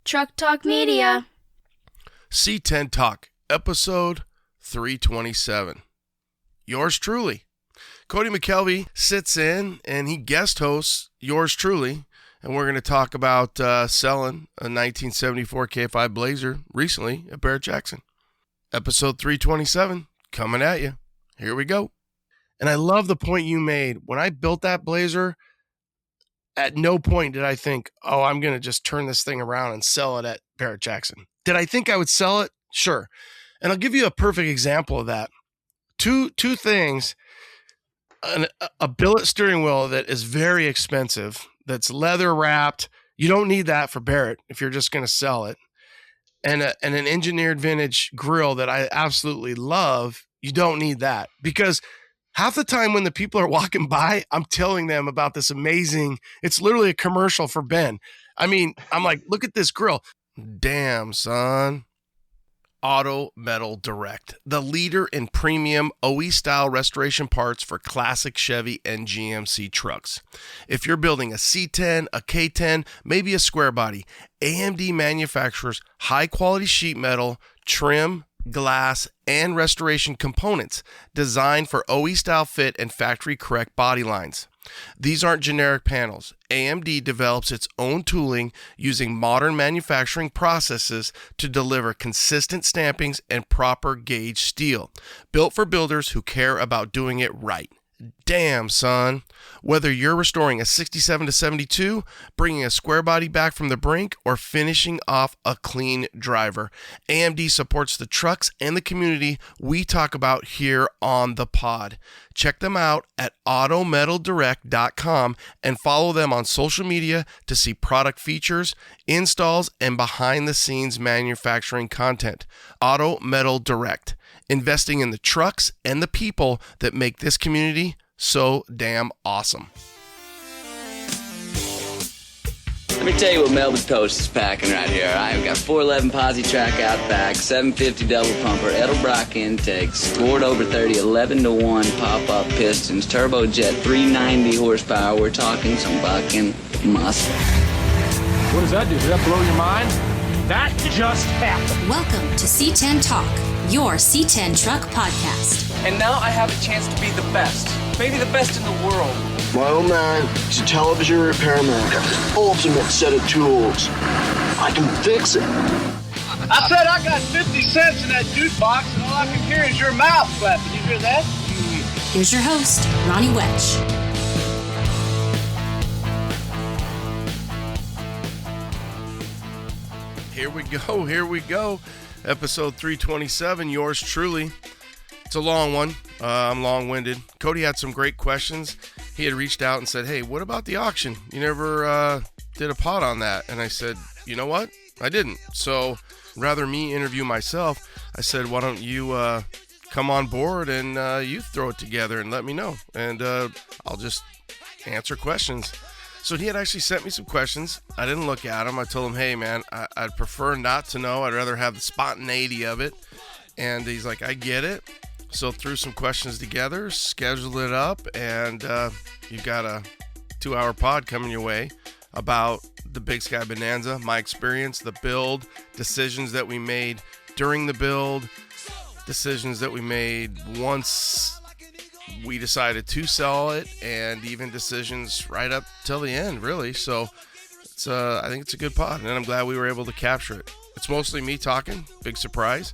Truck Talk Media. C10 Talk, episode 327. Yours truly. Cody McKelvy sits in and he guest hosts Yours truly. And we're going to talk about selling a 1974 K5 Blazer recently at Barrett Jackson. Episode 327 coming at you. Here we go. And I love the point you made. When I built that Blazer, at no point did I think, oh, I'm going to just turn this thing around and sell it at Barrett Jackson. Did I think I would sell it? Sure. And I'll give you a perfect example of that. Two things. A billet steering wheel that is very expensive, that's leather wrapped. You don't need that for Barrett if you're just going to sell it. And an engineered vintage grill that I absolutely love. You don't need that, because half the time when the people are walking by, I'm telling them about this amazing, it's literally a commercial for Ben. I mean, I'm like, look at this grill. Damn, son. Auto Metal Direct, the leader in premium OE-style restoration parts for classic Chevy and GMC trucks. If you're building a C10, a K10, maybe a square body, AMD manufactures high-quality sheet metal, trim, glass, and restoration components designed for OE-style fit and factory-correct body lines. These aren't generic panels. AMD develops its own tooling using modern manufacturing processes to deliver consistent stampings and proper gauge steel, built for builders who care about doing it right. Damn, son. Whether you're restoring a 67 to 72, bringing a square body back from the brink, or finishing off a clean driver, AMD supports the trucks and the community we talk about here on the pod. Check them out at autometaldirect.com and follow them on social media to see product features, installs, and behind-the-scenes manufacturing content. Auto Metal Direct. Investing in the trucks and the people that make this community so damn awesome. Let me tell you what Melbourne Post is packing right here. I've got 411 posi track out back, 750 double pumper, Edelbrock intakes, scored over 30, 11-to-1 pop-up pistons, turbojet, 390 horsepower. We're talking some bucking muscle. What does that do? Does that blow your mind? That just happened. Welcome to C10 Talk, your C10 truck podcast. And now I have a chance to be the best, maybe the best in the world. My old man is a television repairman. Got this ultimate set of tools. I can fix it. I said I got 50 cents in that jukebox, and all I can hear is your mouth flapping. You hear that? Here's your host, Ronnie Wedge. Here we go. Episode 327, yours truly. It's a long one. I'm long-winded. Cody had some great questions. He had reached out and said, hey, what about the auction? You never did a pod on that. And I said, you know what? I didn't. So rather me interview myself, I said, why don't you come on board and you throw it together and let me know. And I'll just answer questions. So he had actually sent me some questions. I didn't look at them. I told him, hey, man, I'd prefer not to know. I'd rather have the spontaneity of it. And he's like, I get it. So threw some questions together, scheduled it up, and you've got a 2-hour pod coming your way about the BigSky Bonanza, my experience, the build, decisions that we made during the build, decisions that we made once we decided to sell it, and even decisions right up till the end, really. So it's I think it's a good pod, and I'm glad we were able to capture it. It's mostly me talking, big surprise.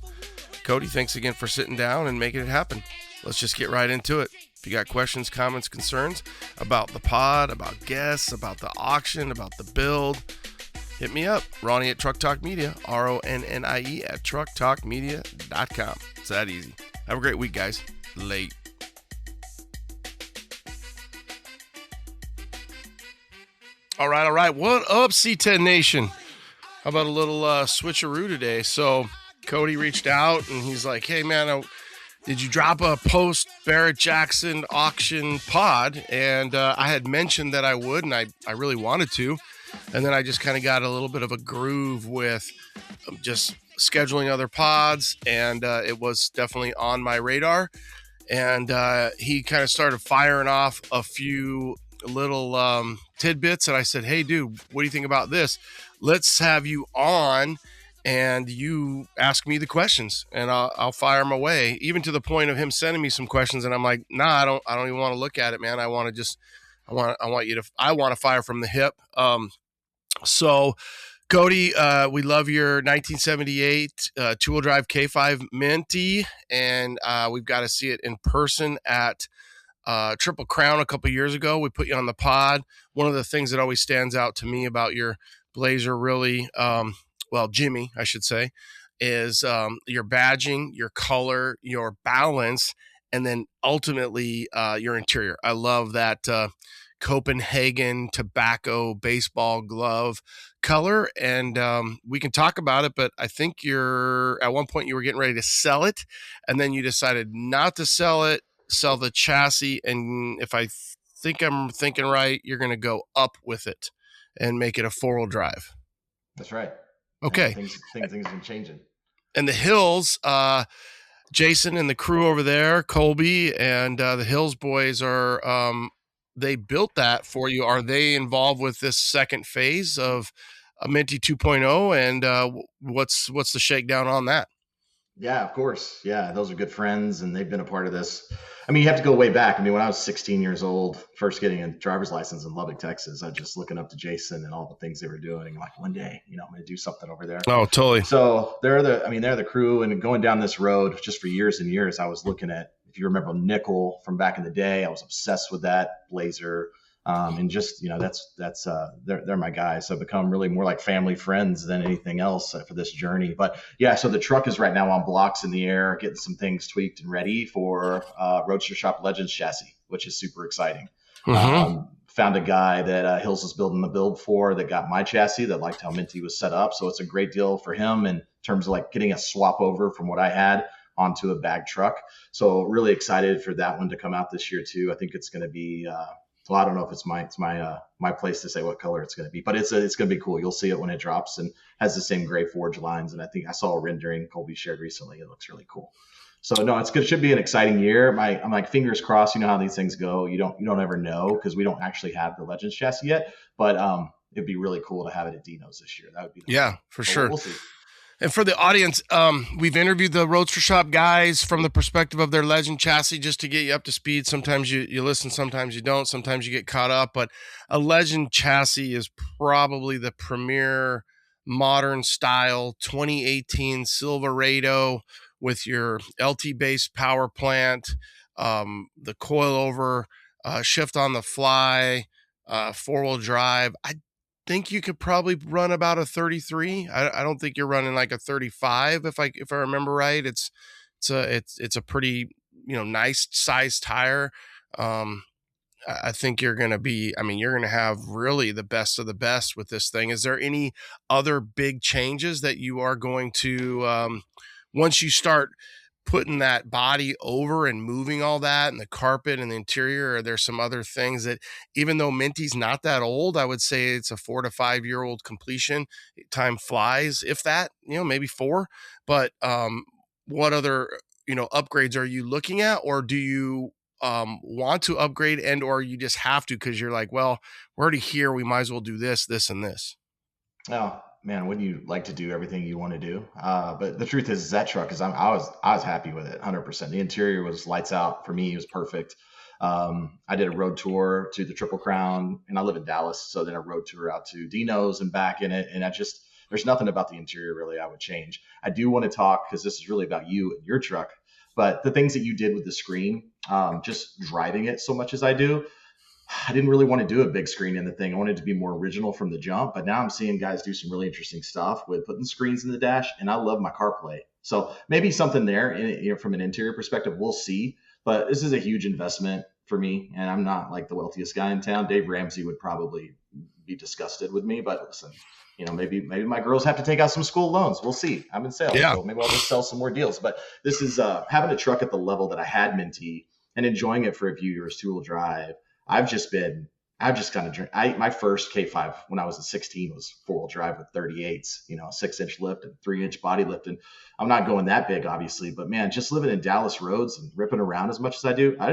Cody, thanks again for sitting down and making it happen. Let's just get right into it. If you got questions, comments, concerns about the pod, about guests, about the auction, about the build, hit me up. Ronnie at Truck Talk Media, RONNIE at trucktalkmedia.com. It's that easy. Have a great week, guys. Late. All right. What up, C10 Nation? How about a little switcheroo today? So Cody reached out and he's like, hey, man, did you drop a post Barrett Jackson auction pod? And I had mentioned that I would, and I really wanted to. And then I just kind of got a little bit of a groove with just scheduling other pods, and it was definitely on my radar. And he kind of started firing off a few little tidbits, and I said, hey, dude, what do you think about this? Let's have you on, and you ask me the questions, and I'll fire them away, even to the point of him sending me some questions, and I'm like, nah, I don't even want to look at it, man. I want to fire from the hip. So Cody, we love your 1978 two-wheel drive K5 Minty, and we've got to see it in person at Triple Crown a couple years ago. We put you on the pod. One of the things that always stands out to me about your Blazer, really, Jimmy, I should say, is your badging, your color, your balance, and then ultimately your interior. I love that Copenhagen tobacco baseball glove color, and we can talk about it, but I think at one point you were getting ready to sell it, and then you decided not to sell it, sell the chassis, and if I think I'm thinking right, you're going to go up with it and make it a four-wheel drive. That's right. Okay. Things have been changing. And the Hills, Jason and the crew over there, Colby and the Hills boys are they built that for you. Are they involved with this second phase of a Minty 2.0? And what's the shakedown on that? Yeah, of course. Yeah, those are good friends, and they've been a part of this. I mean, you have to go way back. I mean, when I was 16 years old, first getting a driver's license in Lubbock, Texas, I was just looking up to Jason and all the things they were doing. Like, one day, I'm going to do something over there. Oh, totally. So they're the crew, and going down this road just for years and years, I was looking at, if you remember Nickel from back in the day, I was obsessed with that Blazer. And just, they're my guys. So I've become really more like family friends than anything else for this journey. But yeah, so the truck is right now on blocks in the air, getting some things tweaked and ready for Roadster Shop Legends chassis, which is super exciting. Mm-hmm. Found a guy that Hills is building the build for that got my chassis that liked how Minty was set up. So it's a great deal for him in terms of like getting a swap over from what I had onto a bag truck. So really excited for that one to come out this year too. I think it's going to be, well, I don't know if it's my place to say what color it's going to be, but it's going to be cool. You'll see it when it drops, and has the same gray forge lines. And I think I saw a rendering Colby shared recently. It looks really cool. So no, it's good. Should be an exciting year. I'm like, fingers crossed. You know how these things go. You don't ever know, because we don't actually have the Legends chassis yet. But it'd be really cool to have it at Dino's this year. That would be for sure. We'll see. And for the audience, we've interviewed the Roadster Shop guys from the perspective of their Legend chassis, just to get you up to speed. Sometimes you listen, sometimes you don't, sometimes you get caught up. But a Legend chassis is probably the premier modern style 2018 Silverado with your LT-based power plant, the coilover, shift on the fly, four-wheel drive. I think you could probably run about a 33. I don't think you're running like a 35 if I remember right. It's a pretty nice size tire. I think you're going to have really the best of the best with this thing. Is there any other big changes that you are going to once you start putting that body over and moving all that and the carpet and the interior? Are there some other things that, even though Minty's not that old, I would say it's a 4 to 5 year old completion. Time flies, if that, maybe 4. But what other upgrades are you looking at, or do you want to upgrade, and or you just have to because you're like, well, we're already here, we might as well do this, and this? Oh man, wouldn't you like to do everything you want to do? But the truth is that truck I was happy with it 100%. The interior was lights out for me. It was perfect. I did a road tour to the Triple Crown, and I live in Dallas, so then a road tour out to Dino's and back in it. And there's nothing about the interior really I would change. I do want to talk, because this is really about you and your truck, but the things that you did with the screen, just driving it so much as I do, I didn't really want to do a big screen in the thing. I wanted to be more original from the jump, but now I'm seeing guys do some really interesting stuff with putting screens in the dash, and I love my CarPlay. So maybe something there from an interior perspective, we'll see. But this is a huge investment for me, and I'm not like the wealthiest guy in town. Dave Ramsey would probably be disgusted with me, but listen, maybe my girls have to take out some school loans. We'll see. I'm in sales, so maybe I'll just sell some more deals. But this is having a truck at the level that I had Minty and enjoying it for a few years, two-wheel drive. I've just kind of my first K5 when I was 16 was four-wheel drive with 38s, 6-inch lift and 3-inch body lift. And I'm not going that big, obviously, but man, just living in Dallas roads and ripping around as much as I do, I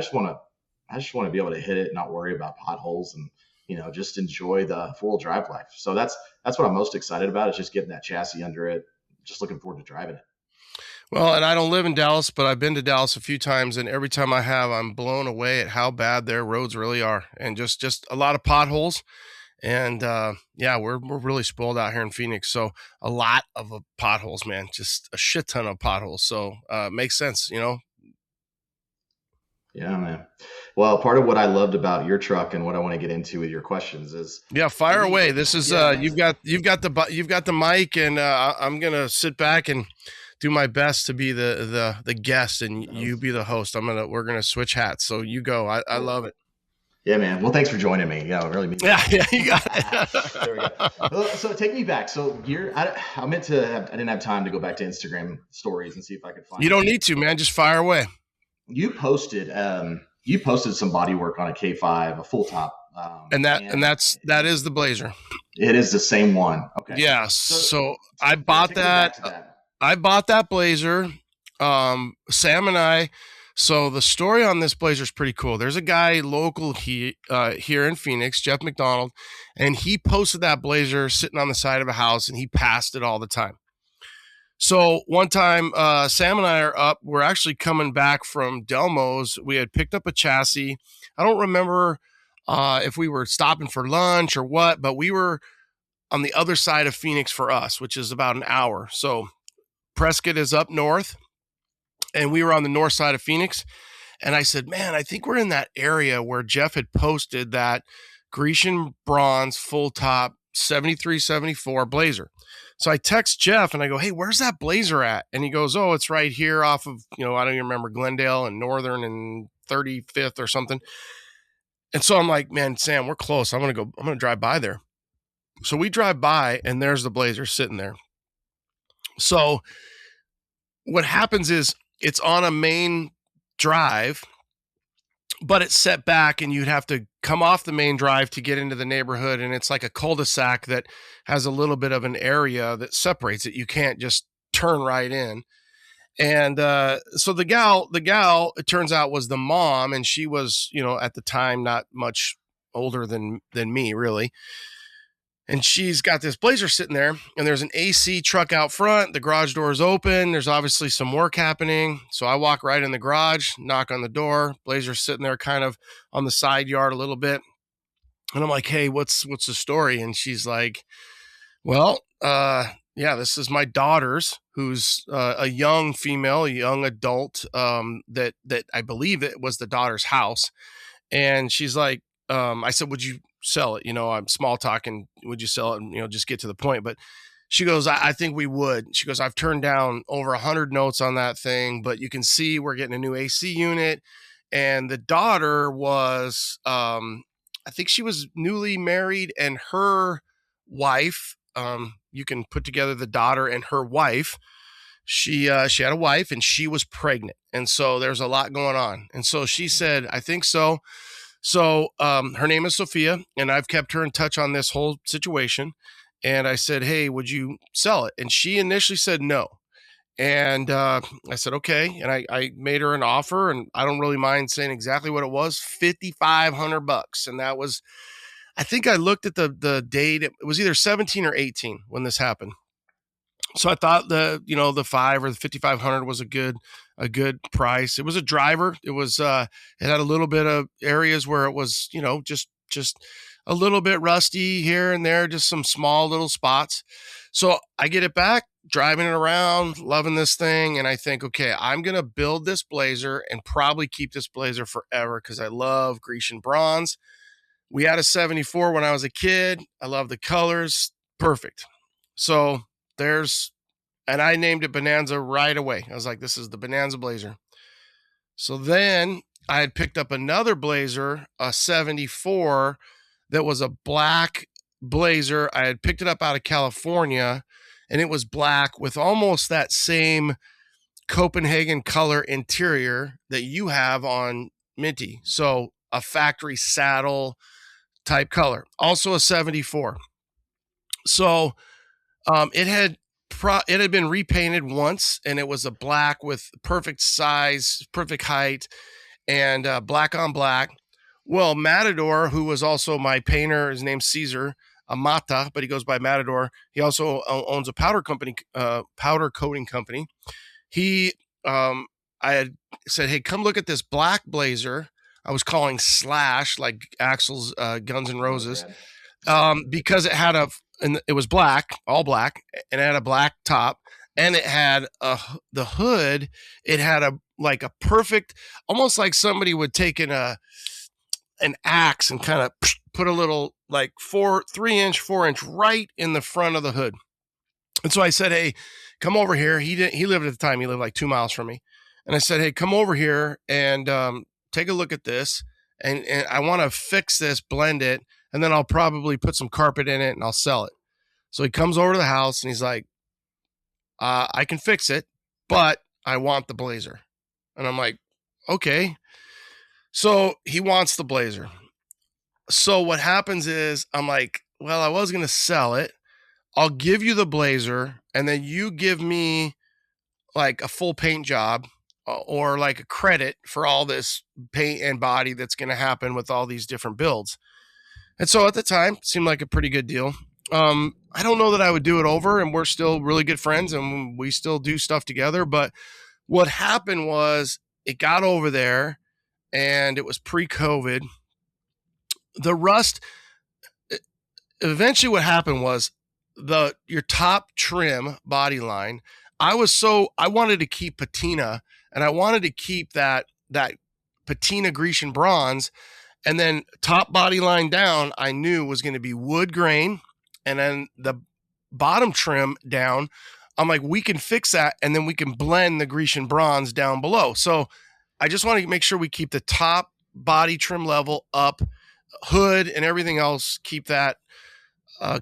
I just want to be able to hit it, not worry about potholes, and just enjoy the 4-wheel drive life. So that's what I'm most excited about, is just getting that chassis under it. Just looking forward to driving it. Well, and I don't live in Dallas, but I've been to Dallas a few times, and every time I have, I'm blown away at how bad their roads really are, and just a lot of potholes. And we're really spoiled out here in Phoenix, so a lot of potholes, man, just a shit ton of potholes. So makes sense, Yeah, man. Well, part of what I loved about your truck and what I want to get into with your questions is fire away. This is you've got the mic, and I'm gonna sit back and do my best to be the guest, and you be the host. We're gonna switch hats. So you go. I love it. Yeah, man. Well, thanks for joining me. Yeah, it really means. Yeah, you got it. There we go. Well, so take me back. So I didn't have time to go back to Instagram stories and see if I could find. You don't need to, man. Just fire away. You posted some body work on a K5, a full top. That is the Blazer. It is the same one. Okay. Yeah. So I bought that. I bought that Blazer. Sam and I. So the story on this Blazer is pretty cool. There's a guy local here in Phoenix, Jeff McDonald, and he posted that Blazer sitting on the side of a house, and he passed it all the time. So one time, Sam and I are up. We're actually coming back from Delmo's. We had picked up a chassis. I don't remember if we were stopping for lunch or what, but we were on the other side of Phoenix for us, which is about an hour. So Prescott is up north, and we were on the north side of Phoenix. And I said, man, I think we're in that area where Jeff had posted that Grecian bronze full top 73, 74 Blazer. So I text Jeff and I go, hey, where's that Blazer at? And he goes, oh, it's right here off of, I don't even remember, Glendale and Northern and 35th or something. And so I'm like, man, Sam, we're close. I'm going to drive by there. So we drive by, and there's the Blazer sitting there. So what happens is, it's on a main drive, but it's set back, and you'd have to come off the main drive to get into the neighborhood. And it's like a cul-de-sac that has a little bit of an area that separates it. You can't just turn right in. And so the gal, it turns out, was the mom, and she was, at the time, not much older than me, really. And she's got this Blazer sitting there, and there's an AC truck out front. The garage door is open. There's obviously some work happening. So I walk right in the garage, knock on the door. Blazer's sitting there kind of on the side yard a little bit. And I'm like, hey, what's the story? And she's like, well, this is my daughter's, who's a young female, a young adult, that I believe it was the daughter's house. And she's like, I said, would you sell it? I'm small talking. Would you sell it? And, just get to the point. But she goes, I think we would. She goes, I've turned down over 100 notes on that thing, but you can see we're getting a new AC unit. And the daughter was, I think she was newly married, and her wife, you can put together the daughter and her wife. She had a wife, and she was pregnant. And so there's a lot going on. And so she said, I think so. So her name is Sophia, and I've kept her in touch on this whole situation. And I said, hey, would you sell it? And she initially said no. And I said, okay. And I made her an offer, and I don't really mind saying exactly what it was, $5,500. And that was, I think I looked at the date. It was either 17 or 18 when this happened. So I thought the 5 or the 5,500 was a good price. It was a driver. It was, it had a little bit of areas where it was, just a little bit rusty here and there, just some small little spots. So I get it back, driving it around, loving this thing. And I think, okay, I'm going to build this Blazer and probably keep this Blazer forever, because I love Grecian bronze. We had a 74 when I was a kid. I love the colors. Perfect. So and I named it Bonanza right away. I was like, this is the Bonanza Blazer. So then I had picked up another Blazer, a 74, that was a black Blazer. I had picked it up out of California, and it was black with almost that same Copenhagen color interior that you have on Minty. So a factory saddle type color, also a 74. So it had been repainted once, and it was a black with perfect size, perfect height, and black on black. Well, Matador, who was also my painter, his name's Caesar Amata, but he goes by Matador. He also owns a powder coating company. He, I had said, hey, come look at this black blazer. I was calling Slash, like Axl's Guns N' Roses, because it had it was black, all black, and it had a black top, and it had the hood. It had a perfect, almost like somebody would take an axe and kind of put a little 3-inch, 4-inch right in the front of the hood. And so I said, hey, come over here. He lived at the time. He lived like 2 miles from me. And I said, hey, come over here and take a look at this. And I want to fix this, blend it, and then I'll probably put some carpet in it and I'll sell it. So he comes over to the house and he's like, I can fix it, but I want the blazer. And I'm like, okay. So he wants the blazer. So what happens is I'm like, well, I was going to sell it. I'll give you the blazer and then you give me like a full paint job or like a credit for all this paint and body that's going to happen with all these different builds. And so at the time, it seemed like a pretty good deal. I don't know that I would do it over, and we're still really good friends and we still do stuff together. But what happened was it got over there and it was pre-COVID. The rust, eventually what happened was your top trim body line. I wanted to keep patina, and I wanted to keep that patina Grecian bronze, and then top body line down, I knew was going to be wood grain, and then the bottom trim down, I'm like, we can fix that, and then we can blend the Grecian bronze down below. So I just want to make sure we keep the top body trim level up, hood and everything else, keep that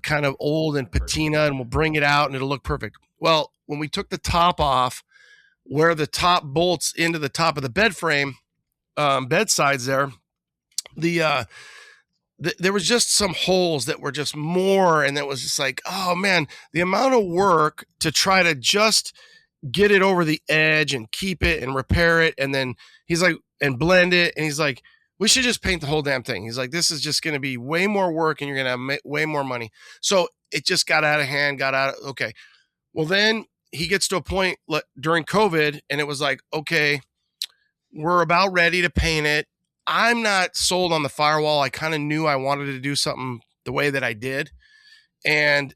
kind of old and patina, and we'll bring it out and it'll look perfect. Well, when we took the top off, where the top bolts into the top of the bed frame, bed sides there, there was just some holes that were just more, and it was just like, oh man, the amount of work to try to just get it over the edge and keep it and repair it. And then he's like, and blend it. And he's like, we should just paint the whole damn thing. He's like, this is just going to be way more work and you're going to have way more money. So it just got out of hand, okay. Well, then he gets to a point during COVID and it was like, okay, we're about ready to paint it. I'm not sold on the firewall. I kind of knew I wanted to do something the way that I did. And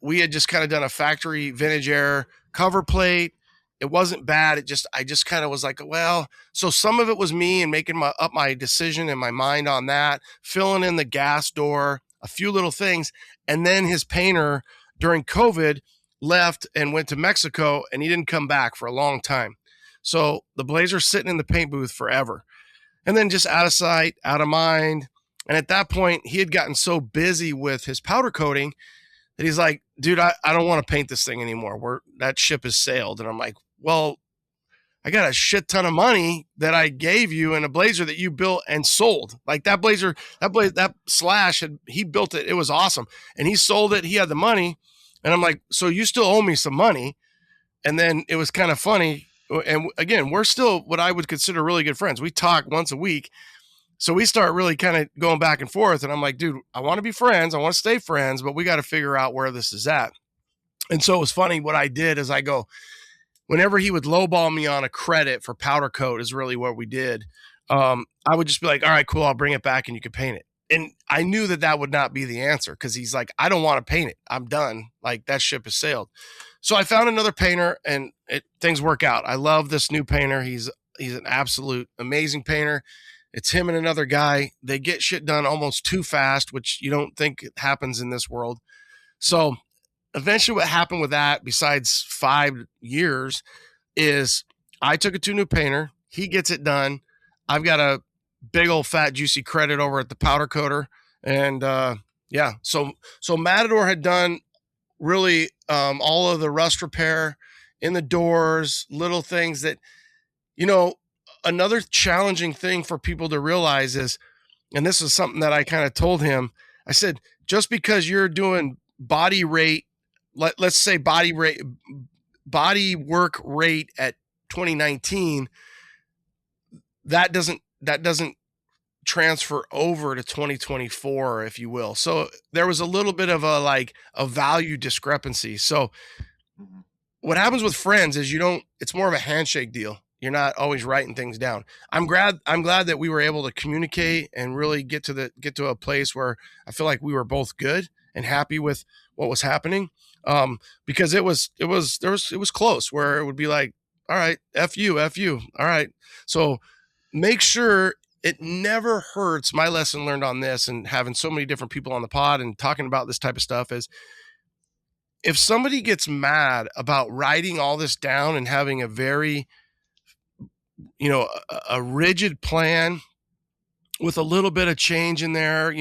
we had just kind of done a factory vintage air cover plate. It wasn't bad. I just kind of was like, well, so some of it was me and making my decision in my mind on that, filling in the gas door, a few little things. And then his painter during COVID left and went to Mexico, and he didn't come back for a long time. So the Blazer's sitting in the paint booth forever. And then just out of sight, out of mind. And at that point, he had gotten so busy with his powder coating that he's like, dude, I don't want to paint this thing anymore. That ship has sailed. And I'm like, well, I got a shit ton of money that I gave you in a blazer that you built and sold. Like that blazer, that Slash, he built it. It was awesome. And he sold it. He had the money. And I'm like, so you still owe me some money. And then it was kind of funny. And again, we're still what I would consider really good friends. We talk once a week. So we start really kind of going back and forth. And I'm like, dude, I want to be friends. I want to stay friends, but we got to figure out where this is at. And so it was funny. What I did is I go, whenever he would lowball me on a credit for powder coat is really what we did. I would just be like, all right, cool. I'll bring it back and you can paint it. And I knew that would not be the answer because he's like, I don't want to paint it. I'm done. Like that ship has sailed. So I found another painter and things work out. I love this new painter. He's an absolute amazing painter. It's him and another guy. They get shit done almost too fast, which you don't think happens in this world. So eventually what happened with that, besides 5 years, is I took it to a new painter. He gets it done. I've got a big old fat juicy credit over at the powder coater. And yeah, so Matador had done really all of the rust repair in the doors, little things that, another challenging thing for people to realize is, and this is something that I kind of told him, I said, just because you're doing body rate, let's say body work rate at 2019, that doesn't transfer over to 2024, if you will. So there was a little bit of a value discrepancy. So what happens with friends is it's more of a handshake deal. You're not always writing things down. I'm glad that we were able to communicate and really get to a place where I feel like we were both good and happy with what was happening. Because it was close where it would be like, all right, F you. All right. So make sure it never hurts. My lesson learned on this and having so many different people on the pod and talking about this type of stuff is if somebody gets mad about writing all this down and having a very, a rigid plan with a little bit of change in there,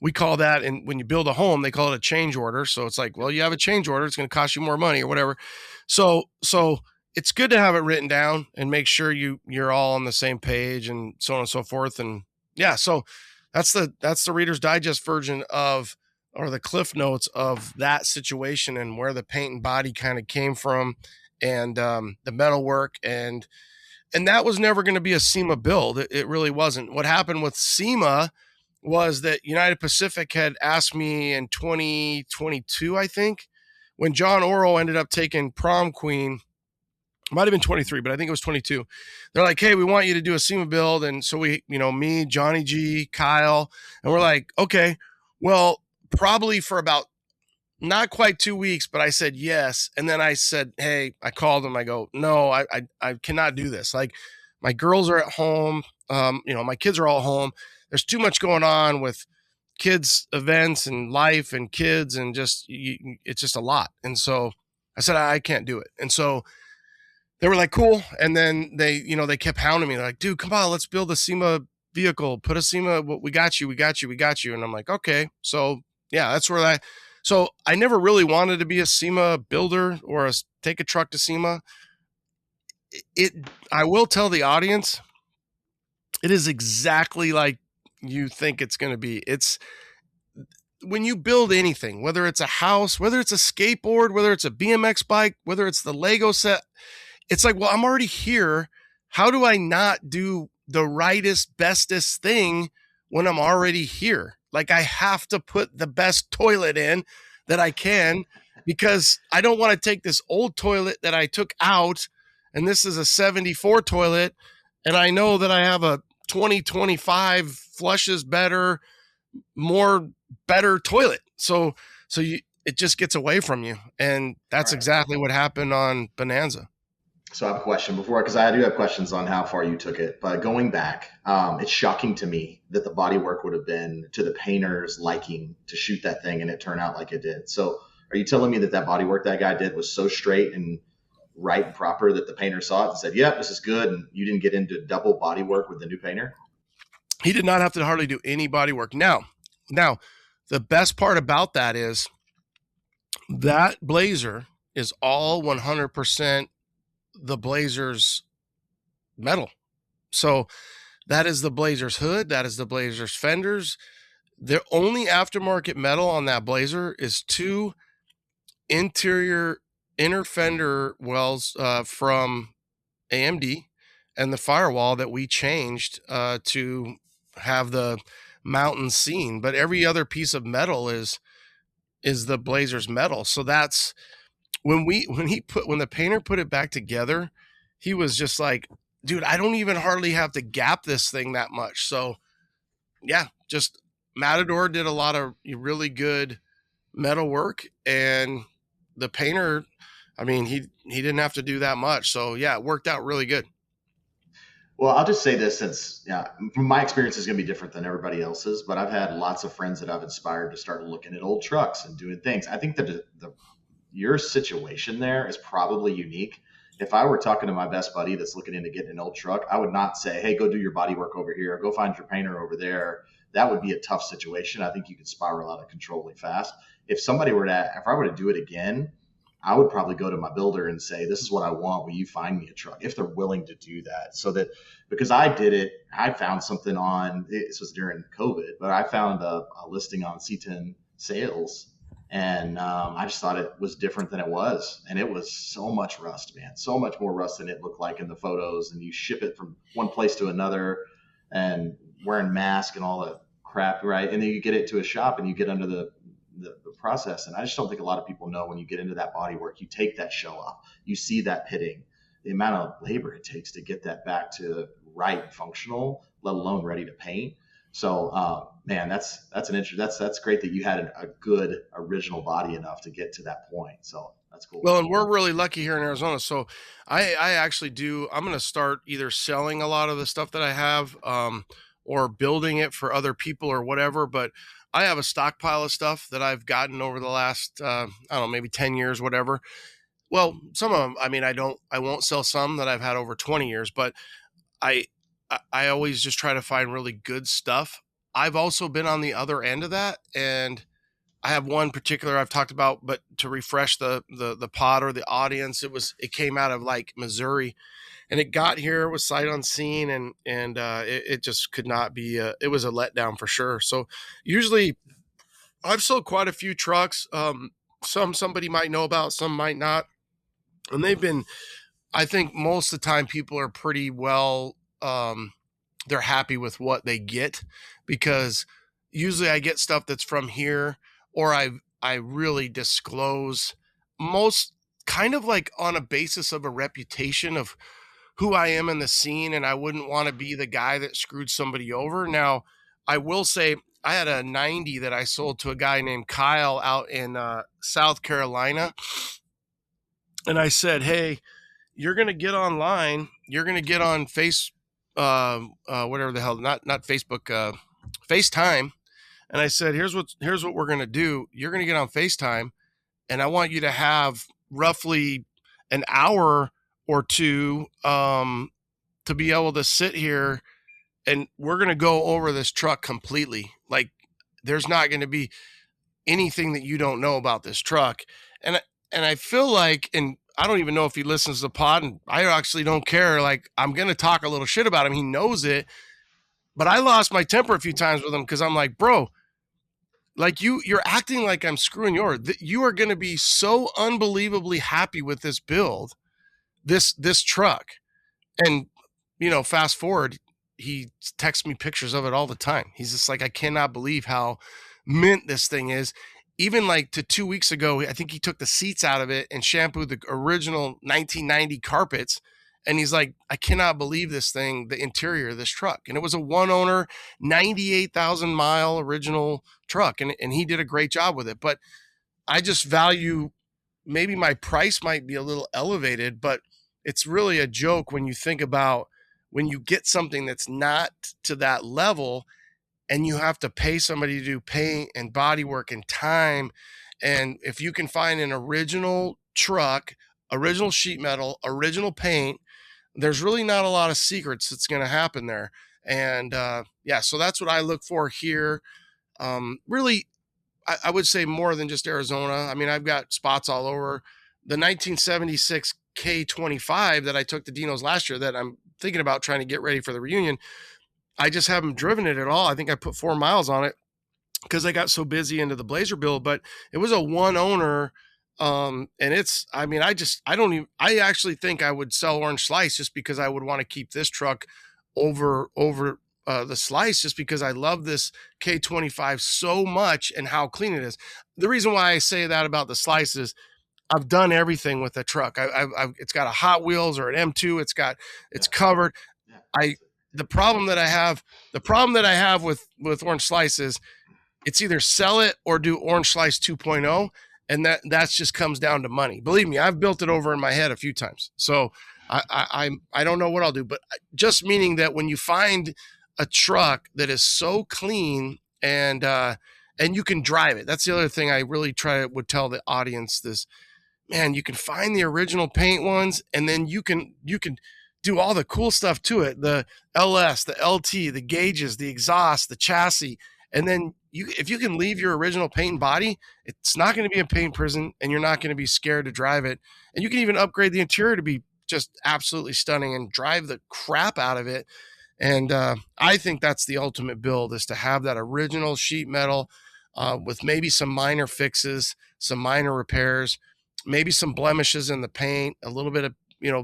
we call that, and when you build a home, they call it a change order. So it's like, well, you have a change order. It's going to cost you more money or whatever. So it's good to have it written down and make sure you're all on the same page and so on and so forth. And yeah, so that's the Reader's Digest version of, or the Cliff Notes of that situation and where the paint and body kind of came from and the metal work. And that was never going to be a SEMA build. It really wasn't. What happened with SEMA was that United Pacific had asked me in 2022, I think, when John Oro ended up taking Prom Queen. Might have been 23, but I think it was 22. They're like, hey, we want you to do a SEMA build. And so we, me, Johnny G, Kyle, and we're like, okay, well, probably for about not quite 2 weeks, but I said yes. And then I said, hey, I called him. I go, no, I cannot do this. Like my girls are at home. My kids are all home. There's too much going on with kids events and life and kids and it's just a lot. And so I said, I can't do it. And so they were like, cool. And then they kept hounding me. They're like, dude, come on, let's build a SEMA vehicle, put a SEMA, we got you. And I'm like, okay. So yeah, that's where so I never really wanted to be a SEMA builder or take a truck to SEMA. I will tell the audience, it is exactly like you think it's going to be. It's when you build anything, whether it's a house, whether it's a skateboard, whether it's a BMX bike, whether it's the Lego set, it's like, well, I'm already here. How do I not do the rightest, bestest thing when I'm already here? Like I have to put the best toilet in that I can because I don't want to take this old toilet that I took out and this is a 74 toilet. And I know that I have a 2025 flushes better, better toilet. So it just gets away from you. And that's exactly what happened on Bonanza. So I have a question because I do have questions on how far you took it. But going back, it's shocking to me that the bodywork would have been to the painter's liking to shoot that thing and it turned out like it did. So are you telling me that bodywork that guy did was so straight and right and proper that the painter saw it and said, yep, this is good, and you didn't get into double bodywork with the new painter? He did not have to hardly do any bodywork. Now, the best part about that is that Blazer is all 100% the Blazer's metal. So that is the Blazer's hood. That is the Blazer's fenders. The only aftermarket metal on that Blazer is 2 inner fender wells from AMD and the firewall that we changed to have the mountain scene. But every other piece of metal is the Blazer's metal. So that's when the painter put it back together, he was just like, dude, I don't even hardly have to gap this thing that much. So yeah, just Matador did a lot of really good metal work, and the painter, I mean, he didn't have to do that much. So yeah, it worked out really good. Well, I'll just say this, since from my experience is going to be different than everybody else's, but I've had lots of friends that I've inspired to start looking at old trucks and doing things. I think that your situation there is probably unique. If I were talking to my best buddy that's looking into getting an old truck, I would not say, hey, go do your body work over here, go find your painter over there. That would be a tough situation. I think you could spiral out of control really fast. If I were to do it again, I would probably go to my builder and say, this is what I want. Will you find me a truck? If they're willing to do that. So that, because I did it, I found something this was during COVID, but I found a listing on C10 sales. And I just thought it was different than it was. And it was so much rust, man, so much more rust than it looked like in the photos. And you ship it from one place to another. And wearing masks and all the crap, right? And then you get it to a shop and you get under the process. And I just don't think a lot of people know when you get into that body work, you take that shell off, you see that pitting, the amount of labor it takes to get that back to right functional, let alone ready to paint. So, man, that's an interesting. That's great that you had a good original body enough to get to that point. So that's cool. Well, and we're really lucky here in Arizona. So I actually do. I'm going to start either selling a lot of the stuff that I have, or building it for other people or whatever. But I have a stockpile of stuff that I've gotten over the last, I don't know, maybe 10 years, whatever. Well, some of them, I mean, I won't sell some that I've had over 20 years, but I always just try to find really good stuff. I've also been on the other end of that, and I have one particular I've talked about, but to refresh the pod or the audience, it came out of like Missouri, and it got here with sight unseen, and it just could not be. It was a letdown for sure. So usually, I've sold quite a few trucks. Some somebody might know about, some might not, and they've been. I think most of the time people are pretty well. They're happy with what they get, because usually I get stuff that's from here, or I really disclose most kind of like on a basis of a reputation of who I am in the scene, and I wouldn't want to be the guy that screwed somebody over. Now, I will say I had a 90 that I sold to a guy named Kyle out in South Carolina, and I said, hey, you're going to get online, you're going to get on whatever the hell, not Facebook, FaceTime. And I said, here's what we're going to do. You're going to get on FaceTime, and I want you to have roughly an hour or two, to be able to sit here, and we're going to go over this truck completely. Like, there's not going to be anything that you don't know about this truck. And I feel like, and I don't even know if he listens to the pod, and I actually don't care. Like, I'm going to talk a little shit about him. He knows it, but I lost my temper a few times with him, because I'm like, bro, like you're acting like I'm screwing you are going to be so unbelievably happy with this build, this truck. And, fast forward, he texts me pictures of it all the time. He's just like, I cannot believe how mint this thing is. Even like to 2 weeks ago, I think he took the seats out of it and shampooed the original 1990 carpets. And he's like, I cannot believe this thing, the interior of this truck. And it was a one owner, 98,000 mile original truck. And he did a great job with it. But I just value, maybe my price might be a little elevated, but it's really a joke when you think about when you get something that's not to that level, and you have to pay somebody to do paint and body work and time. And if you can find an original truck, original sheet metal, original paint, there's really not a lot of secrets that's going to happen there. And so that's what I look for here. Really, I would say more than just Arizona. I mean, I've got spots all over. The 1976 K25 that I took to Dino's last year, that I'm thinking about trying to get ready for the reunion, I just haven't driven it at all. I think I put 4 miles on it because I got so busy into the Blazer build, but it was a one owner. And I actually think I would sell Orange Slice just because I would want to keep this truck over the Slice, just because I love this K25 so much and how clean it is. The reason why I say that about the Slice is I've done everything with the truck. It's got a Hot Wheels or an M2. It's covered. The problem that I have with Orange Slice is it's either sell it or do Orange Slice 2.0. And that just comes down to money. Believe me, I've built it over in my head a few times. So I don't know what I'll do, but just meaning that when you find a truck that is so clean and you can drive it. That's the other thing I really would tell the audience this, man, you can find the original paint ones, and then you can do all the cool stuff to it. The LS, the LT, the gauges, the exhaust, the chassis. And then if you can leave your original paint and body, it's not going to be a paint prison, and you're not going to be scared to drive it. And you can even upgrade the interior to be just absolutely stunning and drive the crap out of it. And I think that's the ultimate build, is to have that original sheet metal with maybe some minor fixes, some minor repairs, maybe some blemishes in the paint, a little bit of,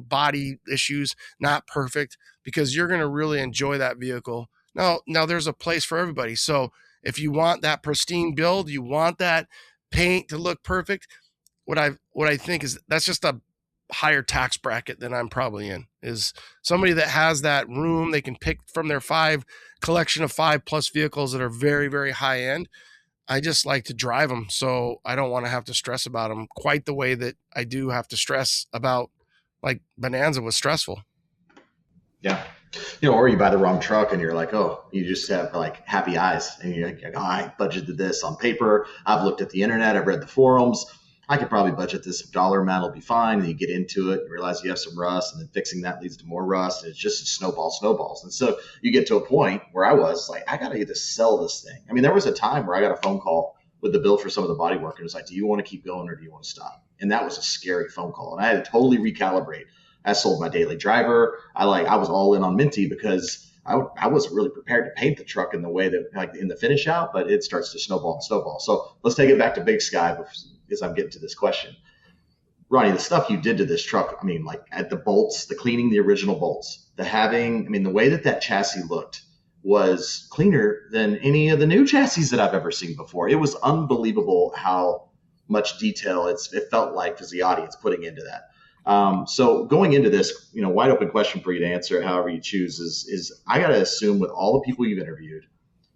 body issues, not perfect, because you're going to really enjoy that vehicle. Now there's a place for everybody. So if you want that pristine build, you want that paint to look perfect, what I think is that's just a higher tax bracket than I'm probably in. Is somebody that has that room, they can pick from their collection of 5+ vehicles that are very, very high end. I just like to drive them, so I don't want to have to stress about them quite the way that I do have to stress about, like Bonanza was stressful. Yeah. Or you buy the wrong truck and you're like, oh, you just have like happy eyes and you're like, oh, I budgeted this on paper. I've looked at the internet. I've read the forums. I could probably budget this dollar amount. It'll be fine. And you get into it, you realize you have some rust, and then fixing that leads to more rust. And it's just snowballs. And so you get to a point where I was like, I got to either sell this thing. I mean, there was a time where I got a phone call with the bill for some of the body work. And it was like, do you want to keep going or do you want to stop? And that was a scary phone call. And I had to totally recalibrate. I sold my daily driver. I was all in on Minty because I wasn't really prepared to paint the truck in the way that, like, in the finish out, but it starts to snowball. So let's take it back to BigSky as I'm getting to this question. Ronnie, the stuff you did to this truck, I mean, like at the bolts, the cleaning the original bolts, the way that chassis looked was cleaner than any of the new chassis that I've ever seen before. It was unbelievable how much detail it felt like as the audience putting into that. So going into this, wide open question for you to answer however you choose is I got to assume with all the people you've interviewed,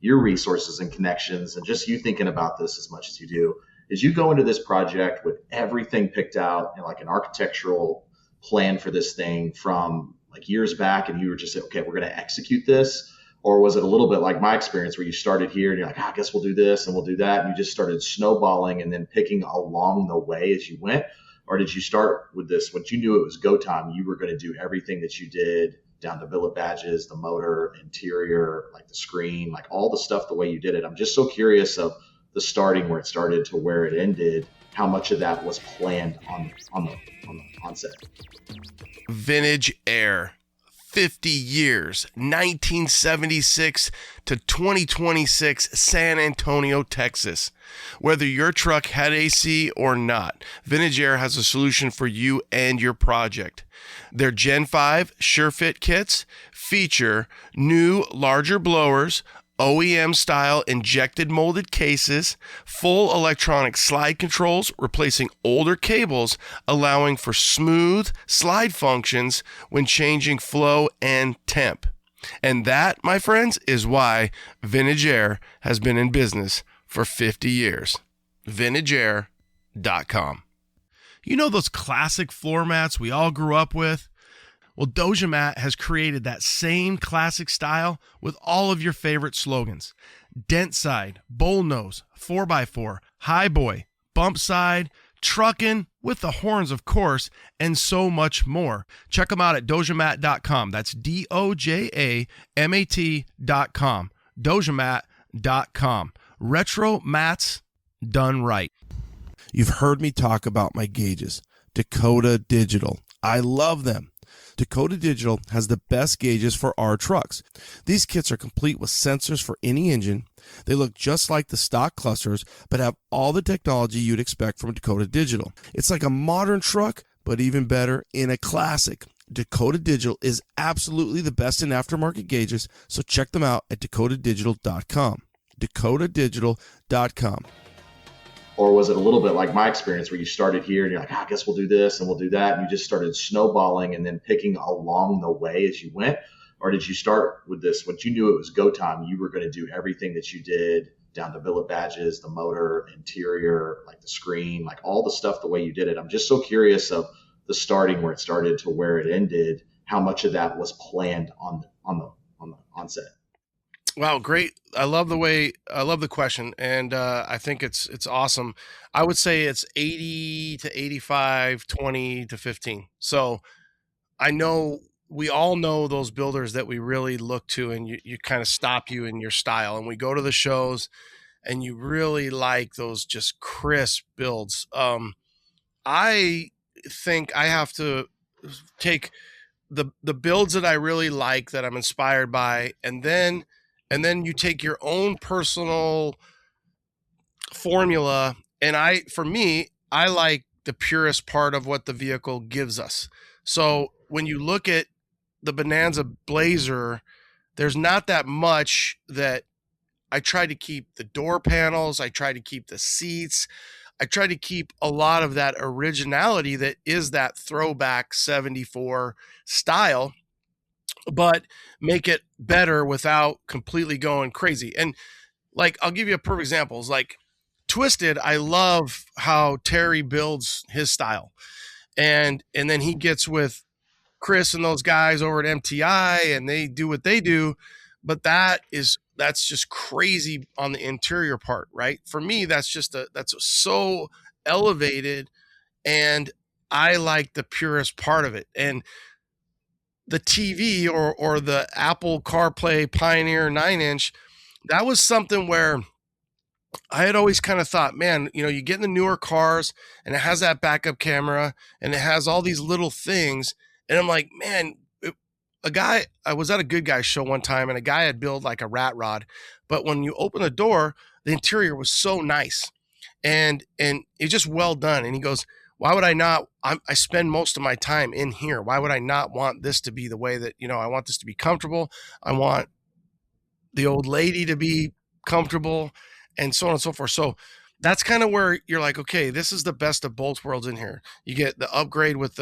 your resources and connections, and just you thinking about this as much as you do, is you go into this project with everything picked out and like an architectural plan for this thing from like years back, and you were just saying, okay, we're going to execute this? Or was it a little bit like my experience where you started here and you're like, I guess we'll do this and we'll do that, and you just started snowballing and then picking along the way as you went? Or did you start with this, when you knew it was go time, you were going to do everything that you did down to billet badges, the motor, interior, like the screen, like all the stuff the way you did it? I'm just so curious of the starting where it started to where it ended, how much of that was planned on the onset. Vintage Air, 50 years, 1976 to 2026, San Antonio, Texas. Whether your truck had AC or not, Vintage Air has a solution for you and your project. Their Gen 5 SureFit kits feature new, larger blowers, OEM-style injected molded cases, full electronic slide controls, replacing older cables, allowing for smooth slide functions when changing flow and temp. And that, my friends, is why Vintage Air has been in business for 50 years. VintageAir.com. You know those classic floor mats we all grew up with? Well, Doja Mat has created that same classic style with all of your favorite slogans. Dent side, bowl nose, 4x4, high boy, bump side, truckin', with the horns, of course, and so much more. Check them out at dojamat.com. That's DOJAMAT.com. Dojamat.com. Retro mats done right. You've heard me talk about my gauges. Dakota Digital. I love them. Dakota Digital has the best gauges for our trucks. These kits are complete with sensors for any engine. They look just like the stock clusters, but have all the technology you'd expect from Dakota Digital. It's like a modern truck, but even better in a classic. Dakota Digital is absolutely the best in aftermarket gauges, so check them out at dakotadigital.com. dakotadigital.com. Or was it a little bit like my experience where you started here and you're like, I guess we'll do this and we'll do that, and you just started snowballing and then picking along the way as you went? Or did you start with this, when you knew it was go time, you were going to do everything that you did down to billet badges, the motor, interior, like the screen, like all the stuff the way you did it? I'm just so curious of the starting where it started to where it ended, how much of that was planned on the onset. Wow, great. I love the question, and I think it's awesome. I would say it's 80 to 85, 20 to 15. So I know we all know those builders that we really look to, and you kind of stop you in your style. And we go to the shows and you really like those just crisp builds. I think I have to take the builds that I really like, that I'm inspired by, and then you take your own personal formula. And for me, I like the purest part of what the vehicle gives us. So when you look at the Bonanza Blazer, there's not that much that I try to keep the door panels. I try to keep the seats. I try to keep a lot of that originality that is that throwback 74 style, but make it better without completely going crazy. And like, I'll give you a perfect example. It's like Twisted. I love how Terry builds his style. And then he gets with Chris and those guys over at MTI and they do what they do. But that's just crazy on the interior part, right? For me, that's so elevated, and I like the purest part of it. And the TV or the Apple CarPlay Pioneer 9-inch, that was something where I had always kind of thought, man, you get in the newer cars and it has that backup camera and it has all these little things. And I'm like, man, I was at a Good Guys show one time and a guy had built like a rat rod, but when you open the door, the interior was so nice and it's just well done. And he goes, why would I not? I spend most of my time in here. Why would I not want this to be the way that, I want this to be comfortable. I want the old lady to be comfortable and so on and so forth. So that's kind of where you're like, okay, this is the best of both worlds in here. You get the upgrade with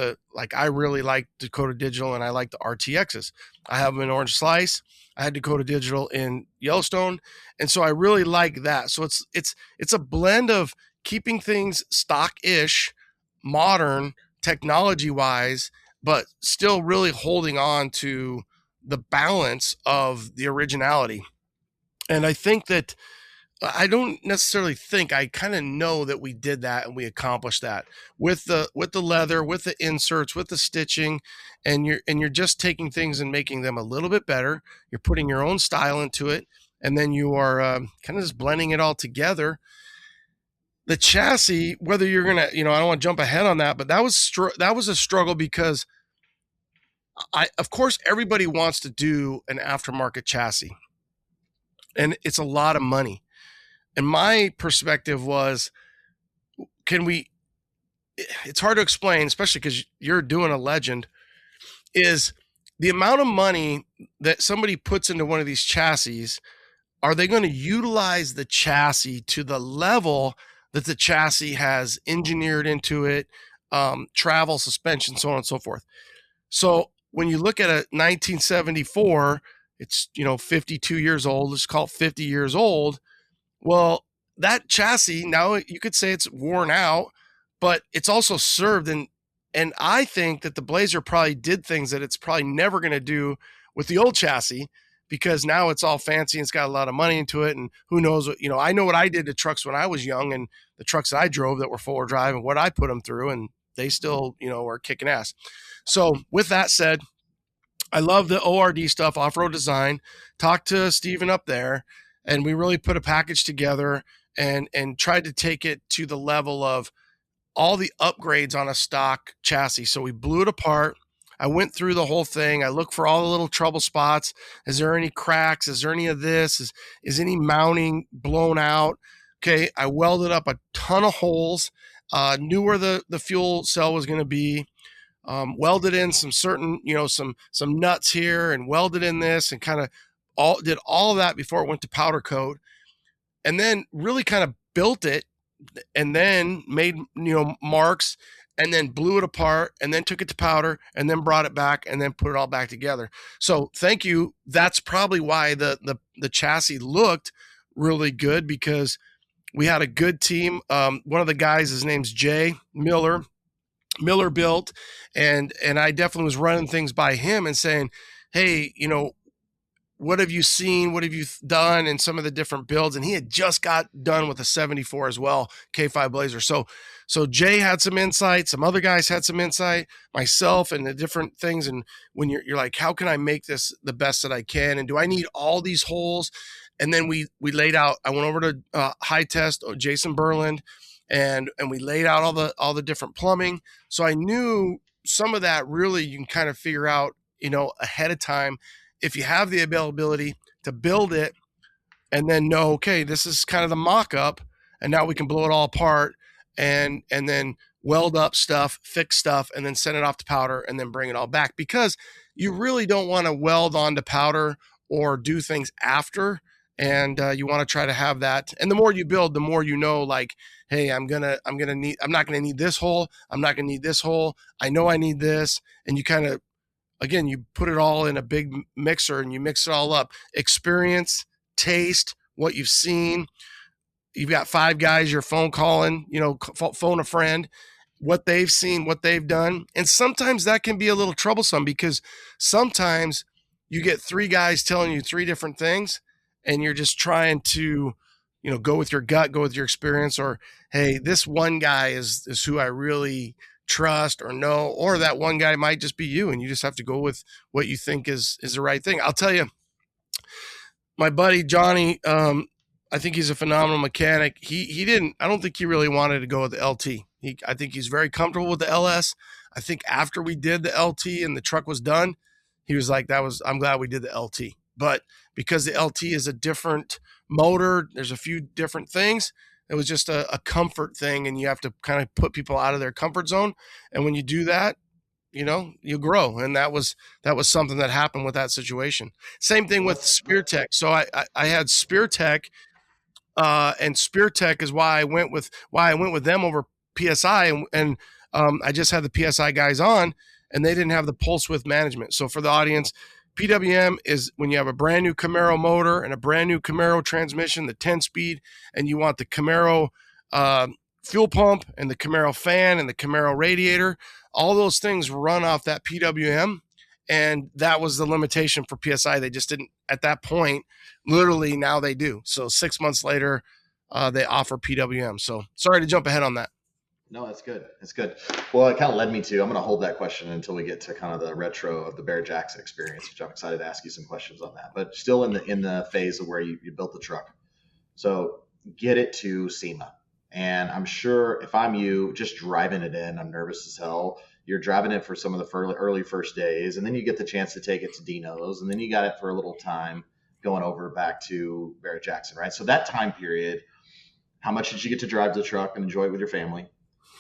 I really like Dakota Digital and I like the RTXs. I have them in Orange Slice. I had Dakota Digital in Yellowstone. And so I really like that. So it's a blend of keeping things stock-ish, modern, technology-wise, but still really holding on to the balance of the originality. And I think that I don't necessarily think, I kind of know that we did that and we accomplished that with the leather, with the inserts, with the stitching, and you're just taking things and making them a little bit better. You're putting your own style into it, and then you are kind of just blending it all together. The chassis, whether you're gonna, I don't want to jump ahead on that, but that was a struggle because of course, everybody wants to do an aftermarket chassis, and it's a lot of money. And my perspective was, it's hard to explain, especially because you're doing a Legend, is the amount of money that somebody puts into one of these chassis, are they going to utilize the chassis to the level that the chassis has engineered into it, travel, suspension, so on and so forth. So when you look at a 1974, it's, 52 years old, let's call it 50 years old. Well, that chassis, now you could say it's worn out, but it's also served. And I think that the Blazer probably did things that it's probably never going to do with the old chassis, because now it's all fancy and it's got a lot of money into it. And who knows what, I know what I did to trucks when I was young and the trucks that I drove that were 4-wheel drive and what I put them through, and they still, are kicking ass. So with that said, I love the ORD stuff, off-road design. Talked to Steven up there, and we really put a package together and tried to take it to the level of all the upgrades on a stock chassis. So we blew it apart. I went through the whole thing. I looked for all the little trouble spots. Is there any cracks? Is there any of this? Is any mounting blown out? Okay, I welded up a ton of holes, knew where the fuel cell was going to be, welded in some certain, some nuts here, and welded in this, and kind of did all of that before it went to powder coat, and then really kind of built it, and then made, marks, and then blew it apart, and then took it to powder, and then brought it back, and then put it all back together. So thank you. That's probably why the chassis looked really good, because we had a good team. One of the guys, his name's Jay Miller built, and I definitely was running things by him and saying, hey, what have you seen? What have you done in some of the different builds? And he had just got done with a 74 as well, K5 Blazer. So Jay had some insight, some other guys had some insight, myself, and the different things. And when you're like, how can I make this the best that I can? And do I need all these holes? And then we laid out, I went over to High Test, Jason Berland, and we laid out all the different plumbing. So I knew some of that really you can kind of figure out, ahead of time, if you have the availability to build it and then know, okay, this is kind of the mock-up, and now we can blow it all apart and then weld up stuff, fix stuff, and then send it off to powder and then bring it all back, because you really don't want to weld onto powder or do things after. And you want to try to have that. And the more you build, the more you know, like, hey, I'm not going to need this hole. I'm not going to need this hole. I know I need this. And you kind of, again, you put it all in a big mixer and you mix it all up. Experience, taste, what you've seen. You've got 5 guys you're phone calling, phone a friend, what they've seen, what they've done. And sometimes that can be a little troublesome because sometimes you get 3 guys telling you 3 different things and you're just trying to, go with your gut, go with your experience, or, hey, this one guy is who I really trust or know, or that one guy might just be you and you just have to go with what you think is the right thing. I'll tell you, my buddy Johnny, I think he's a phenomenal mechanic. I don't think he really wanted to go with the LT. I think he's very comfortable with the LS. I think after we did the LT and the truck was done, he was like, I'm glad we did the LT. But because the LT is a different motor, there's a few different things. It was just a comfort thing, and you have to kind of put people out of their comfort zone. And when you do that, you grow. And that was something that happened with that situation. Same thing with Spear Tech. So I had Spear Tech, and Spear Tech is why I went with them over PSI. And I just had the PSI guys on, and they didn't have the pulse width management. So for the audience, PWM is when you have a brand new Camaro motor and a brand new Camaro transmission, the 10-speed, and you want the Camaro fuel pump and the Camaro fan and the Camaro radiator. All those things run off that PWM, and that was the limitation for PSI. They just didn't at that point. Literally, now they do. So 6 months later, they offer PWM. So sorry to jump ahead on that. No, that's good. That's good. Well, it kind of led me to, I'm going to hold that question until we get to kind of the retro of the Barrett Jackson experience, which I'm excited to ask you some questions on that, but still in the phase of where you built the truck. So get it to SEMA. And I'm sure if I'm you, just driving it in, I'm nervous as hell. You're driving it for some of the early first days, and then you get the chance to take it to Dino's, and then you got it for a little time going over back to Barrett Jackson, right? So that time period, how much did you get to drive the truck and enjoy it with your family?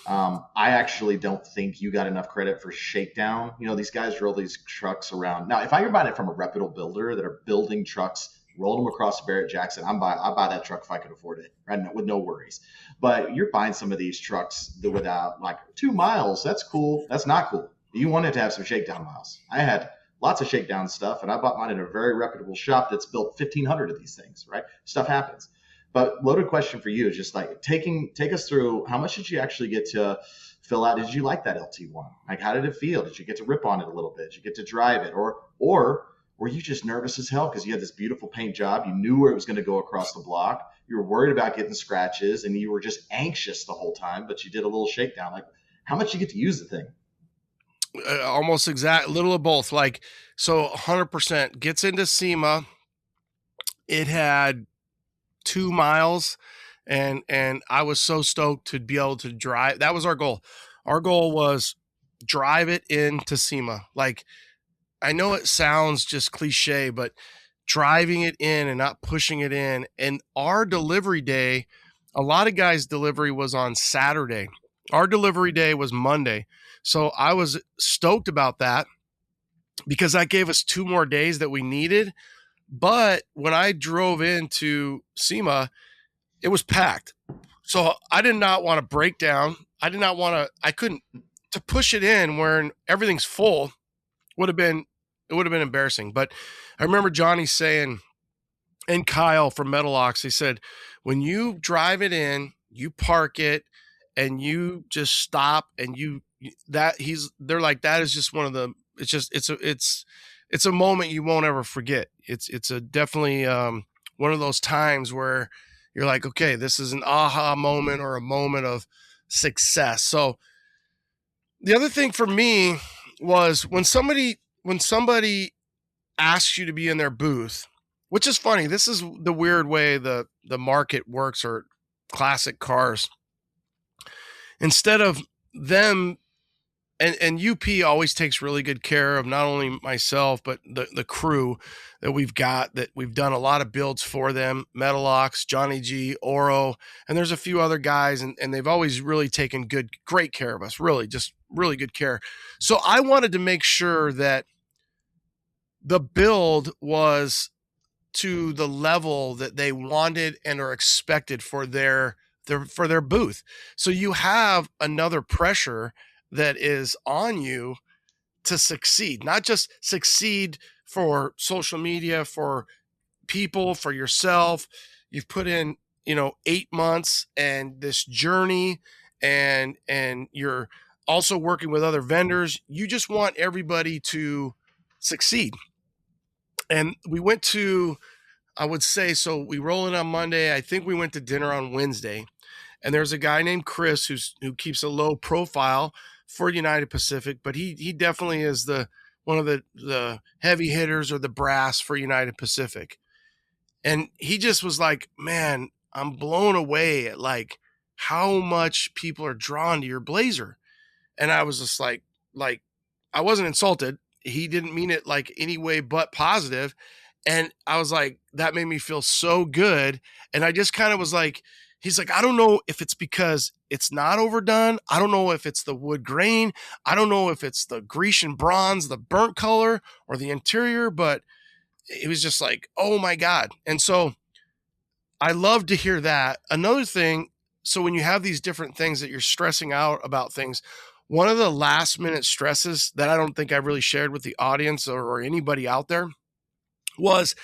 I actually don't think you got enough credit for shakedown. These guys roll these trucks around. Now, if I were buying it from a reputable builder that are building trucks, rolling them across Barrett Jackson, I buy that truck if I could afford it, right? With no worries. But you're buying some of these trucks that without like 2 miles, that's cool. That's not cool. You wanted to have some shakedown miles. I had lots of shakedown stuff, and I bought mine in a very reputable shop that's built 1,500 of these things, right? Stuff happens. But loaded question for you is just like take us through, how much did you actually get to fill out? Did you like that LT1? Like, how did it feel? Did you get to rip on it a little bit? Did you get to drive it? Or were you just nervous as hell because you had this beautiful paint job? You knew where it was going to go across the block. You were worried about getting scratches, and you were just anxious the whole time, but you did a little shakedown. Like, how much did you get to use the thing? Almost exact, little of both. Like, so 100% gets into SEMA. It had 2 miles, and I was so stoked to be able to drive. That was our goal. Our goal was drive it into SEMA. Like, I know it sounds just cliche, but driving it in and not pushing it in. And our delivery day, a lot of guys' delivery was on Saturday. Our delivery day was Monday. So I was stoked about that because that gave us 2 more days that we needed. But when I drove into SEMA, it was packed. So I did not want to break down. I couldn't, to push it in where everything's full would have been embarrassing. But I remember Johnny saying, and Kyle from Metalox, he said, when you drive it in, you park it and you just stop and they're like, that is just one of the, it's a moment you won't ever forget. It's a definitely one of those times where you're like, okay, this is an aha moment or a moment of success. So the other thing for me was when somebody asks you to be in their booth, which is funny. This is the weird way the market works, or classic cars. Instead of them, and UP always takes really good care of not only myself, but the crew that we've got, that we've done a lot of builds for them, Metalox, Johnny G, Oro, and there's a few other guys, and they've always really taken great care of us, really, just really good care. So I wanted to make sure that the build was to the level that they wanted and are expected for their booth. So you have another pressure that is on you to succeed, not just succeed for social media, for people, for yourself. You've put in, 8 months and this journey, and you're also working with other vendors. You just want everybody to succeed. And we went to, I would say, so we roll in on Monday. I think we went to dinner on Wednesday, and there's a guy named Chris who keeps a low profile for United Pacific, but he definitely is one of the heavy hitters or the brass for United Pacific. And he just was like, man, I'm blown away at like how much people are drawn to your blazer. And I was just like I wasn't insulted. He didn't mean it like any way but positive. And I was like, that made me feel so good. And I just kind of was like, he's like, I don't know if it's because it's not overdone. I don't know if it's the wood grain. I don't know if it's the Grecian bronze, the burnt color, or the interior, but it was just like, oh my God. And so I love to hear that. Another thing, so when you have these different things that you're stressing out about things, one of the last minute stresses that I don't think I really shared with the audience or anybody out there was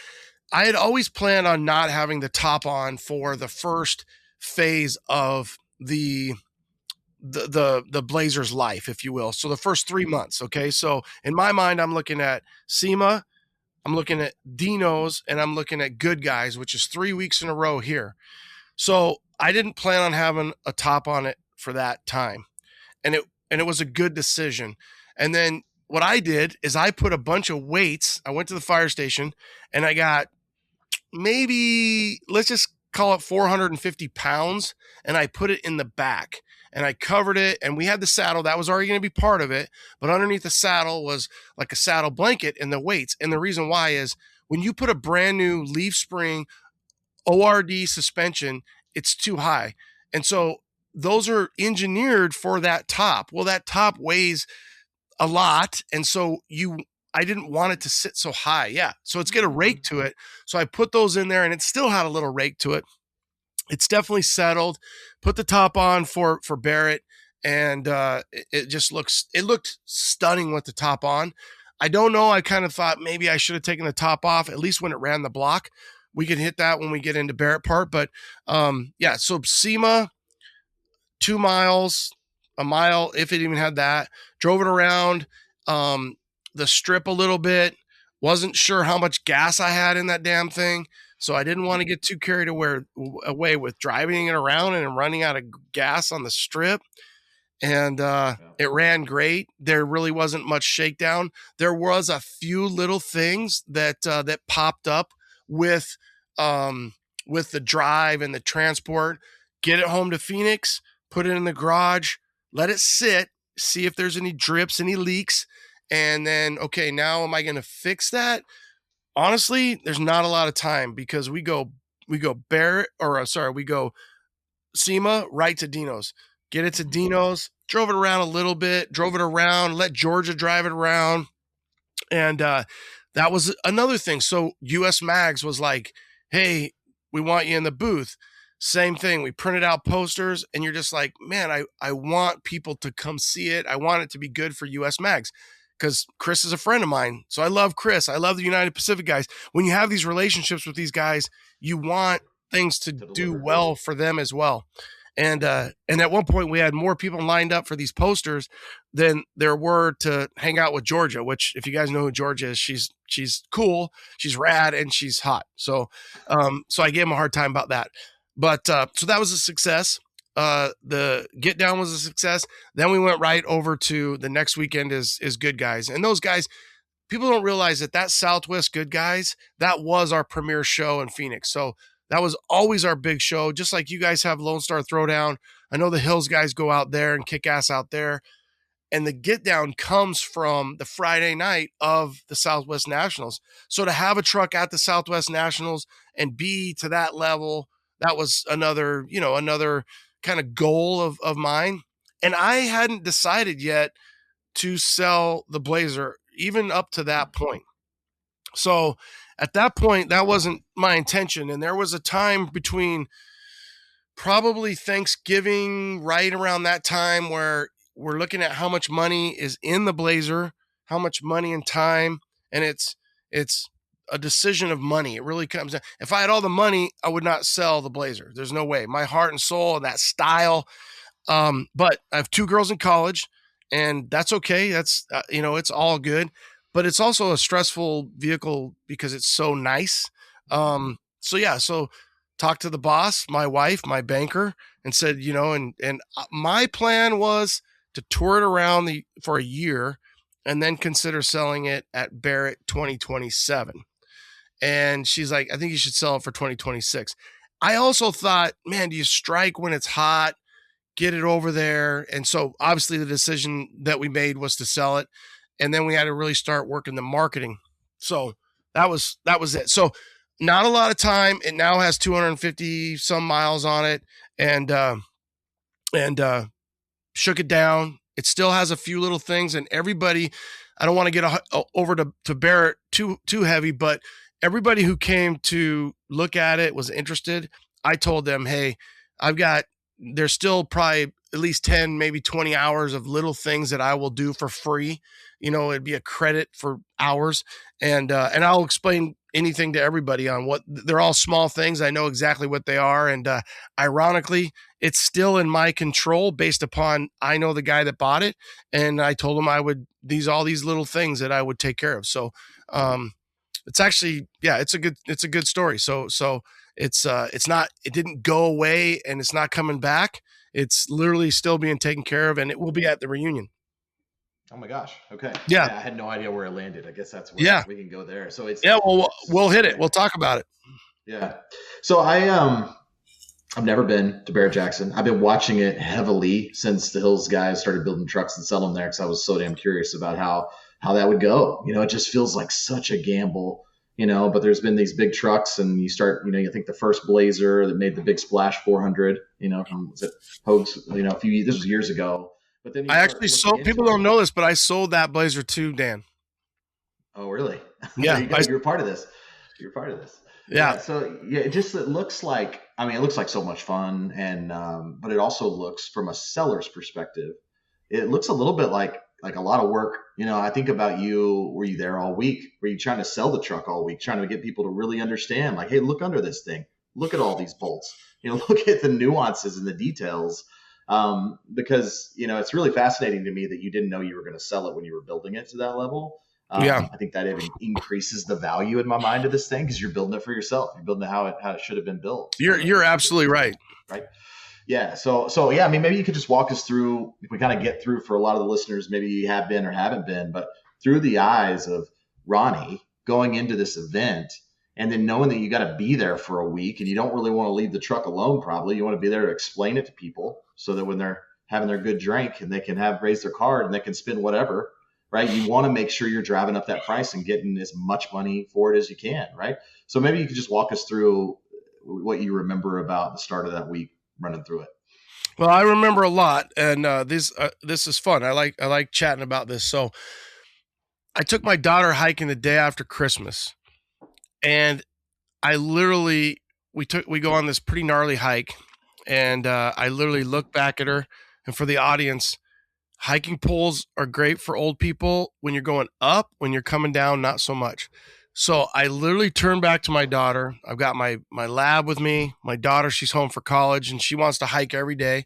I had always planned on not having the top on for the first phase of the Blazers life, if you will. So the first 3 months. Okay. So in my mind, I'm looking at SEMA, I'm looking at Dino's, and I'm looking at Good Guys, which is 3 weeks in a row here. So I didn't plan on having a top on it for that time. And it was a good decision. And then what I did is I put a bunch of weights. I went to the fire station and I got maybe, let's just call it 450 pounds. And I put it in the back and I covered it, and we had the saddle that was already going to be part of it. But underneath the saddle was like a saddle blanket and the weights. And the reason why is when you put a brand new leaf spring ORD suspension, it's too high. And so those are engineered for that top. Well, that top weighs a lot. And so I didn't want it to sit so high. Yeah. So it's got a rake to it. So I put those in there and it still had a little rake to it. It's definitely settled. Put the top on for Barrett, and it looked stunning with the top on. I don't know. I kind of thought maybe I should have taken the top off, at least when it ran the block. We could hit that when we get into Barrett part. But yeah, so SEMA, 2 miles, a mile, if it even had that. Drove it around the strip a little bit. Wasn't sure how much gas I had in that damn thing. So I didn't want to get too carried away with driving it around and running out of gas on the strip. And it ran great. There really wasn't much shakedown. There was a few little things that popped up with the drive and the transport. Get it home to Phoenix, put it in the garage, let it sit, see if there's any drips, any leaks. And then, okay, now am I going to fix that? Honestly, there's not a lot of time because we go SEMA right to Dino's. Get it to Dino's, drove it around a little bit, let Georgia drive it around. And that was another thing. So US Mags was like, hey, we want you in the booth. Same thing. We printed out posters and you're just like, man, I want people to come see it. I want it to be good for US Mags. Because Chris is a friend of mine. So I love Chris. I love the United Pacific guys. When you have these relationships with these guys, you want things to do well for them as well. And at one point we had more people lined up for these posters than there were to hang out with Georgia, which if you guys know who Georgia is, she's cool, she's rad, and she's hot. So I gave him a hard time about that. But so that was a success. The get down was a success. Then we went right over to the next weekend is Good Guys. And those guys, people don't realize that Southwest Good Guys, that was our premier show in Phoenix. So that was always our big show. Just like you guys have Lone Star Throwdown. I know the Hills guys go out there and kick ass out there. And the get down comes from the Friday night of the Southwest Nationals. So to have a truck at the Southwest Nationals and be to that level, that was another kind of goal of mine. And I hadn't decided yet to sell the Blazer even up to that point. So at that point, that wasn't my intention. And there was a time between probably Thanksgiving, right around that time, where we're looking at how much money is in the Blazer, how much money and time. And it's a decision of money. It really comes down. If I had all the money, I would not sell the Blazer. There's no way. My heart and soul and that style. But I have 2 girls in college, and that's okay. That's, it's all good, but it's also a stressful vehicle because it's so nice. So talked to the boss, my wife, my banker, and said, and my plan was to tour it around for a year and then consider selling it at Barrett 2027. And she's like, I think you should sell it for 2026. I also thought, man, do you strike when it's hot? Get it over there. And so obviously the decision that we made was to sell it. And then we had to really start working the marketing. So that was it. So not a lot of time. It now has 250 some miles on it, and shook it down. It still has a few little things, and everybody, I don't want to get over to Barrett too heavy, but everybody who came to look at it was interested. I told them, hey, there's still probably at least 10, maybe 20 hours of little things that I will do for free. It'd be a credit for hours, and I'll explain anything to everybody on what they're all small things. I know exactly what they are. And ironically, it's still in my control based upon, I know the guy that bought it. And I told him all these little things that I would take care of. So it's actually, it's a good story. So it didn't go away and it's not coming back. It's literally still being taken care of, and it will be at the reunion. Oh my gosh. Okay. Yeah. I had no idea where it landed. I guess that's where we can go there. So it's, we'll hit it. We'll talk about it. Yeah. So I've never been to Barrett Jackson. I've been watching it heavily since the Hills guys started building trucks and selling them there, because I was so damn curious about how that would go. It just feels like such a gamble, but there's been these big trucks, and you start, you think the first Blazer that made the big splash 400, from, was it Hogue's, this was years ago. But then I actually sold, people don't know this, but I sold that Blazer too, Dan. Oh, really? Yeah. You're part of this. Yeah. So it looks like, it looks like so much fun. And, but it also looks, from a seller's perspective, it looks a little bit like a lot of work. I think about you, were you there all week? Were you trying to sell the truck all week, trying to get people to really understand, like, hey, look under this thing, look at all these bolts, look at the nuances and the details. Because, it's really fascinating to me that you didn't know you were going to sell it when you were building it to that level. I think that even increases the value in my mind of this thing, because you're building it for yourself. You're building it how it should have been built. You're absolutely right. Right. Yeah. So maybe you could just walk us through, if we kind of get through, for a lot of the listeners, maybe you have been or haven't been, but through the eyes of Ronnie going into this event, and then knowing that you got to be there for a week, and you don't really want to leave the truck alone. Probably you want to be there to explain it to people, so that when they're having their good drink and they can raise their card and they can spend whatever, right? You want to make sure you're driving up that price and getting as much money for it as you can, right? So maybe you could just walk us through what you remember about the start of that week running through it. Well, I remember a lot, and this is fun. I like chatting about this. So I took my daughter hiking the day after Christmas, and I literally, we go on this pretty gnarly hike, and I literally look back at her. And for the audience, hiking poles are great for old people when you're going up. When you're coming down, not so much. So I literally turned back to my daughter. I've got my lab with me. My daughter, she's home for college, and she wants to hike every day.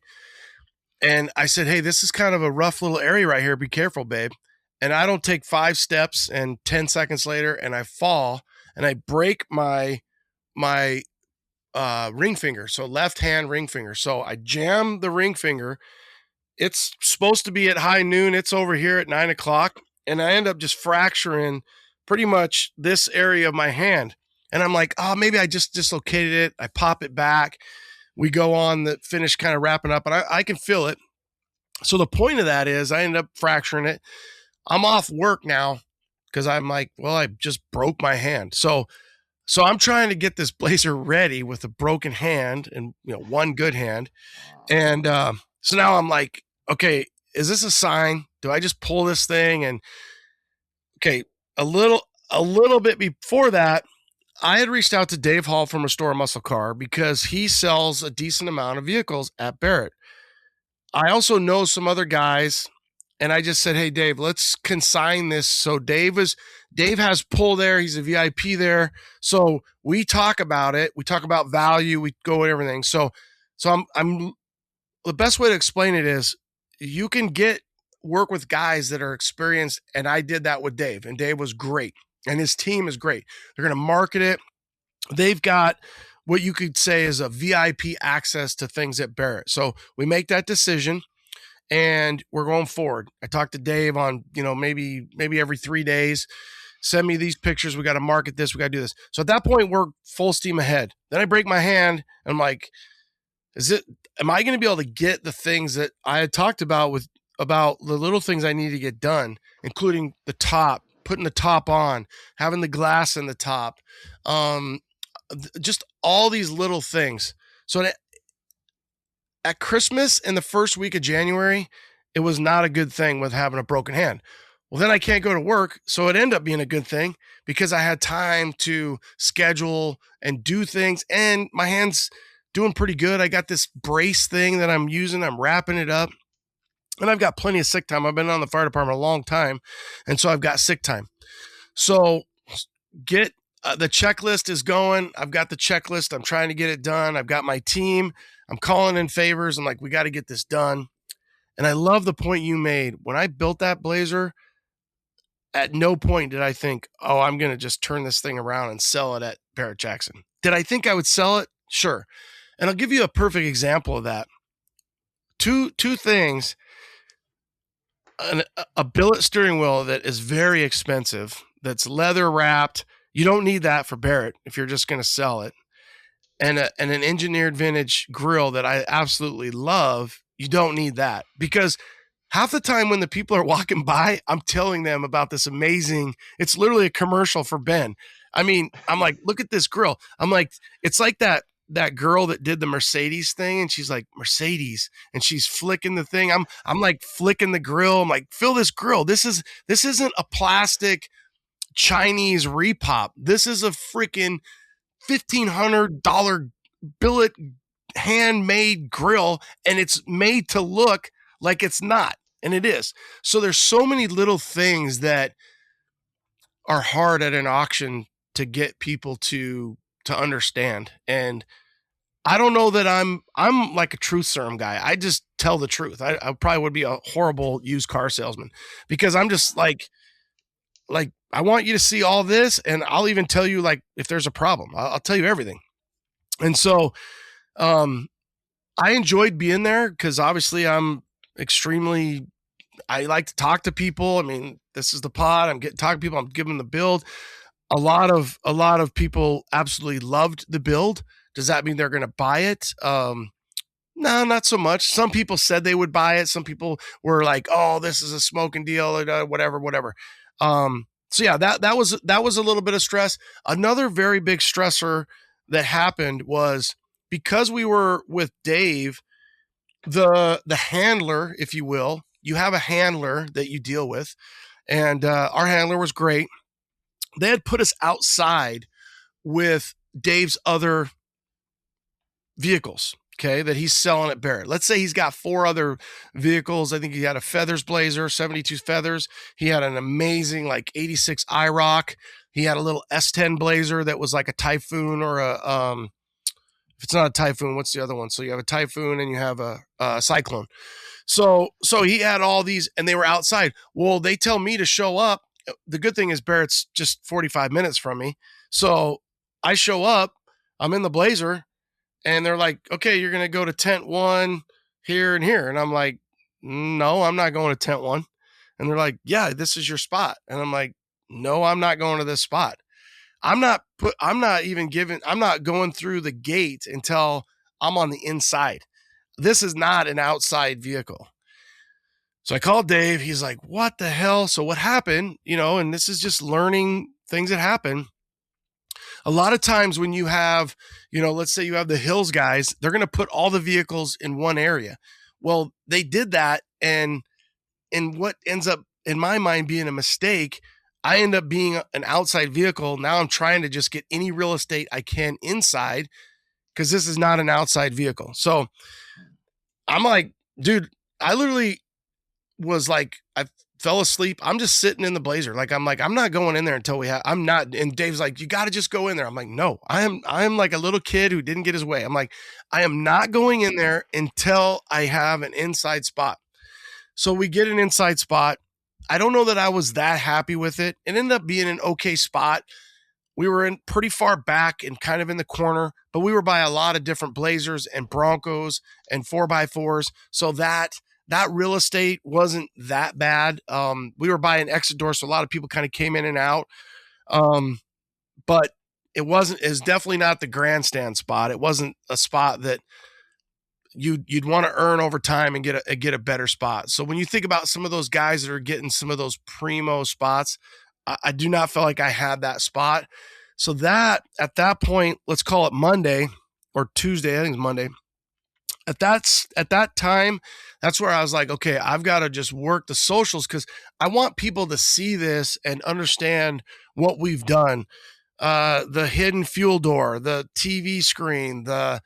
And I said, hey, this is kind of a rough little area right here. Be careful, babe. And I don't take 5 steps, and 10 seconds later, and I fall, and I break my ring finger. So left hand ring finger. So I jam the ring finger. It's supposed to be at high noon. It's over here at 9 o'clock. And I end up just fracturing pretty much this area of my hand. And I'm like, oh, maybe I just dislocated it. I pop it back. We go on the finish, kind of wrapping up, and I can feel it. So the point of that is I end up fracturing it. I'm off work now because I'm like, well, I just broke my hand. So I'm trying to get this Blazer ready with a broken hand and, one good hand. And so now I'm like, okay, is this a sign? Do I just pull this thing? And okay, a a little bit before that, I had reached out to Dave Hall from Restore Muscle Car because he sells a decent amount of vehicles at Barrett. I also know some other guys, and I just said, hey, Dave, let's consign this. So Dave has pull there. He's a VIP there. So we talk about it. We talk about value. We go with everything. So I'm the best way to explain it is you can work with guys that are experienced. And I did that with Dave, and Dave was great. And his team is great. They're going to market it. They've got what you could say is a VIP access to things at Barrett. So we make that decision and we're going forward. I talked to Dave on, maybe every 3 days, send me these pictures. We got to market this. We got to do this. So at that point, we're full steam ahead. Then I break my hand and I'm like, am I going to be able to get the things that I had talked about the little things I need to get done, including the top, putting the top on, having the glass in the top, just all these little things. So at Christmas in the first week of January, it was not a good thing with having a broken hand. Well, then I can't go to work. So it ended up being a good thing because I had time to schedule and do things, and my hand's doing pretty good. I got this brace thing that I'm using. I'm wrapping it up. And I've got plenty of sick time. I've been on the fire department a long time. And so I've got sick time. So get the checklist is going. I've got the checklist. I'm trying to get it done. I've got my team. I'm calling in favors. I'm like, we got to get this done. And I love the point you made. When I built that Blazer, at no point did I think, oh, I'm going to just turn this thing around and sell it at Barrett Jackson. Did I think I would sell it? Sure. And I'll give you a perfect example of that. Two things. A billet steering wheel that is very expensive, that's leather wrapped. You don't need that for Barrett if you're just going to sell it. And an engineered vintage grill that I absolutely love. You don't need that, because half the time when the people are walking by, I'm telling them about this amazing, it's literally a commercial for Ben. I mean, I'm like, look at this grill. I'm like, it's like that girl that did the Mercedes thing, and she's like, Mercedes, and she's flicking the thing. I'm like flicking the grill. I'm like, fill this grill. This isn't a plastic Chinese repop. This is a freaking $1,500 billet handmade grill, and it's made to look like it's not, and it is. So there's so many little things that are hard at an auction to get people to understand. And I don't know that I'm like a truth serum guy. I just tell the truth. I probably would be a horrible used car salesman, because I'm just like I want you to see all this, and I'll even tell you like if there's a problem. I'll tell you everything. And so I enjoyed being there because obviously I like to talk to people. I mean, this is the pod. I'm talking to people. I'm giving them the build. A lot of people absolutely loved the build. Does that mean they're going to buy it? No, not so much. Some people said they would buy it. Some people were like, "Oh, this is a smoking deal," or whatever. So yeah, that was a little bit of stress. Another very big stressor that happened was because we were with Dave, the handler, if you will. You have a handler that you deal with, and our handler was great. They had put us outside with Dave's other vehicles, okay, that he's selling at Barrett. Let's say he's got 4 other vehicles. I think he had a Feathers Blazer, 72 Feathers. He had an amazing like 86 IROC. He had a little S10 Blazer that was like a Typhoon or if it's not a Typhoon, what's the other one? So you have a Typhoon and you have a Cyclone. So he had all these, and they were outside. Well, they tell me to show up. The good thing is Barrett's just 45 minutes from me. So I show up, I'm in the Blazer, and they're like, okay, you're going to go to tent 1 here and here. And I'm like, no, I'm not going to tent 1. And they're like, yeah, this is your spot. And I'm like, no, I'm not going to this spot. I'm not going through the gate until I'm on the inside. This is not an outside vehicle. So I called Dave. He's like, what the hell? So what happened? And this is just learning things that happen. A lot of times when you have, let's say you have the Hills guys, they're going to put all the vehicles in one area. Well, they did that. And what ends up in my mind being a mistake, I end up being an outside vehicle. Now I'm trying to just get any real estate I can inside because this is not an outside vehicle. So I'm like, dude, I literally was like, I fell asleep. I'm just sitting in the Blazer. I'm not going in there until I'm not. And Dave's like, you got to just go in there. I'm like, no, I'm like a little kid who didn't get his way. I'm like, I am not going in there until I have an inside spot. So we get an inside spot. I don't know that I was that happy with it. It ended up being an okay spot. We were in pretty far back and kind of in the corner, but we were by a lot of different Blazers and Broncos and 4x4s. So that real estate wasn't that bad. We were by an exit door, so a lot of people kind of came in and out. But it's definitely not the grandstand spot. It wasn't a spot that you'd want to earn over time and get a better spot. So when you think about some of those guys that are getting some of those primo spots, I do not feel like I had that spot. So that at that point, let's call it Monday or Tuesday. I think it's Monday. At that time, that's where I was like, okay, I've got to just work the socials because I want people to see this and understand what we've done. The hidden fuel door, the TV screen, the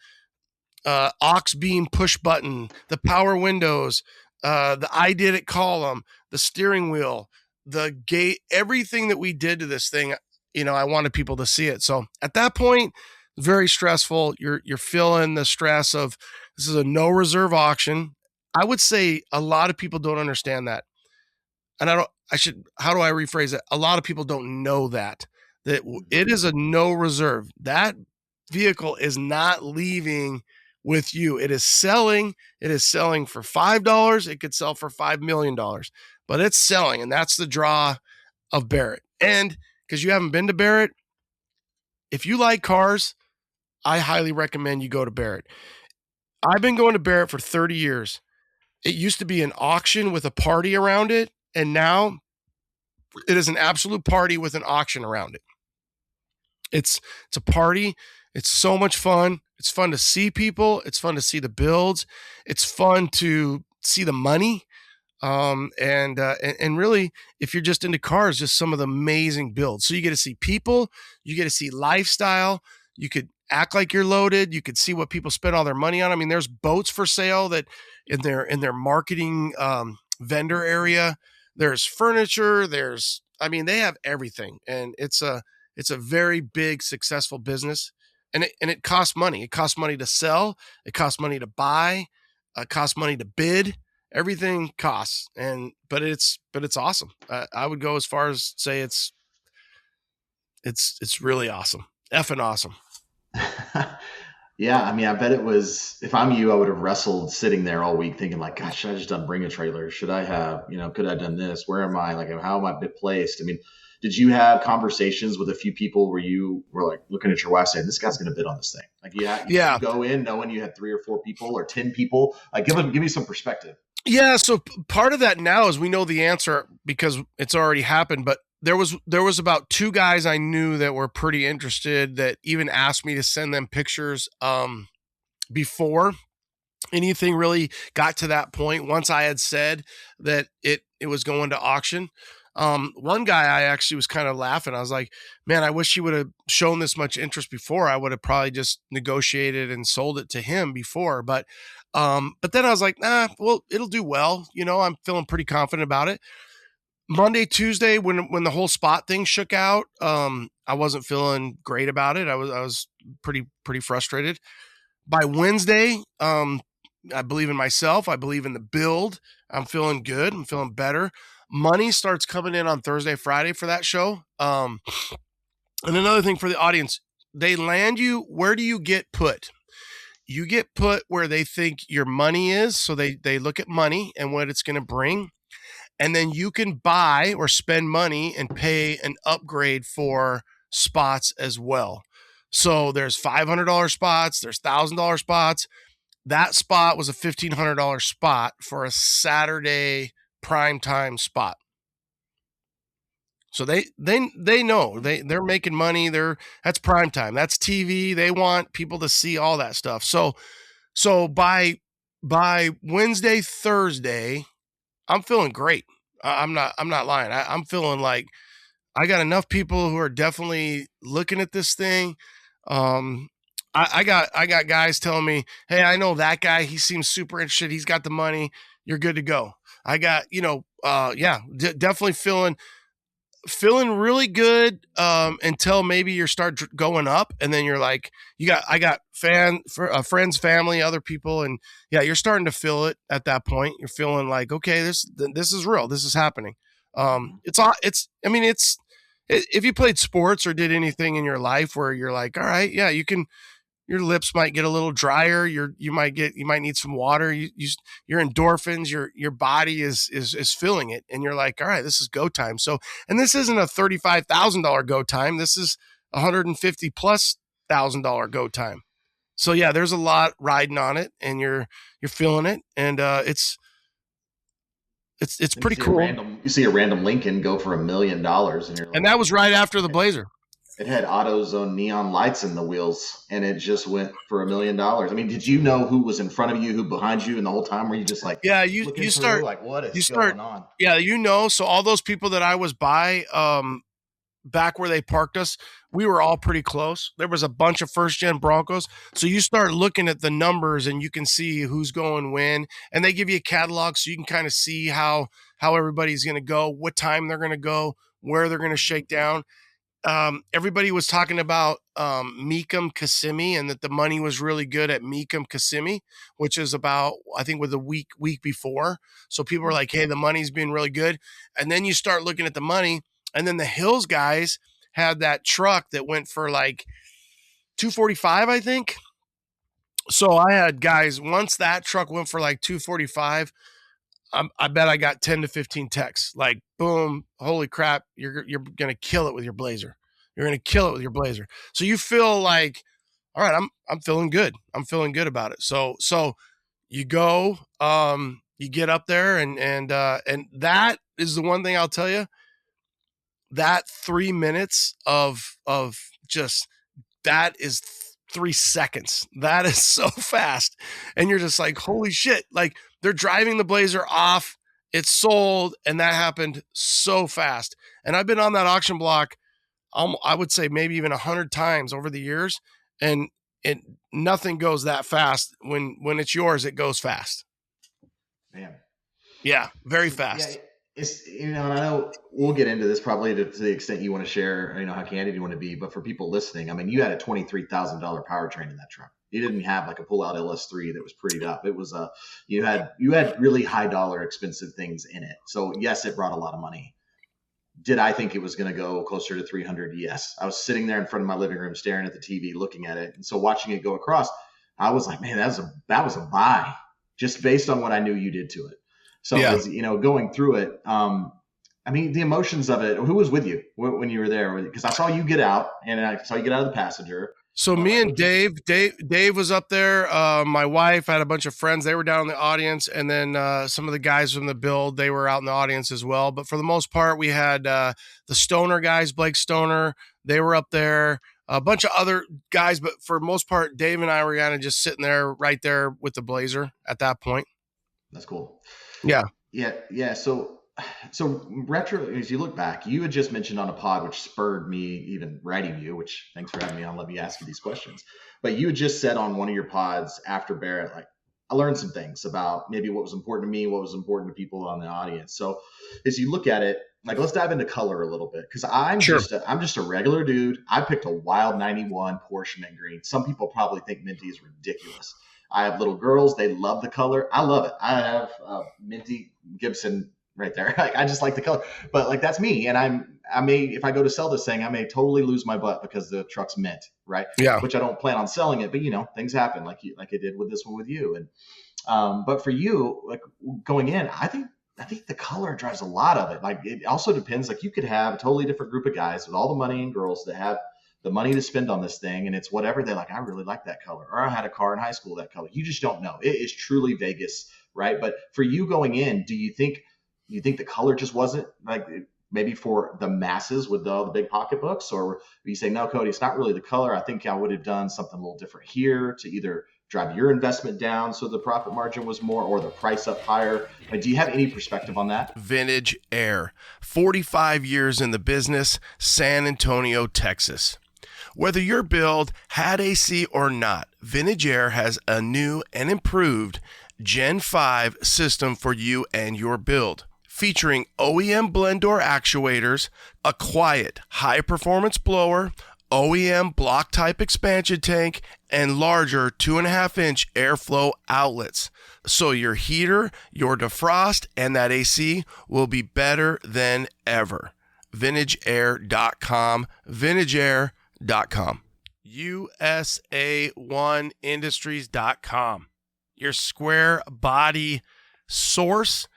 aux beam push button, the power windows, the I did it column, the steering wheel, the gate, everything that we did to this thing, I wanted people to see it. So at that point, very stressful. You're feeling the stress of this is a no reserve auction. I would say a lot of people don't understand that. And how do I rephrase it? A lot of people don't know that it is a no reserve. That vehicle is not leaving with you. It is selling for $5. It could sell for $5 million, but it's selling. And that's the draw of Barrett. And because you haven't been to Barrett, if you like cars, I highly recommend you go to Barrett. I've been going to Barrett for 30 years. It used to be an auction with a party around it. And now it is an absolute party with an auction around it. It's a party. It's so much fun. It's fun to see people. It's fun to see the builds. It's fun to see the money. And really, if you're just into cars, just some of the amazing builds. So you get to see people, you get to see lifestyle. You could act like you're loaded. You could see what people spend all their money on. I mean, there's boats for sale that in their marketing vendor area. There's furniture. They have everything, and it's a very big, successful business. And it costs money. It costs money to sell. It costs money to buy. It costs money to bid. Everything costs. But it's awesome. I would go as far as say it's really awesome. Effing awesome. Yeah, I mean, I bet it was, if I'm you, I would have wrestled sitting there all week thinking like, gosh, should I just bring a trailer? Should I have, could I have done this? Where am I? Like, how am I placed? I mean, did you have conversations with a few people where you were like looking at your wife saying, this guy's going to bid on this thing? Like, you go in knowing you had 3 or 4 people or 10 people. Like, give me some perspective. Yeah. So part of that now is we know the answer because it's already happened, but there was about 2 guys I knew that were pretty interested that even asked me to send them pictures before anything really got to that point. Once I had said that it was going to auction. One guy I actually was kind of laughing. I was like, man, I wish you would have shown this much interest before. I would have probably just negotiated and sold it to him before. But then I was like, well, it'll do well. I'm feeling pretty confident about it. Monday, Tuesday, when the whole spot thing shook out, I wasn't feeling great about it. I was pretty frustrated. By Wednesday, I believe in myself. I believe in the build. I'm feeling good. I'm feeling better. Money starts coming in on Thursday, Friday for that show. And another thing for the audience, they land you. Where do you get put? You get put where they think your money is. So they look at money and what it's going to bring. And then you can buy or spend money and pay an upgrade for spots as well. So there's $500 spots. There's $1,000 spots. That spot was a $1,500 spot for a Saturday primetime spot. So they know they're making money. That's primetime. That's TV. They want people to see all that stuff. So by Wednesday, Thursday, I'm feeling great. I'm not lying. I'm feeling like I got enough people who are definitely looking at this thing. I got guys telling me, hey, I know that guy. He seems super interested. He's got the money. You're good to go. I got, definitely feeling really good until maybe you start going up, and then you're like, I got friends, family, other people, and yeah, you're starting to feel it at that point. You're feeling like, okay, this is real. This is happening. If you played sports or did anything in your life where you're like, all right, yeah, you can. Your lips might get a little drier. You might need some water. Your endorphins, your body is feeling it, and you're like, all right, this is go time. So, and this isn't a $35,000 go time. This is $150,000+ go time. So yeah, there's a lot riding on it, and you're feeling it, and it's pretty cool. You see a random Lincoln go for $1 million, and you're like, and that was right after the Blazer. It had AutoZone neon lights in the wheels, and it just went for $1 million. I mean, did you know who was in front of you, who behind you, and the whole time were you just like, yeah, you start like, what is going on? Yeah, so all those people that I was by, back where they parked us, we were all pretty close. There was a bunch of first gen Broncos, so you start looking at the numbers and you can see who's going when, and they give you a catalog so you can kind of see how everybody's going to go, what time they're going to go, where they're going to shake down. Everybody was talking about Meekum Kissimmee, and that the money was really good at Meekum Kissimmee, which is about, I think, with a week before. So people were like, hey, the money's been really good. And then you start looking at the money, and then the Hills guys had that truck that went for like $245, I think. So I had guys, once that truck went for like $245, I bet I got 10 to 15 texts like, boom, holy crap, you're going to kill it with your Blazer. You're going to kill it with your Blazer. So you feel like, all right, I'm feeling good. I'm feeling good about it. So you go, you get up there, and that is the one thing I'll tell you, that 3 minutes of just, that is 3 seconds. That is so fast. And you're just like, holy shit. Like, they're driving the Blazer off, it's sold, and that happened so fast. And I've been on that auction block, I would say maybe even 100 times over the years, and nothing goes that fast. When it's yours, it goes fast. Man. Yeah, very fast. Yeah, it's, and I know we'll get into this probably to the extent you want to share, how candid you want to be, but for people listening, I mean, you had a $23,000 powertrain in that truck. You didn't have like a pull-out LS3 that was prettied up. It was you had really high dollar expensive things in it. So yes, it brought a lot of money. Did I think it was going to go closer to 300? Yes. I was sitting there in front of my living room, staring at the TV, looking at it. And so watching it go across, I was like, man, that was a buy, just based on what I knew you did to it. So, yeah. Going through it, I mean, the emotions of it, who was with you when you were there? Because I saw you get out, and I saw you get out of the passenger. So me and Dave was up there. My wife, had a bunch of friends. They were down in the audience. And then some of the guys from the build, they were out in the audience as well. But for the most part, we had the Stoner guys, Blake Stoner. They were up there. A bunch of other guys. But for the most part, Dave and I were kind of just sitting there right there with the Blazer at that point. That's cool. Yeah. Yeah. So retro, as you look back, you had just mentioned on a pod, which spurred me even writing you, which thanks for having me on. Let me ask you these questions. But you had just said on one of your pods after Barrett, like, I learned some things about maybe what was important to me, what was important to people on the audience. So as you look at it, like, let's dive into color a little bit, because I'm just a regular dude. I picked a wild 91 Porsche mint green. Some people probably think minty is ridiculous. I have little girls. They love the color. I love it. I have minty Gibson right there. Like, I just like the color, but like, that's me. And I may, if I go to sell this thing, I may totally lose my butt because the truck's mint, right? Yeah. Which I don't plan on selling it, but things happen like it did with this one with you. And, but for you, like, going in, I think the color drives a lot of it. Like, it also depends, like, you could have a totally different group of guys with all the money and girls that have the money to spend on this thing. And it's whatever they're like, I really like that color, or I had a car in high school that color. You just don't know. It is truly Vegas, right? But for you going in, do you think the color just wasn't like, maybe for the masses with all the big pocketbooks, or you say, no, Cody, it's not really the color. I think I would have done something a little different here to either drive your investment down so the profit margin was more, or the price up higher? Do you have any perspective on that? Vintage Air, 45 years in the business, San Antonio, Texas. Whether your build had AC or not, Vintage Air has a new and improved Gen 5 system for you and your build, featuring OEM blend door actuators, a quiet, high-performance blower, OEM block-type expansion tank, and larger 2.5-inch airflow outlets. So your heater, your defrost, and that AC will be better than ever. VintageAir.com, VintageAir.com. USA1Industries.com. Your square body source.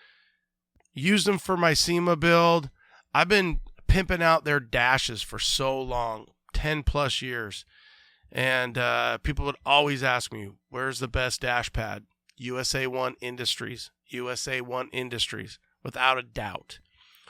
Used them for my SEMA build. I've been pimping out their dashes for so long, 10 plus years. And people would always ask me, where's the best dash pad? USA1 Industries. USA1 Industries, without a doubt.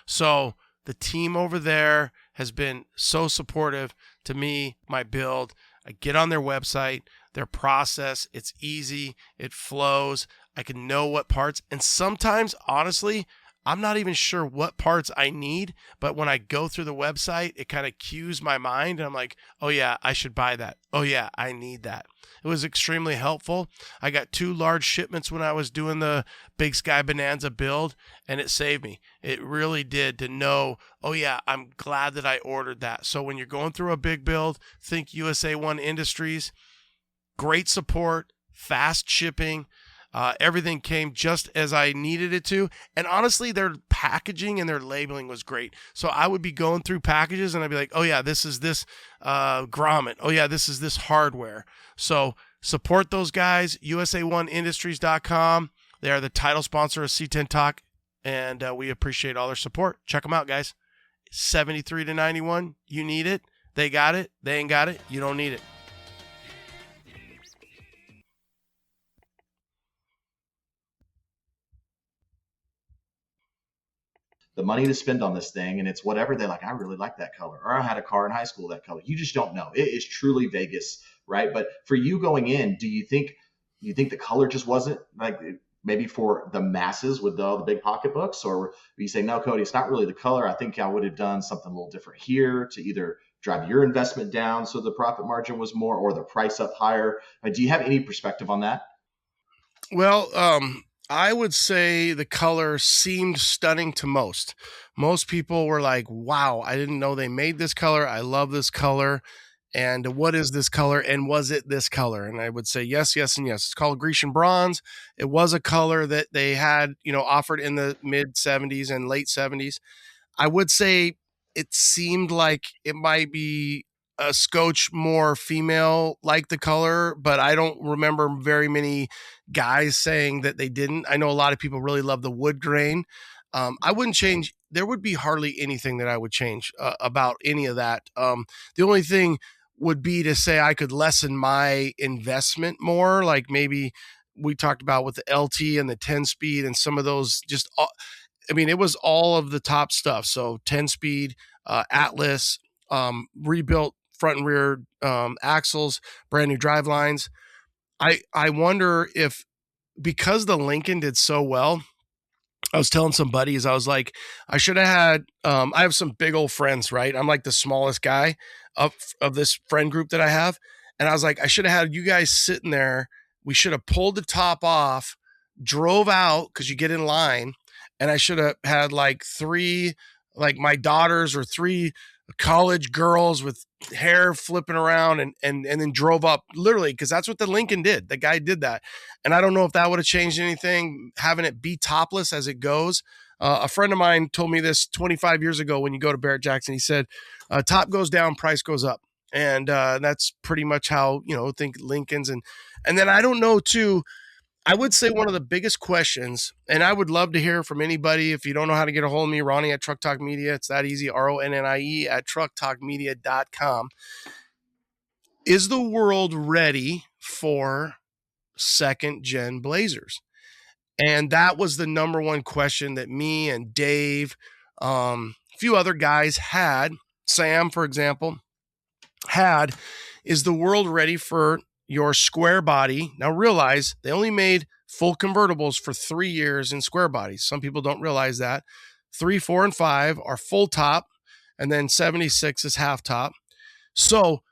So the team over there has been so supportive to me, my build. I get on their website, their process, it's easy, it flows. I can know what parts, and sometimes, honestly, I'm not even sure what parts I need, but when I go through the website, it kind of cues my mind, and I'm like, oh yeah, I should buy that. Oh yeah, I need that. It was extremely helpful. I got 2 large shipments when I was doing the BigSky Bonanza build, and it saved me. It really did, to know, oh yeah, I'm glad that I ordered that. So when you're going through a big build, think USA1 Industries. Great support, fast shipping. Everything came just as I needed it to. And honestly, their packaging and their labeling was great. So I would be going through packages and I'd be like, oh yeah, this is this grommet. Oh yeah, this is this hardware. So support those guys, USA1Industries.com. They are the title sponsor of C10 Talk, and we appreciate all their support. Check them out, guys. 73 to 91, you need it. They got it. They ain't got it. You don't need it. The money to spend on this thing, and it's whatever they're like, I really like that color, or I had a car in high school that color. You just don't know. It is truly Vegas, right? But for you going in, do you think the color just wasn't like, maybe for the masses with all the big pocketbooks, or you say, no, Cody, it's not really the color. I think I would have done something a little different here to either drive your investment down so the profit margin was more, or the price up higher. Do you have any perspective on that? Well, I would say the color seemed stunning to most. Most people were like, wow, I didn't know they made this color. I love this color. And what is this color? And was it this color? And I would say yes, yes, and yes. It's called Grecian bronze. It was a color that they had, offered in the mid 70s and late 70s. I would say it seemed like it might be a scotch more female like the color, but I don't remember very many guys saying that they didn't. I know a lot of people really love the wood grain. I wouldn't change. There would be hardly anything that I would change about any of that. The only thing would be to say I could lessen my investment more, like maybe we talked about with the LT and the 10 speed and some of those it was all of the top stuff. So 10 speed, Atlas, rebuilt front and rear axles, brand new drive lines. I wonder if, because the Lincoln did so well, I was telling some buddies, I was like, I should have had, I have some big old friends, right? I'm like the smallest guy of this friend group that I have. And I was like, I should have had you guys sitting there. We should have pulled the top off, drove out, because you get in line. And I should have had like 3, like my daughters or 3 college girls with hair flipping around and then drove up, literally, because that's what the Lincoln did. The guy did that. And I don't know if that would have changed anything, having it be topless as it goes. A friend of mine told me this 25 years ago when you go to Barrett Jackson. He said, top goes down, price goes up. And that's pretty much how, think Lincolns. And then I don't know too, I would say one of the biggest questions, and I would love to hear from anybody. If you don't know how to get a hold of me, Ronnie at Truck Talk Media. It's that easy, RONNIE at trucktalkmedia.com. Is the world ready for second gen Blazers? And that was the number one question that me and Dave, a few other guys had. Sam, for example, had. Is the world ready for your square body. Now realize they only made full convertibles for 3 years in square bodies. Some people don't realize that. 3, 4, and 5 are full top, and then 76 is half top. So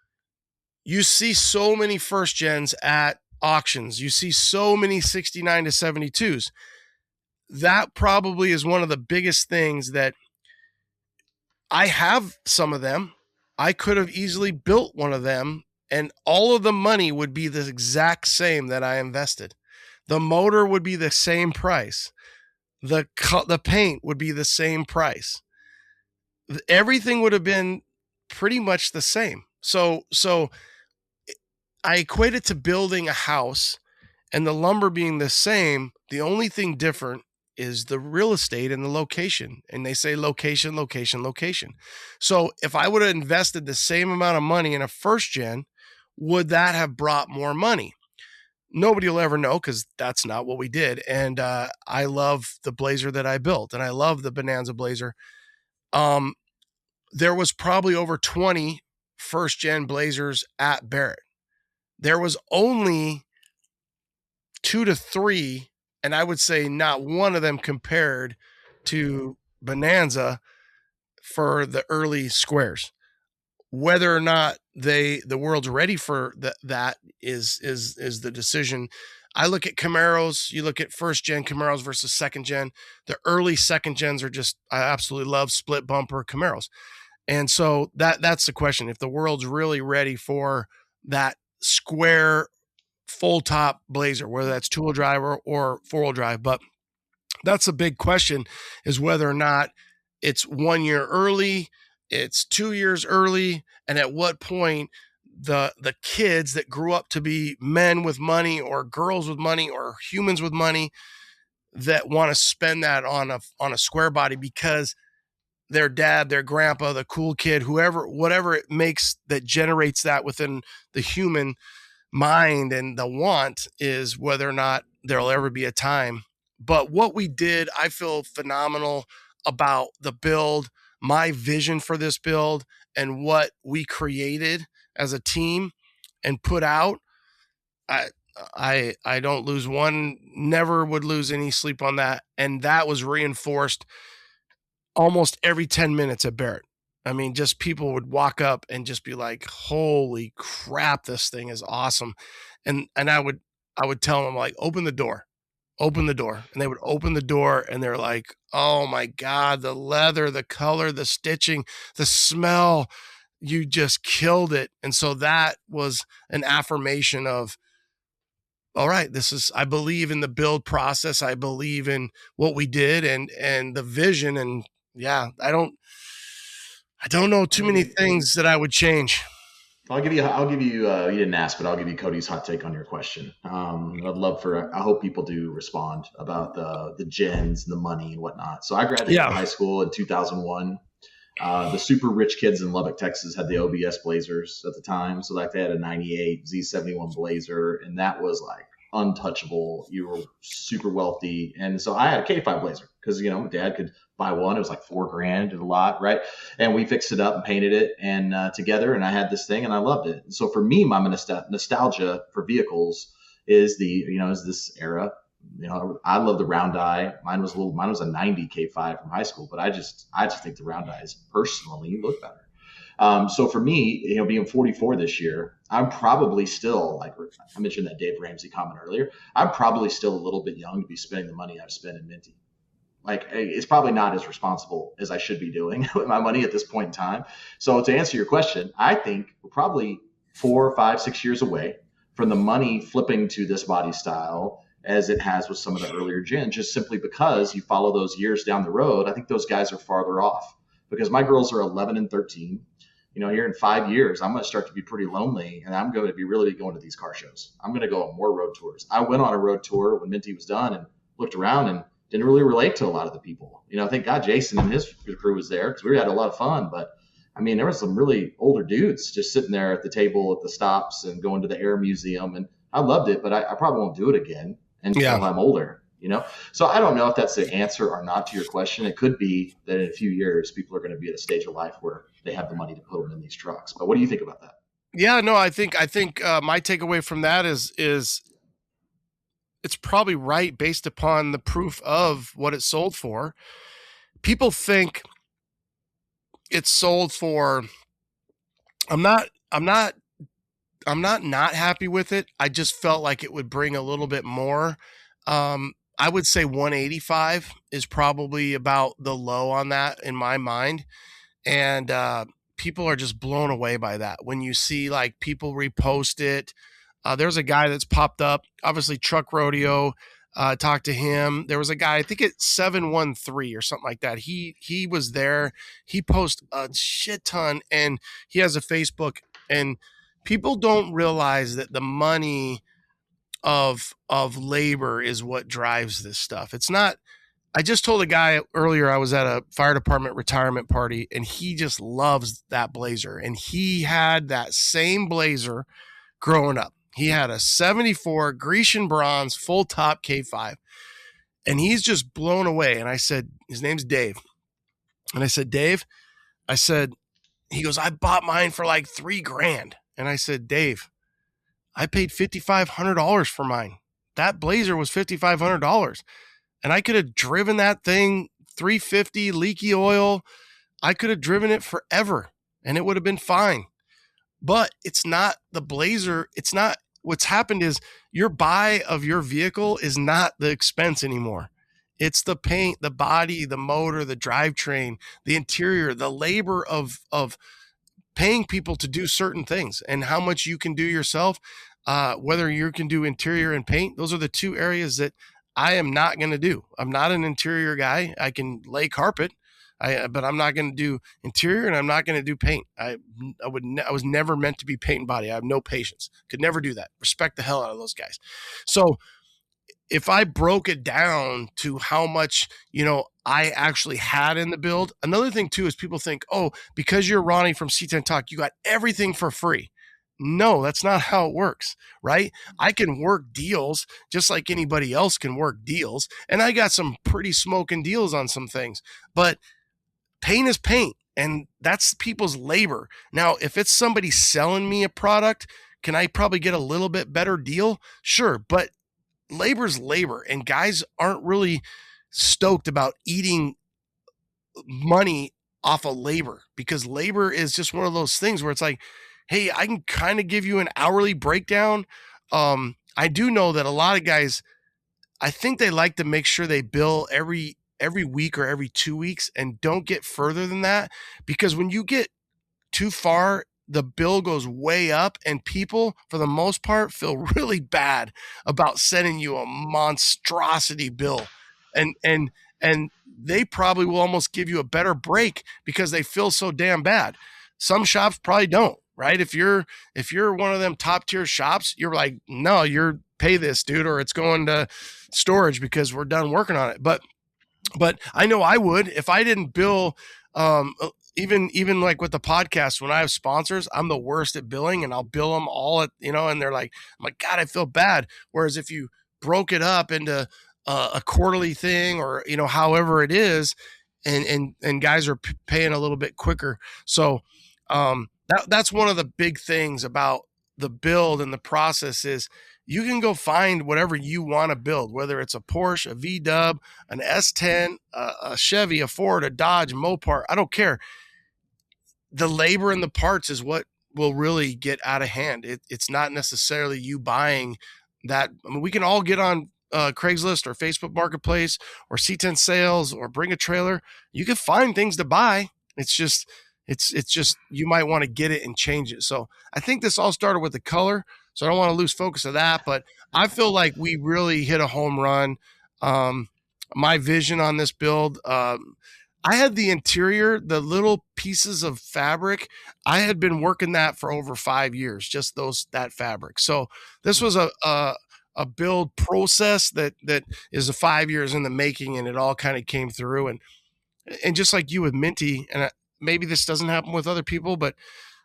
you see so many first gens at auctions. You see so many 69 to 72s. That probably is one of the biggest things that I have some of them. I could have easily built one of them, and all of the money would be the exact same that I invested. The motor would be the same price. The paint would be the same price. Everything would have been pretty much the same. So I equate it to building a house, and the lumber being the same. The only thing different is the real estate and the location. And they say location, location, location. So if I would have invested the same amount of money in a first gen, would that have brought more money? Nobody will ever know, because that's not what we did. And I love the Blazer that I built, and I love the Bonanza Blazer. There was probably over 20 first gen Blazers at Barrett. There was only 2 to 3, and I would say not one of them compared to Bonanza for the early squares. Whether or not the world's ready for that is the decision. I look at Camaros. You look at first gen Camaros versus second gen. The early second gens are just, I absolutely love split bumper Camaros. And so that's the question. If the world's really ready for that square full top Blazer, whether that's 2-wheel drive or 4-wheel drive, but that's a big question, is whether or not it's 1 year early, it's 2 years early, and at what point the kids that grew up to be men with money or girls with money or humans with money that want to spend that on a square body because their dad, their grandpa, the cool kid, whatever it makes that generates that within the human mind and the want, is whether or not there'll ever be a time. But what we did, I feel phenomenal about the build, my vision for this build, and what we created as a team and put out. I don't lose one, never would lose any sleep on that. And that was reinforced almost every 10 minutes at Barrett. I mean, just people would walk up and just be like, holy crap, this thing is awesome. And I would tell them, like, open the door. And they would open the door, and they're like, oh my God, the leather, the color, the stitching, the smell, you just killed it. And so that was an affirmation of, all right, I believe in the build process. I believe in what we did and the vision. And yeah, I don't know too many things that I would change. I'll give you, you didn't ask, but I'll give you Cody's hot take on your question. I hope people do respond about the gens and the money and whatnot. So I graduated from high school in 2001. The super rich kids in Lubbock, Texas had the OBS Blazers at the time. So like they had a 98 Z71 Blazer, and that was like untouchable. You were super wealthy. And so I had a K5 Blazer because, my dad could buy one. It was like $4,000, did a lot, right? And we fixed it up and painted it and together, and I had this thing and I loved it. So for me, my nostalgia for vehicles is this era. I love the round eye. Mine was a 90 K5 from high school, but I just think the round eyes personally look better. So for me, being 44 this year, I'm probably still, like I mentioned that Dave Ramsey comment earlier, I'm probably still a little bit young to be spending the money I've spent in Minty. Like, it's probably not as responsible as I should be doing with my money at this point in time. So to answer your question, I think we're probably 4, 5, 6 years away from the money flipping to this body style as it has with some of the earlier gens, just simply because you follow those years down the road. I think those guys are farther off because my girls are 11 and 13. Here in 5 years, I'm going to start to be pretty lonely, and I'm going to be really going to these car shows. I'm going to go on more road tours. I went on a road tour when Minty was done and looked around and didn't really relate to a lot of the people. Thank God Jason and his crew was there because we had a lot of fun. But I mean, there were some really older dudes just sitting there at the table at the stops and going to the Air Museum, and I loved it. But I probably won't do it again until I'm older. So I don't know if that's the answer or not to your question. It could be that in a few years, people are going to be at a stage of life where they have the money to put them in these trucks. But what do you think about that? Yeah, no, I think my takeaway from that is it's probably right based upon the proof of what it sold for. People think it's sold for. I'm not not happy with it. I just felt like it would bring a little bit more. I would say 185 is probably about the low on that in my mind. And people are just blown away by that. When you see like people repost it, there's a guy that's popped up, obviously Truck Rodeo. Talked to him. There was a guy, I think it's 713 or something like that. He was there. He posted a shit ton, and he has a Facebook. And people don't realize that the money of labor is what drives this stuff. It's not. I just told a guy earlier, I was at a fire department retirement party, and he just loves that Blazer. And he had that same Blazer growing up. He had a 74 Grecian bronze full top K5, and he's just blown away. And I said, his name's Dave. And I said, Dave, I said, he goes, I bought mine for like $3,000. And I said, Dave, I paid $5,500 for mine. That Blazer was $5,500. And I could have driven that thing 350, leaky oil. I could have driven it forever and it would have been fine. But it's not the Blazer. It's not. What's happened is your buy of your vehicle is not the expense anymore. It's the paint, the body, the motor, the drivetrain, the interior, the labor of paying people to do certain things, and how much you can do yourself, whether you can do interior and paint. Those are the two areas that I am not going to do. I'm not an interior guy. I can lay carpet, but I'm not going to do interior, and I'm not going to do paint. I was never meant to be paint and body. I have no patience. Could never do that. Respect the hell out of those guys. So if I broke it down to how much, I actually had in the build. Another thing too is people think, oh, because you're Ronnie from C10 Talk, you got everything for free. No, that's not how it works, right? I can work deals just like anybody else can work deals. And I got some pretty smoking deals on some things, but paint is paint, and that's people's labor. Now, if it's somebody selling me a product, can I probably get a little bit better deal? Sure, but labor's labor, and guys aren't really stoked about eating money off of labor, because labor is just one of those things where it's like, hey, I can kind of give you an hourly breakdown. I do know that a lot of guys, I think they like to make sure they bill every week or every 2 weeks and don't get further than that, because when you get too far, the bill goes way up, and people, for the most part, feel really bad about sending you a monstrosity bill. And they probably will almost give you a better break because they feel so damn bad. Some shops probably don't, right? If you're one of them top tier shops, you're like, no, you're pay this, dude, or it's going to storage because we're done working on it. But I know I would if I didn't bill. Even like with the podcast, when I have sponsors, I'm the worst at billing, and I'll bill them all at, and they're like, I'm like, God, I feel bad. Whereas if you broke it up into a quarterly thing, or, however it is, and guys are paying a little bit quicker. So that's one of the big things about the build and the process is you can go find whatever you want to build, whether it's a Porsche, a V-Dub, an S10, a Chevy, a Ford, a Dodge, Mopar. I don't care. The labor and the parts is what will really get out of hand. It's not necessarily you buying that. I mean, we can all get on Craigslist or Facebook Marketplace or C10 Sales or Bring a Trailer. You can find things to buy. It's just you might want to get it and change it. So I think this all started with the color. So I don't want to lose focus of that, but I feel like we really hit a home run. My vision on this build, I had the interior, the little pieces of fabric. I had been working that for over 5 years, just that fabric. So this was a build process that is 5 years in the making, and it all kind of came through. And just like you with Minty, and maybe this doesn't happen with other people, but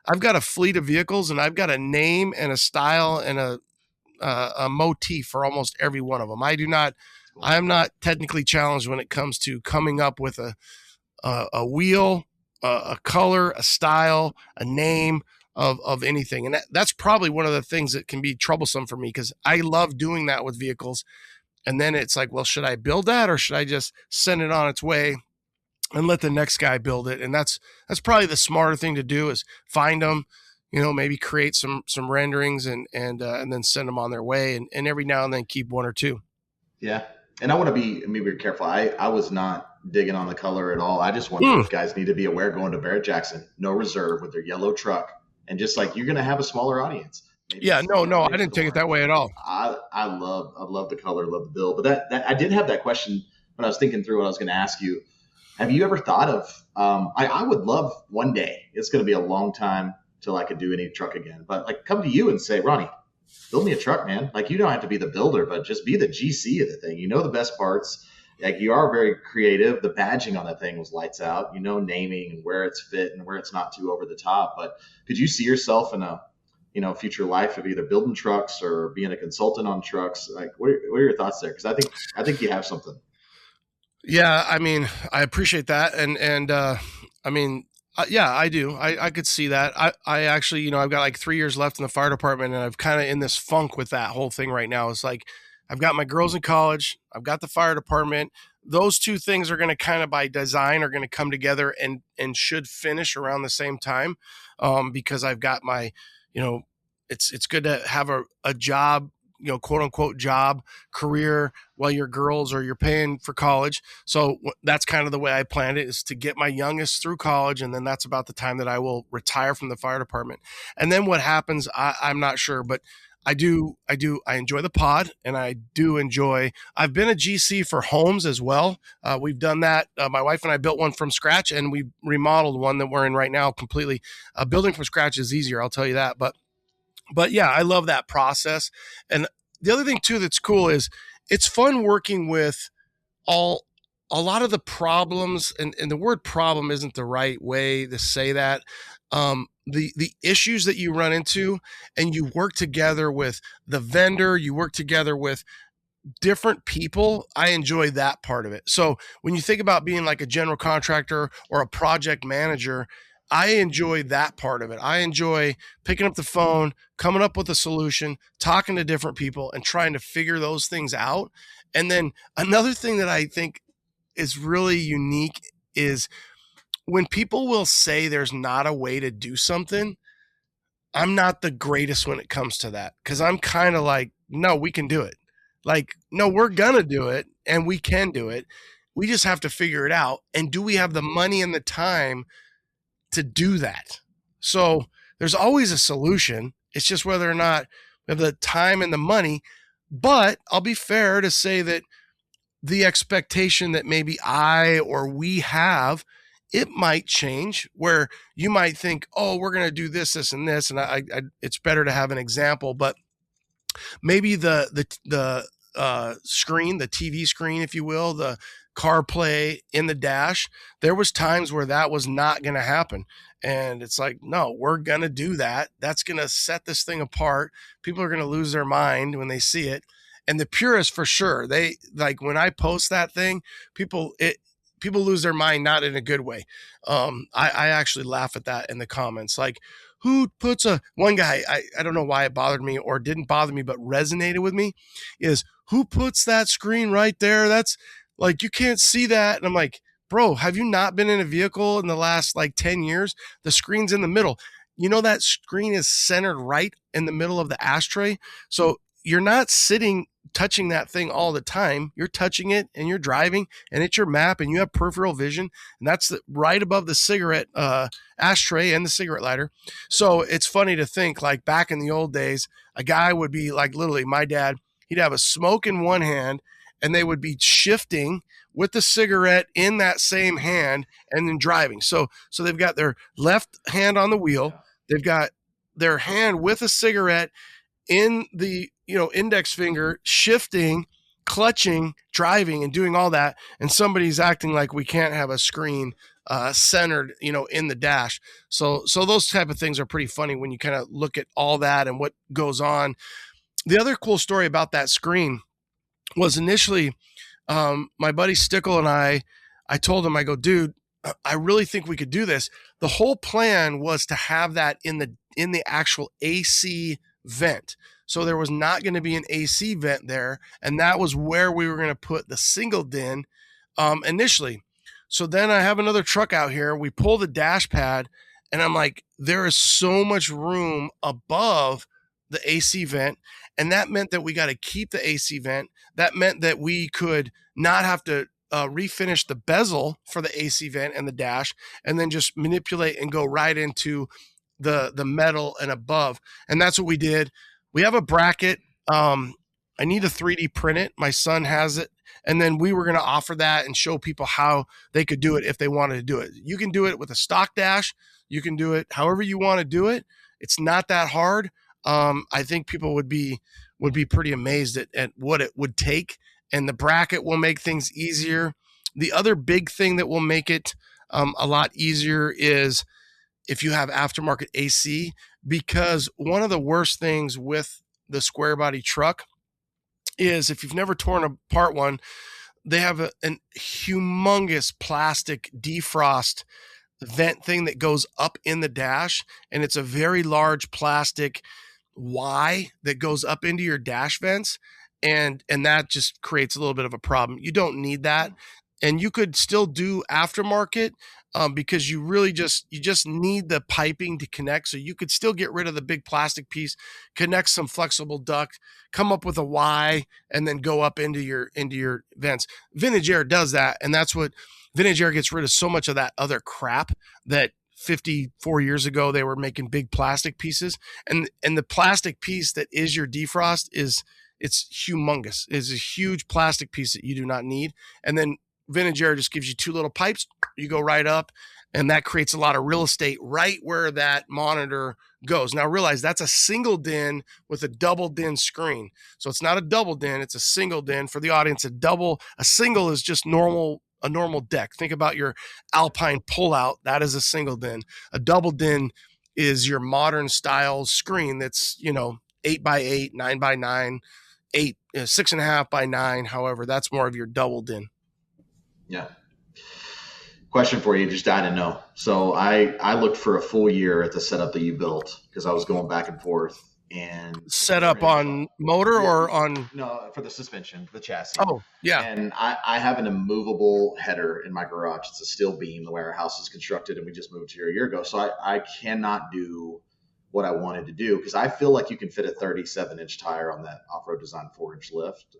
I've got a fleet of vehicles, and I've got a name and a style and a motif for almost every one of them. I am not technically challenged when it comes to coming up with a wheel, a color, a style, a name. of anything. And that's probably one of the things that can be troublesome for me, because I love doing that with vehicles. And then it's like, well, should I build that, or should I just send it on its way and let the next guy build it? And that's probably the smarter thing to do, is find them, maybe create some renderings and then send them on their way. And every now and then keep one or two. Yeah. And I want to be very careful. I was not digging on the color at all. I just want guys need to be aware going to Barrett Jackson, no reserve, with their yellow truck. And just like, you're going to have a smaller audience. Yeah, no, I didn't take it that way at all. I love the color, love the build. But that I did have that question when I was thinking through what I was going to ask you. Have you ever thought of, I would love one day, it's going to be a long time till I could do any truck again, but like come to you and say, Ronnie, build me a truck, man. Like, you don't have to be the builder, but just be the GC of the thing. You know the best parts. Like, you are very creative. The badging on that thing was lights out, naming and where it's fit and where it's not too over the top. But could you see yourself in a, future life of either building trucks or being a consultant on trucks? Like, what are your thoughts there? Because I think you have something. Yeah, I mean, I appreciate that, and I mean, yeah, I do. I could see that. I actually, I've got like 3 years left in the fire department, and I'm kind of in this funk with that whole thing right now. It's like, I've got my girls in college, I've got the fire department. Those two things are going to kind of by design are going to come together and should finish around the same time, because I've got my, it's good to have a job, quote unquote job, career while your girls or you're paying for college. So that's kind of the way I planned it, is to get my youngest through college. And then that's about the time that I will retire from the fire department. And then what happens, I'm not sure, but I enjoy the pod, and I've been a GC for homes as well. We've done that. My wife and I built one from scratch, and we remodeled one that we're in right now completely. Building from scratch is easier, I'll tell you that. But yeah, I love that process. And the other thing too that's cool is it's fun working with a lot of the problems, and the word problem isn't the right way to say that. The issues that you run into, and you work together with the vendor, you work together with different people. I enjoy that part of it. So when you think about being like a general contractor or a project manager, I enjoy that part of it. I enjoy picking up the phone, coming up with a solution, talking to different people, and trying to figure those things out. And then another thing that I think is really unique is when people will say there's not a way to do something. I'm not the greatest when it comes to that, because I'm kind of like, no, we can do it. Like, no, we're going to do it, and we can do it. We just have to figure it out. And do we have the money and the time to do that? So there's always a solution. It's just whether or not we have the time and the money. But I'll be fair to say that the expectation that maybe I or we have, it might change, where you might think, oh, we're going to do this, this, and this. And it's better to have an example, but maybe the screen, the TV screen, if you will, the CarPlay in the dash, there was times where that was not going to happen. And it's like, no, we're going to do that. That's going to set this thing apart. People are going to lose their mind when they see it. And the purists, for sure, they like when I post that thing, people lose their mind, not in a good way. I actually laugh at that in the comments. Like, who puts one guy, I don't know why it bothered me or didn't bother me, but resonated with me, is who puts that screen right there? That's like, you can't see that. And I'm like, bro, have you not been in a vehicle in the last like 10 years? The screen's in the middle. That screen is centered right in the middle of the ashtray. So you're not touching that thing all the time. You're touching it and you're driving, and it's your map, and you have peripheral vision, and that's right above the cigarette ashtray and the cigarette lighter. So it's funny to think, like, back in the old days, a guy would be like, literally my dad, he'd have a smoke in one hand, and they would be shifting with the cigarette in that same hand and then driving. So they've got their left hand on the wheel. They've got their hand with a cigarette in the index finger, shifting, clutching, driving, and doing all that. And somebody's acting like we can't have a screen centered, in the dash. So those type of things are pretty funny when you kind of look at all that and what goes on. The other cool story about that screen was initially, my buddy Stickle and I told him, I go, dude, I really think we could do this. The whole plan was to have that in the actual AC vent. So there was not going to be an AC vent there, and that was where we were going to put the single din initially. So then I have another truck out here. We pull the dash pad, and I'm like, there is so much room above the AC vent, and that meant that we got to keep the AC vent. That meant that we could not have to refinish the bezel for the AC vent and the dash, and then just manipulate and go right into the metal and above. And that's what we did. We have a bracket. I need to 3D print it. My son has it. And then we were going to offer that and show people how they could do it if they wanted to do it. You can do it with a stock dash. You can do it however you want to do it. It's not that hard. I think people would be pretty amazed at what it would take. And the bracket will make things easier. The other big thing that will make it a lot easier is if you have aftermarket AC, because one of the worst things with the square body truck is if you've never torn apart one, they have a humongous plastic defrost vent thing that goes up in the dash, and it's a very large plastic Y that goes up into your dash vents, and that just creates a little bit of a problem. You don't need that, and you could still do aftermarket because you just need the piping to connect. So you could still get rid of the big plastic piece, connect some flexible duct, come up with a Y, and then go up into your vents. Vintage Air does that, and that's what Vintage Air gets rid of so much of that other crap that 54 years ago they were making big plastic pieces, and the plastic piece that is your defrost it's humongous. It's a huge plastic piece that you do not need. And then Vintage Air just gives you two little pipes. You go right up, and that creates a lot of real estate right where that monitor goes. Now realize that's a single din with a double din screen. So it's not a double din, it's a single din. For the audience, a single is just a normal deck. Think about your Alpine pullout. That is a single din. A double din is your modern style screen that's, 8x8, 9x9, 6.5 by 9. However, that's more of your double din. Yeah. Question for you, just dying to know. So I looked for a full year at the setup that you built because I was going back and forth. And set up on motor or on? No, for the suspension, the chassis. Oh, yeah. And I have an immovable header in my garage. It's a steel beam the way our house is constructed, and we just moved here a year ago. So I cannot do what I wanted to do because I feel like you can fit a 37-inch tire on that off-road design 4-inch lift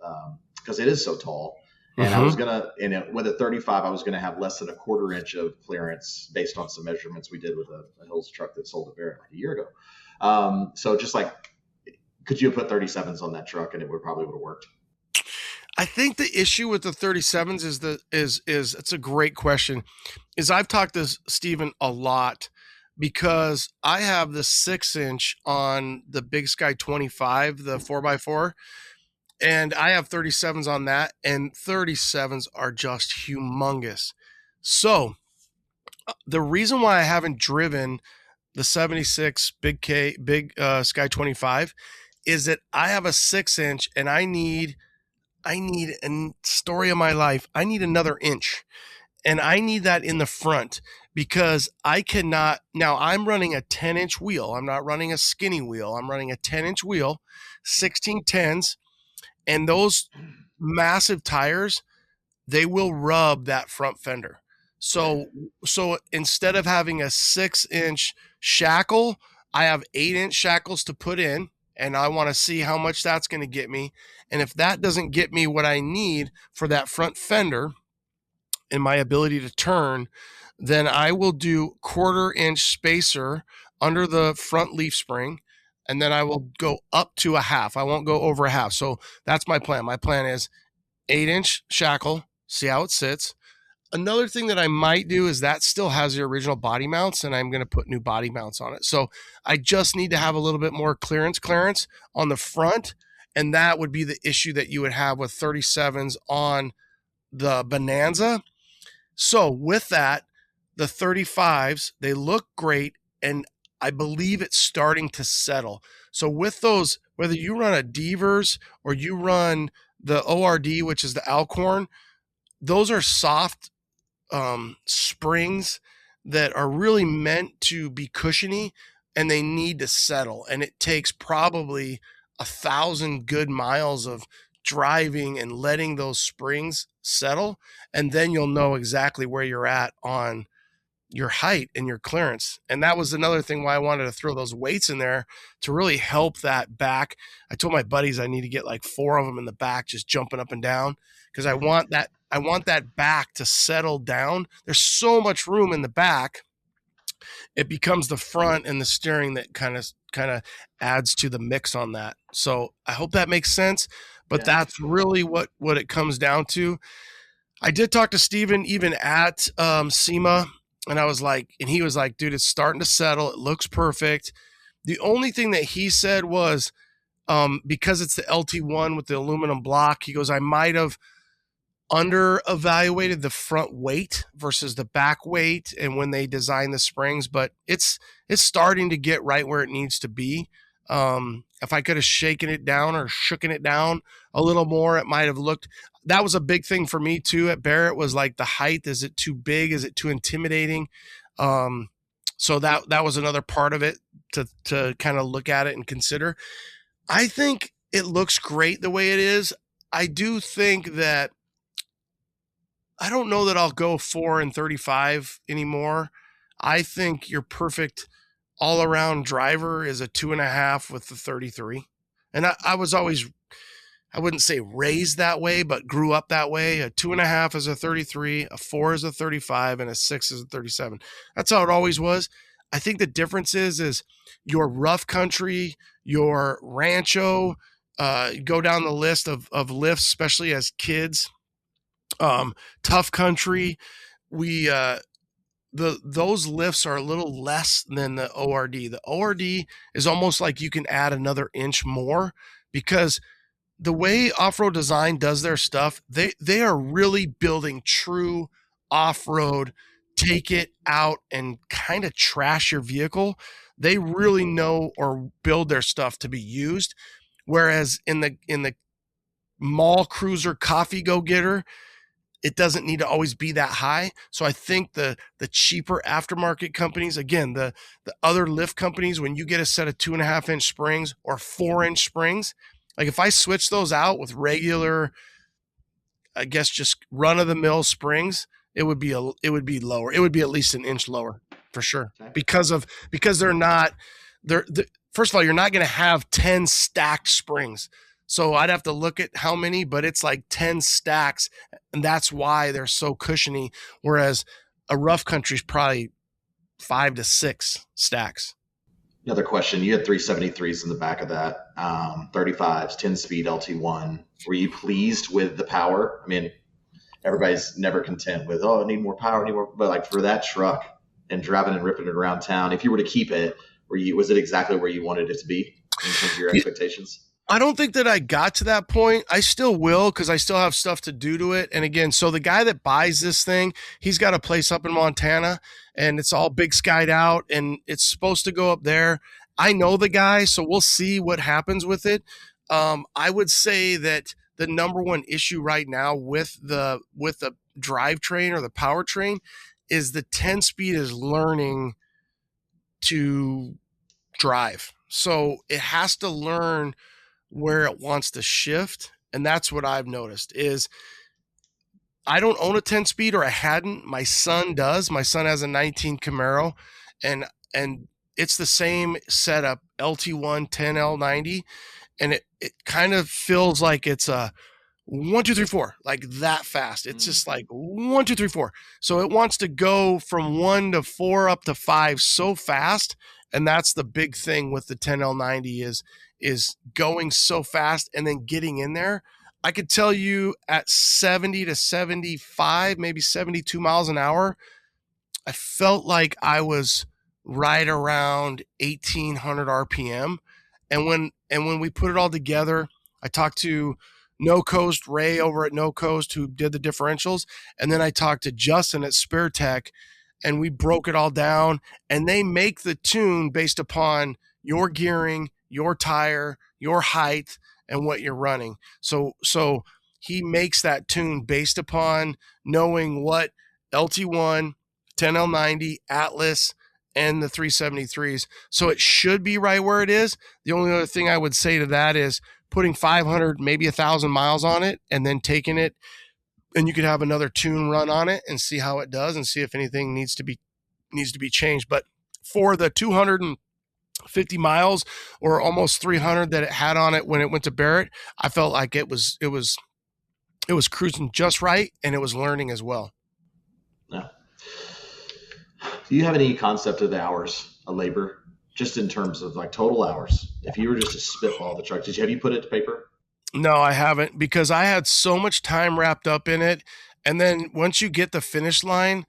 because it is so tall. And I was with a 35, I was going to have less than a 1/4 inch of clearance based on some measurements we did with a Hills truck that sold at Barrett like a year ago. So just like, could you have put 37s on that truck and it probably would have worked? I think the issue with the 37s is it's a great question. Is I've talked to Steven a lot because I have the 6-inch on the BigSky 25, the 4x4. And I have 37s on that, and 37s are just humongous. So the reason why I haven't driven the 76 Big Sky 25 is that I have a 6-inch, and I need a story of my life. I need another inch, and I need that in the front because I cannot. Now I'm running a 10-inch wheel. I'm not running a skinny wheel. I'm running a 10-inch wheel, 1610s. And those massive tires, they will rub that front fender. So instead of having a 6-inch shackle, I have 8-inch shackles to put in, and I want to see how much that's going to get me. And if that doesn't get me what I need for that front fender and my ability to turn, then I will do 1/4-inch spacer under the front leaf spring. And then I will go up to a half. I won't go over a half. So that's my plan. My plan is 8-inch shackle, see how it sits. Another thing that I might do is that still has the original body mounts, and I'm going to put new body mounts on it. So I just need to have a little bit more clearance on the front, and that would be the issue that you would have with 37s on the Bonanza. So with that, the 35s, they look great, and I believe it's starting to settle. So with those, whether you run a Devers or you run the ORD, which is the Alcorn, those are soft springs that are really meant to be cushiony, and they need to settle. And it takes probably 1,000 good miles of driving and letting those springs settle. And then you'll know exactly where you're at on your height and your clearance. And that was another thing why I wanted to throw those weights in there to really help that back. I told my buddies I need to get like 4 of them in the back, just jumping up and down, because I want that back to settle down. There's so much room in the back. It becomes the front and the steering that kind of adds to the mix on that. So I hope that makes sense, but that's really what it comes down to. I did talk to Steven even at SEMA, and he was like, dude, it's starting to settle. It looks perfect. The only thing that he said was, because it's the LT1 with the aluminum block, he goes, I might have under evaluated the front weight versus the back weight and when they design the springs, but it's starting to get right where it needs to be. If I could have shaken it down or shooken it down a little more, it might have looked. That was a big thing for me too at Barrett, was like the height. Is it too big? Is it too intimidating? So that was another part of it to kind of look at it and consider. I think it looks great the way it is. I do think that I don't know that I'll go 4 and 35 anymore. I think your perfect all-around driver is a 2.5 with the 33. And I was always, I wouldn't say raised that way, but grew up that way. A 2.5 is a 33, a 4 is a 35, and a 6 is a 37. That's how it always was. I think the difference is your rough country, your rancho, go down the list of lifts, especially as kids. Tough country, those lifts are a little less than the ORD. The ORD is almost like you can add another inch more, because the way Off-Road Design does their stuff, they are really building true off-road, take it out and kind of trash your vehicle. They really know or build their stuff to be used. Whereas in the mall cruiser coffee go-getter, it doesn't need to always be that high. So I think the cheaper aftermarket companies, again, the other lift companies, when you get a set of 2.5-inch springs or 4-inch springs, like if I switch those out with regular, I guess just run-of-the-mill springs, it would be lower. It would be at least an inch lower for sure, because they're not. First of all, you're not going to have 10 stacked springs. So I'd have to look at how many, but it's like 10 stacks, and that's why they're so cushiony. Whereas a rough country is probably 5 to 6 stacks. Another question. You had 373s in the back of that, 35s, 10-speed LT1. Were you pleased with the power? I mean, everybody's never content with, I need more power, but like for that truck and driving and ripping it around town, if you were to keep it, was it exactly where you wanted it to be in terms of your expectations? I don't think that I got to that point. I still will, because I still have stuff to do to it. And again, so the guy that buys this thing, he's got a place up in Montana, and it's all BigSky'd out, and it's supposed to go up there. I know the guy, so we'll see what happens with it. I would say that the number one issue right now with the drivetrain or the powertrain is the 10-speed is learning to drive. So it has to learn where it wants to shift. And that's what I've noticed is I don't own a 10-speed, or I hadn't. My son does. My son has a 19 Camaro, and it's the same setup, LT1 10L90, and it kind of feels like it's a 1, 2, 3, 4, like that fast. It's just like 1, 2, 3, 4. So it wants to go from 1 to 4 up to 5 so fast. And that's the big thing with the 10L90 is going so fast and then getting in there. I could tell you at 70 to 75, maybe 72 miles an hour, I felt like I was right around 1800 RPM. And when we put it all together, I talked to No Coast Ray over at No Coast, who did the differentials. And then I talked to Justin at Spare Tech, and we broke it all down, and they make the tune based upon your gearing, your tire, your height, and what you're running. So he makes that tune based upon knowing what LT1, 10L90, Atlas, and the 373s. So it should be right where it is. The only other thing I would say to that is putting 500, maybe 1,000 miles on it, and then taking it, and you could have another tune run on it and see how it does and see if anything needs to be changed. But for the 250 miles or almost 300 that it had on it when it went to Barrett, I felt like it was cruising just right, and it was learning as well. Yeah. Do you have any concept of the hours of labor, just in terms of like total hours? If you were just to spitball the truck, have you put it to paper? No, I haven't, because I had so much time wrapped up in it. And then once you get the finish line,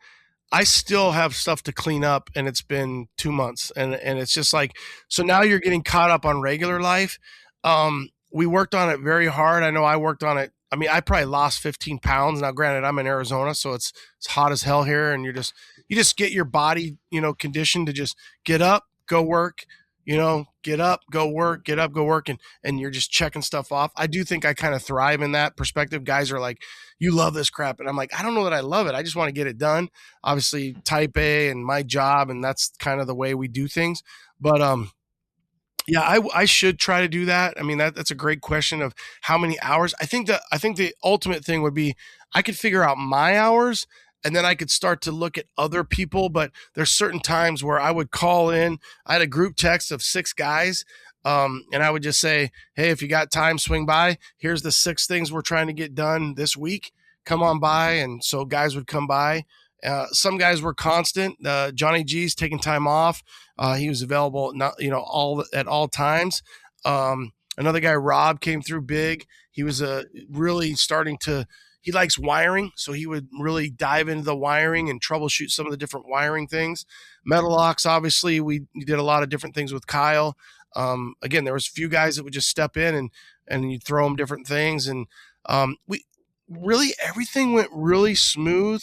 I still have stuff to clean up, and it's been 2 months, and it's just like, so now you're getting caught up on regular life. We worked on it very hard. I know I worked on it. I mean, I probably lost 15 pounds. Now, granted, I'm in Arizona, so it's hot as hell here, and you just get your body, conditioned to just get up, go work, get up, go work, get up, go work, and you're just checking stuff off. I do think I kind of thrive in that perspective. Guys are like, you love this crap. And I'm like, I don't know that I love it. I just want to get it done. Obviously, type A and my job, and that's kind of the way we do things. But yeah, I should try to do that. I mean, that's a great question of how many hours. I think the ultimate thing would be I could figure out my hours, and then I could start to look at other people. But there's certain times where I would call in. I had a group text of 6 guys, and I would just say, hey, if you got time, swing by. Here's the 6 things we're trying to get done this week. Come on by. And so guys would come by. Some guys were constant. Johnny G's taking time off. He was available, at all times. Another guy, Rob, came through big. He was really starting to. He likes wiring, so he would really dive into the wiring and troubleshoot some of the different wiring things. Metal locks, obviously, we did a lot of different things with Kyle. Again, there was a few guys that would just step in and you'd throw them different things, and everything went really smooth.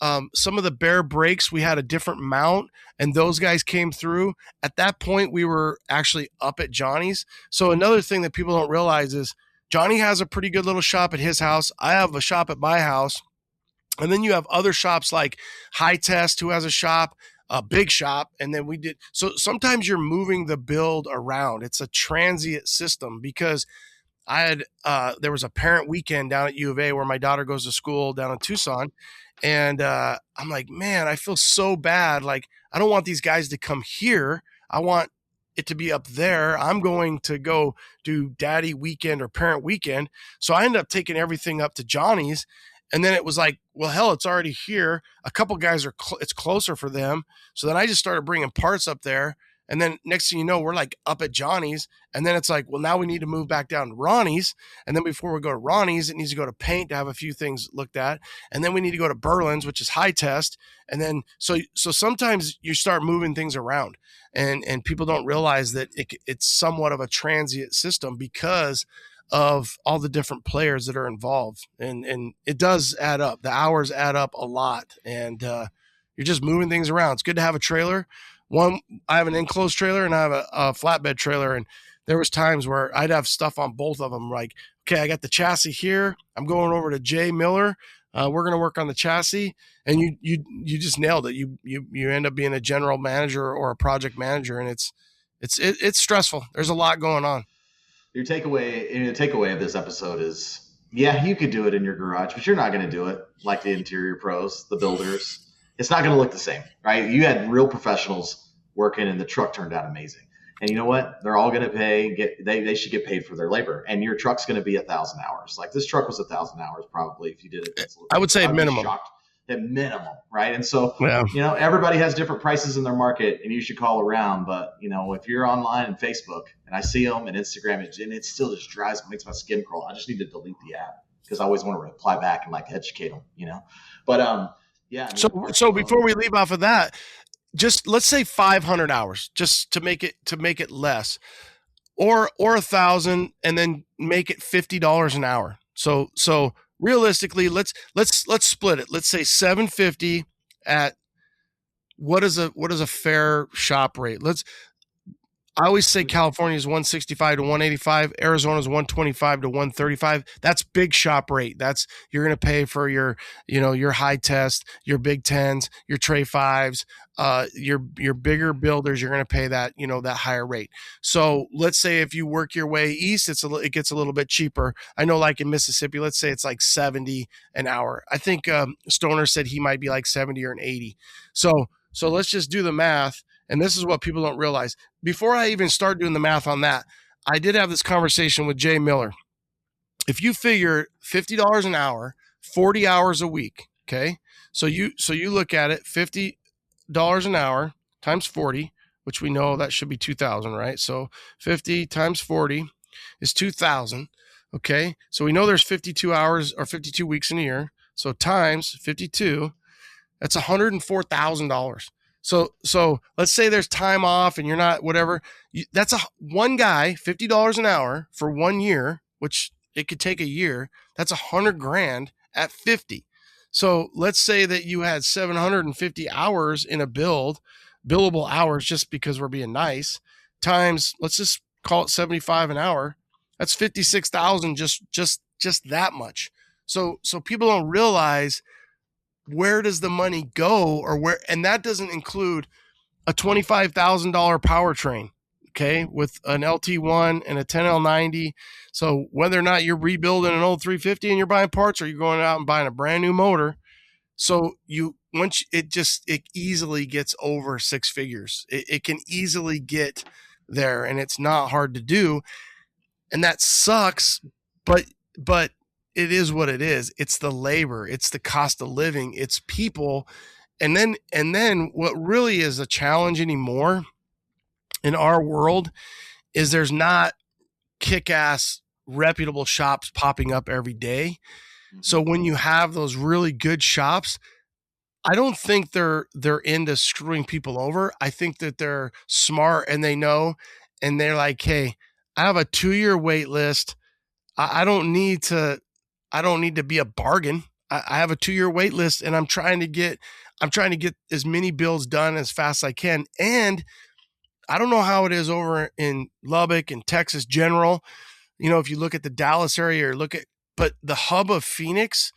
Some of the bare brakes, we had a different mount, and those guys came through. At that point, we were actually up at Johnny's. So another thing that people don't realize is Johnny has a pretty good little shop at his house. I have a shop at my house. And then you have other shops like High Test, who has a shop, a big shop. And then we did. So sometimes you're moving the build around. It's a transient system, because I had, there was a parent weekend down at U of A where my daughter goes to school down in Tucson. And I'm like, man, I feel so bad. Like, I don't want these guys to come here. I want it to be up there. I'm going to go do daddy weekend or parent weekend. So I ended up taking everything up to Johnny's. And then it was like, well, hell, it's already here. A couple guys it's closer for them. So then I just started bringing parts up there. And then next thing you know, we're like up at Johnny's. And then it's like, well, now we need to move back down to Ronnie's. And then before we go to Ronnie's, it needs to go to paint to have a few things looked at. And then we need to go to Berlin's, which is High Test. And then, so sometimes you start moving things around, and people don't realize that it's somewhat of a transient system because of all the different players that are involved. And it does add up. The hours add up a lot, and you're just moving things around. It's good to have a trailer. I have an enclosed trailer and I have a flatbed trailer, and there was times where I'd have stuff on both of them. Like, okay, I got the chassis here. I'm going over to Jay Miller. We're going to work on the chassis, and you just nailed it. You end up being a general manager or a project manager, and it's stressful. There's a lot going on. Your takeaway of this episode is, yeah, you could do it in your garage, but you're not going to do it like the interior pros, the builders. It's not going to look the same, right? You had real professionals working, and the truck turned out amazing. And you know what? They're all going to they should get paid for their labor. And your truck's going to be 1,000 hours. Like, this truck was 1,000 hours probably if you did it. I would say minimum. At minimum, right? And so, yeah. Everybody has different prices in their market, and you should call around. But, if you're online and Facebook, and I see them and Instagram, and it still just makes my skin crawl. I just need to delete the app because I always want to reply back and educate them, But, yeah. So before we leave off of that, just let's say 500 hours, just to make it less, or 1,000, and then make it $50 an hour. So realistically, let's split it. Let's say $750 at what is a fair shop rate. I always say California is 165 to 185. Arizona is 125 to 135. That's big shop rate. That's you're going to pay for your, your high test, your Big Tens, your Tray Fives, your bigger builders. You're going to pay that, that higher rate. So let's say if you work your way east, it gets a little bit cheaper. I know, like in Mississippi, let's say it's like 70 an hour. I think Stoner said he might be like 70 or an 80. So let's just do the math. And this is what people don't realize. Before I even start doing the math on that, I did have this conversation with Jay Miller. If you figure $50 an hour, 40 hours a week, okay? So you look at it, $50 an hour times 40, which we know that should be 2,000, right? So 50 times 40 is 2,000, okay? So we know there's 52 hours or 52 weeks in a year. So times 52, that's $104,000. So let's say there's time off and you're not whatever. That's one guy, $50 an hour for 1 year, which it could take a year. That's $100,000 at 50. So let's say that you had 750 hours in a billable hours, just because we're being nice, times, let's just call it 75 an hour. That's 56,000, just that much. So people don't realize, where does the money go, or where, and that doesn't include a $25,000 powertrain, okay, with an LT1 and a 10L90. So whether or not you're rebuilding an old 350 and you're buying parts, or you're going out and buying a brand new motor, so it easily gets over six figures. It can easily get there, and it's not hard to do, and that sucks, but it is what it is. It's the labor, it's the cost of living, it's people. And then what really is a challenge anymore in our world is there's not kick-ass reputable shops popping up every day. So when you have those really good shops, I don't think they're into screwing people over. I think that they're smart and they know, and they're like, hey, I have a 2-year wait list. I don't need to be a bargain. I have a 2-year wait list, and I'm trying to get as many builds done as fast as I can. And I don't know how it is over in Lubbock and Texas general. If you look at the Dallas area, or but the hub of Phoenix,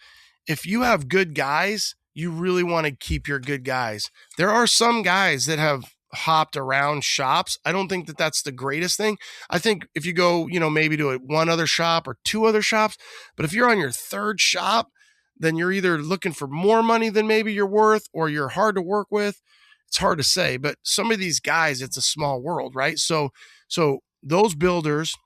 if you have good guys, you really want to keep your good guys. There are some guys that have hopped around shops. I don't think that that's the greatest thing. I think if you go, maybe to one other shop or 2 other shops, but if you're on your 3rd shop, then you're either looking for more money than maybe you're worth, or you're hard to work with. It's hard to say, but some of these guys, it's a small world, right? So those builders,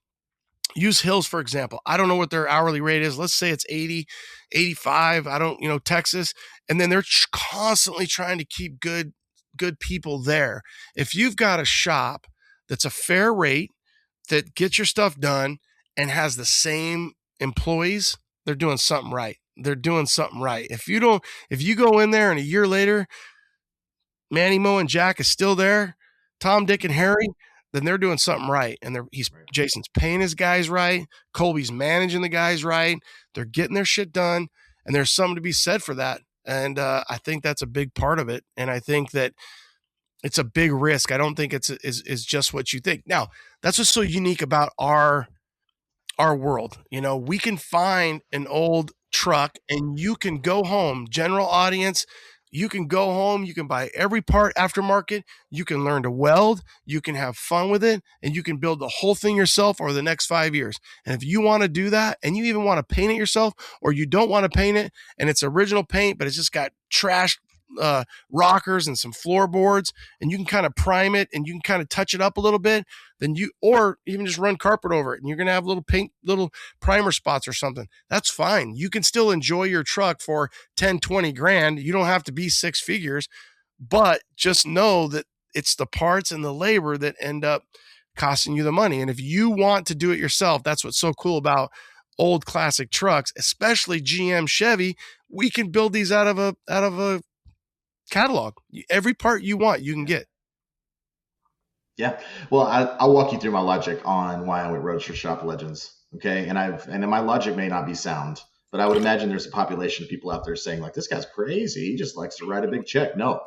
use Hills, for example. I don't know what their hourly rate is. Let's say it's 80, 85. I don't, Texas. And then they're constantly trying to keep good people there. If you've got a shop that's a fair rate, that gets your stuff done and has the same employees, they're doing something right. If you go in there and a year later, Manny, Mo, and Jack is still there, Tom, Dick, and Harry, then they're doing something right. And Jason's paying his guys right. Colby's managing the guys right. They're getting their shit done. And there's something to be said for that. And I think that's a big part of it. And I think that it's a big risk. I don't think it's just what you think. Now, that's what's so unique about our world. We can find an old truck and you can go home, general audience, you can go home, you can buy every part aftermarket, you can learn to weld, you can have fun with it, and you can build the whole thing yourself over the next 5 years. And if you want to do that, and you even want to paint it yourself, or you don't want to paint it, and it's original paint, but it's just got trashed rockers and some floorboards, and you can kind of prime it and you can kind of touch it up a little bit, or even just run carpet over it, and you're going to have little primer spots or something. That's fine. You can still enjoy your truck for 10, 20 grand. You don't have to be 6 figures, but just know that it's the parts and the labor that end up costing you the money. And if you want to do it yourself, that's what's so cool about old classic trucks, especially GM Chevy. We can build these out of a catalog. Every part you want, you can get. Yeah. Well, I'll walk you through my logic on why I went Roadster Shop Legends. Okay. And my logic may not be sound, but I would imagine there's a population of people out there saying, like, this guy's crazy. He just likes to write a big check. No,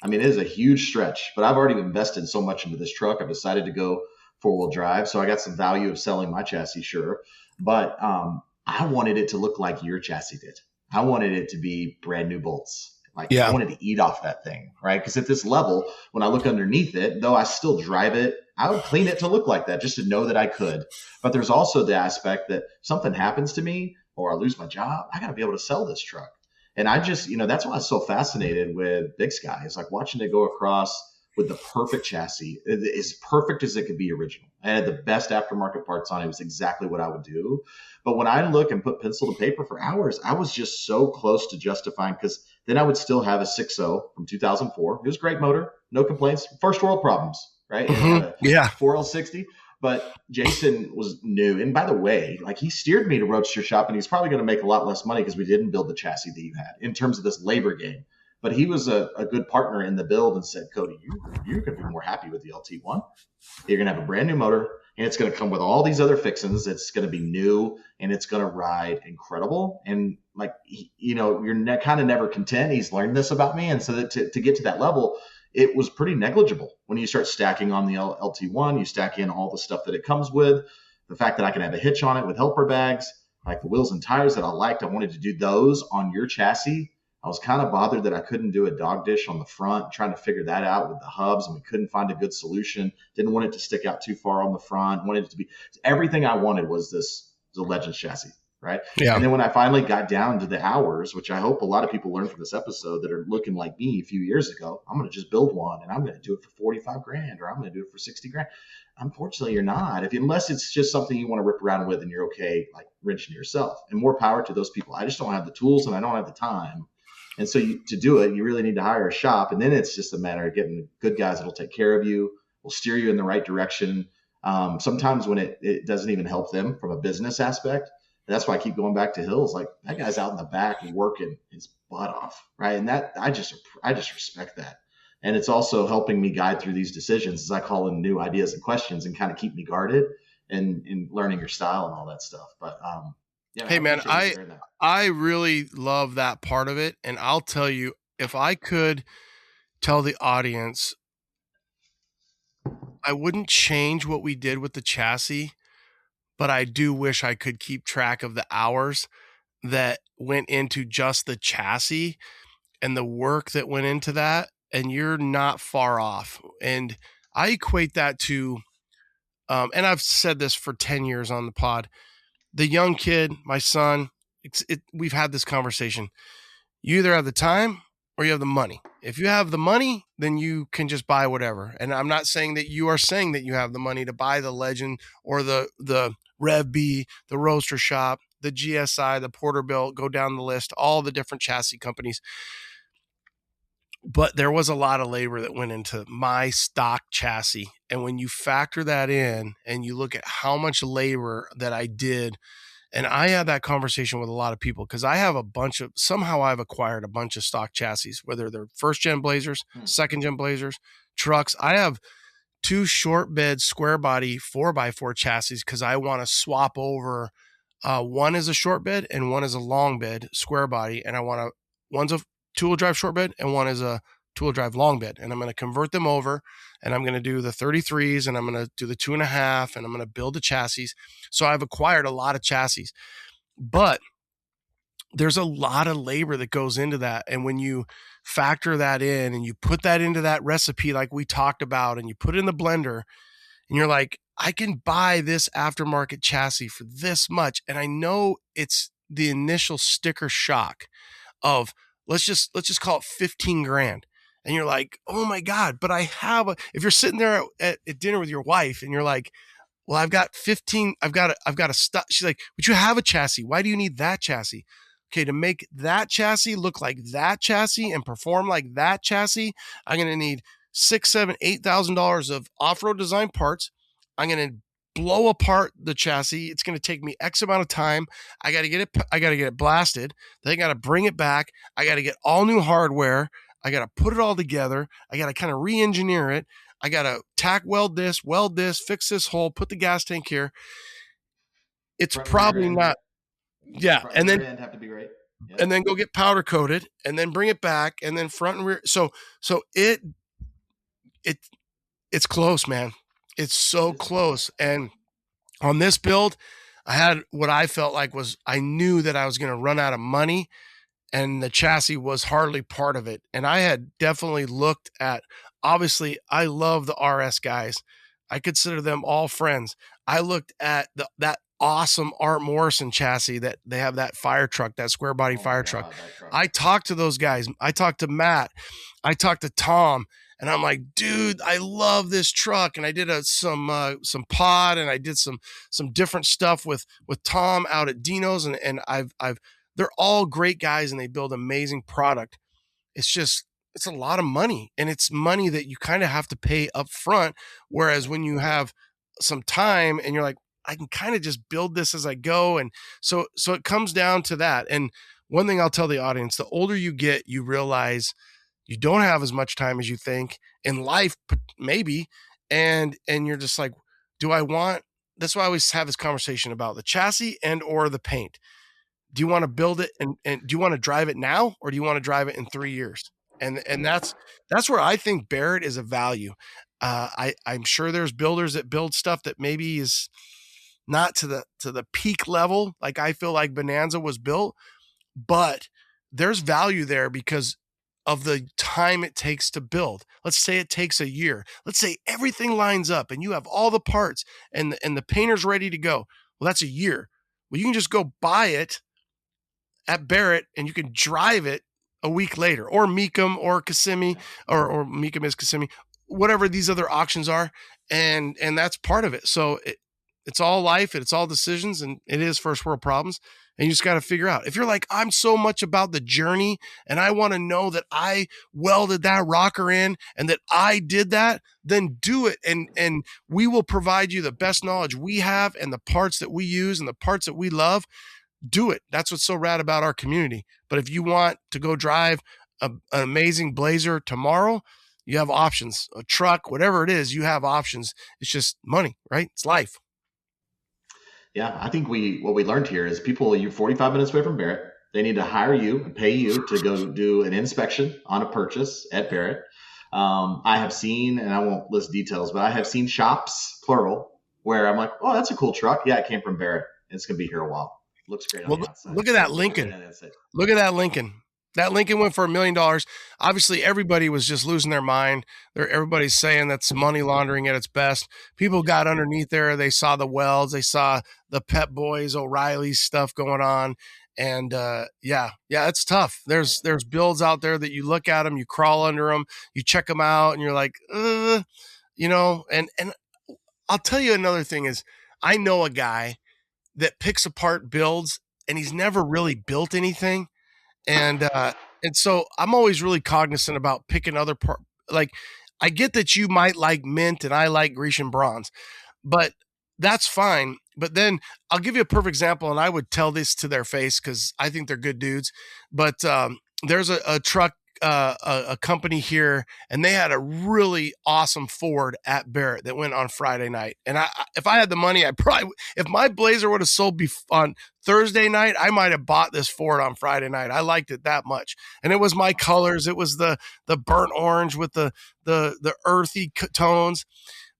I mean, it is a huge stretch, but I've already invested so much into this truck. I've decided to go 4-wheel drive. So I got some value of selling my chassis, sure. But I wanted it to look like your chassis did. I wanted it to be brand new bolts. Like I wanted to eat off that thing, right? Because at this level, when I look underneath it, though I still drive it, I would clean it to look like that just to know that I could. But there's also the aspect that something happens to me or I lose my job, I got to be able to sell this truck. And I just, that's why I'm so fascinated with BigSky. It's like watching it go across with the perfect chassis, as perfect as it could be original. I had the best aftermarket parts on it. It was exactly what I would do. But when I look and put pencil to paper for hours, I was just so close to justifying, because then I would still have a 6.0 from 2004. It was a great motor, no complaints, first world problems, right? Mm-hmm. 4L60. But Jason was new. And by the way, like he steered me to Roadster Shop, and he's probably going to make a lot less money because we didn't build the chassis that you had in terms of this labor game. But he was a good partner in the build and said, Cody, you're going to be more happy with the LT1. You're going to have a brand new motor, and it's going to come with all these other fixings. It's going to be new, and it's going to ride incredible. And like, you're kind of never content. He's learned this about me. And so that to get to that level, it was pretty negligible. When you start stacking on the LT1, you stack in all the stuff that it comes with, the fact that I can have a hitch on it with helper bags, like the wheels and tires that I liked. I wanted to do those on your chassis. I was kind of bothered that I couldn't do a dog dish on the front, trying to figure that out with the hubs, and we couldn't find a good solution. Didn't want it to stick out too far on the front. Wanted it to be everything I wanted was the Legends chassis. Right. Yeah. And then when I finally got down to the hours, which I hope a lot of people learned from this episode that are looking like me a few years ago, I'm going to just build one and I'm going to do it for $45,000 or I'm going to do it for $60,000. Unfortunately, you're not. Unless it's just something you want to rip around with and you're okay, like wrenching yourself. And more power to those people. I just don't have the tools and I don't have the time. And so to do it, you really need to hire a shop. And then it's just a matter of getting good guys that'll take care of you, will steer you in the right direction. Sometimes when it doesn't even help them from a business aspect. And that's why I keep going back to Hills. Like that guy's out in the back working his butt off, right? And that I just respect that. And it's also helping me guide through these decisions as I call in new ideas and questions and kind of keep me guarded and learning your style and all that stuff. But hey man, I really love that part of it. And I'll tell you, if I could tell the audience, I wouldn't change what we did with the chassis. But I do wish I could keep track of the hours that went into just the chassis and the work that went into that. And you're not far off. And I equate that to, and I've said this for 10 years on the pod, the young kid, my son, we've had this conversation. You either have the time or you have the money. If you have the money, then you can just buy whatever. And I'm not saying that you are saying that you have the money to buy the Legend or the Rev B, the Roadster Shop, the GSI, the Porterbuilt, go down the list, all the different chassis companies. But there was a lot of labor that went into my stock chassis. And when you factor that in and you look at how much labor that I did, and I had that conversation with a lot of people because I have somehow I've acquired a bunch of stock chassis, whether they're first gen Blazers, second gen Blazers, trucks. I have 2 short bed square body 4x4 chassis because I want to swap over. One is a short bed and one is a long bed square body. And one's a 2-wheel drive short bed and one is a 2-wheel drive long bed. And I'm going to convert them over and I'm going to do the 33s and I'm going to do the 2.5 and I'm going to build the chassis. So I've acquired a lot of chassis, but there's a lot of labor that goes into that. And when you factor that in and you put that into that recipe, like we talked about, and you put it in the blender and you're like, I can buy this aftermarket chassis for this much. And I know it's the initial sticker shock of, let's just call it $15,000. And you're like, oh my God, but if you're sitting there at dinner with your wife and you're like, well, I've got a stuff. She's like, but you have a chassis. Why do you need that chassis? Okay, to make that chassis look like that chassis and perform like that chassis, I'm going to need $6,000, $7,000, $8,000 of off-road design parts. I'm going to blow apart the chassis. It's going to take me X amount of time. I got to get it blasted. Then I got to bring it back. I got to get all new hardware. I got to put it all together. I got to kind of re-engineer it. I got to tack weld this, fix this hole, put the gas tank here. It's probably not. Yeah, and then have to be right. and then go get powder coated and then bring it back and then front and rear. So it's close, man. It's so close. And on this build, I had what I felt like was, I knew that I was going to run out of money, and the chassis was hardly part of it. And I had definitely looked at, obviously, I love the RS guys. I consider them all friends. I looked at that awesome Art Morrison chassis that they have, that fire truck, that square body fire truck. I talked to those guys. I talked to Matt. I talked to Tom. And I'm like, dude, I love this truck. And I did some pod, and I did some different stuff with Tom out at Dino's, and they're all great guys, and they build amazing product. It's a lot of money, and it's money that you kind of have to pay up front. Whereas when you have some time and you're like, I can kind of just build this as I go. And so it comes down to that. And one thing I'll tell the audience, the older you get, you realize you don't have as much time as you think in life, maybe. And you're just like, that's why I always have this conversation about the chassis and or the paint. Do you want to build it and do you want to drive it now, or do you want to drive it in 3 years? And that's where I think Barrett is a value. I'm sure there's builders that build stuff that maybe is not to the peak level, like I feel like Bonanza was built, but there's value there because of the time it takes to build. Let's say it takes a year. Let's say everything lines up and you have all the parts and the painter's ready to go. Well, that's a year. Well, you can just go buy it at Barrett and you can drive it a week later, or Mecum or Kissimmee, or Mecum is Kissimmee, whatever these other auctions are. And that's part of it. So it's all life, and it's all decisions, and it is first world problems. And you just got to figure out, if you're like, I'm so much about the journey and I want to know that I welded that rocker in and that I did that, then do it. And we will provide you the best knowledge we have and the parts that we use and the parts that we love. Do it. That's what's so rad about our community. But if you want to go drive an amazing Blazer tomorrow, you have options. A truck, whatever it is, you have options. It's just money, right? It's life. Yeah, I think what we learned here is you're 45 minutes away from Barrett. They need to hire you and pay you to go do an inspection on a purchase at Barrett. I have seen, and I won't list details, but I have seen shops, plural, where I'm like, oh, that's a cool truck. Yeah, it came from Barrett. It's going to be here a while. Looks great on the outside. Look at that Lincoln. Look at that Lincoln. That Lincoln went for $1 million. Obviously, everybody was just losing their mind. Everybody's saying that's money laundering at its best. People got underneath there. They saw the welds. They saw the Pep Boys, O'Reilly's stuff going on. And yeah, it's tough. There's builds out there that you look at them, you crawl under them, you check them out, and you're like, and I'll tell you another thing is, I know a guy that picks apart builds, and he's never really built anything. And so I'm always really cognizant about picking other part. Like, I get that you might like mint and I like Grecian bronze, but that's fine. But then I'll give you a perfect example, and I would tell this to their face because I think they're good dudes. But there's a truck, a company here, and they had a really awesome Ford at Barrett that went on Friday night. And if I had the money, if my Blazer would have sold on Thursday night, I might have bought this Ford on Friday night. I liked it that much. And it was my colors. It was the burnt orange with the earthy tones.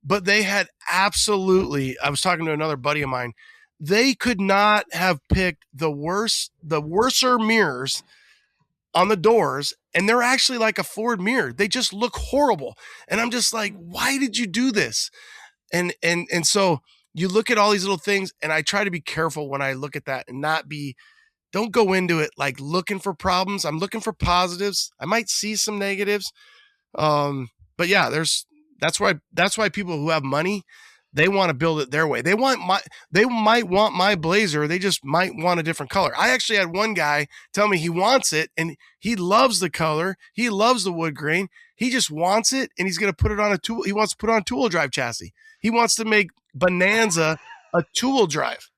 But they had absolutely, I was talking to another buddy of mine, they could not have picked the worser mirrors on the doors, and they're actually like a Ford mirror. They just look horrible. And I'm just like, why did you do this? And so you look at all these little things, and I try to be careful when I look at that and don't go into it like looking for problems. I'm looking for positives. I might see some negatives. But yeah, that's why people who have money, they want to build it their way. They might want my Blazer. They just might want a different color. I actually had one guy tell me he wants it and he loves the color. He loves the wood grain. He just wants it, and he's going to put it on a tool. He wants to put on a two-wheel drive chassis. He wants to make Bonanza a two-wheel drive.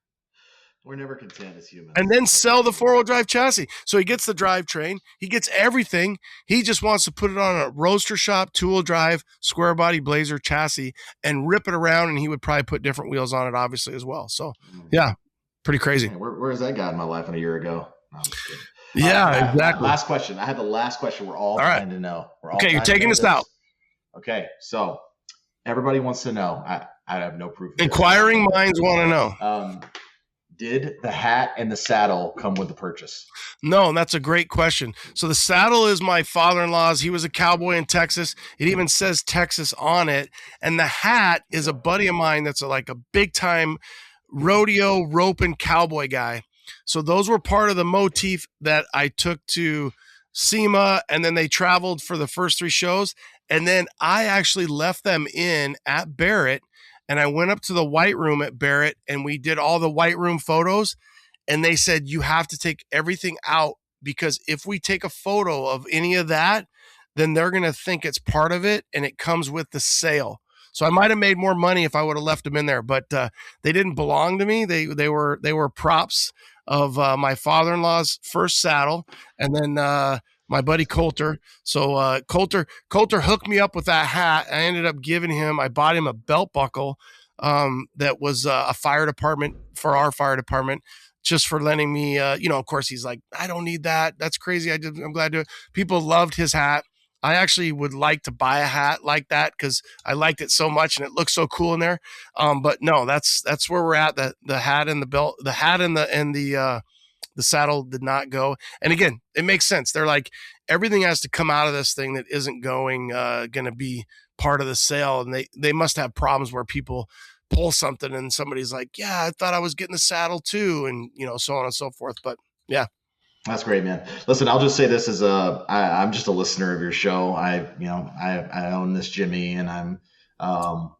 We're never content as humans. And then sell the four-wheel drive chassis. So he gets the drivetrain. He gets everything. He just wants to put it on a roadster shop, two-wheel drive, square body Blazer chassis and rip it around, and he would probably put different wheels on it, obviously, as well. So, yeah, pretty crazy. Where's that guy in my life a year ago? No, I'm just kidding. Yeah, exactly. Last question. I had the last question. We're all right. dying to know. We're all Okay, you're dying to taking know us this. out. Okay, so everybody wants to know. I have no proof of this. Inquiring minds want to know. Did the hat and the saddle come with the purchase? No, and that's a great question. So the saddle is my father-in-law's. He was a cowboy in Texas. It even says Texas on it. And the hat is a buddy of mine that's like a big-time rodeo roping cowboy guy. So those were part of the motif that I took to SEMA, and then they traveled for the first 3 shows. And then I actually left them in at Barrett, and I went up to the white room at Barrett, and we did all the white room photos. And they said, you have to take everything out, because if we take a photo of any of that, then they're going to think it's part of it, and it comes with the sale. So I might have made more money if I would have left them in there, but they didn't belong to me. They were props of my father-in-law's first saddle, and then my buddy Coulter. So Coulter hooked me up with that hat. I ended up giving him, I bought him a belt buckle that was a fire department for our fire department, just for letting me, of course he's like, I don't need that. That's crazy. I'm glad to. People loved his hat. I actually would like to buy a hat like that because I liked it so much and it looks so cool in there. But no, that's where we're at. The hat and the belt, the hat and the saddle did not go. And again, it makes sense. They're like, everything has to come out of this thing that isn't going to be part of the sale. And they must have problems where people pull something and somebody's like, yeah, I thought I was getting the saddle too. And, so on and so forth. But yeah. That's great, man. Listen, I'll just say this as I'm just a listener of your show. I own this Jimmy, and I'm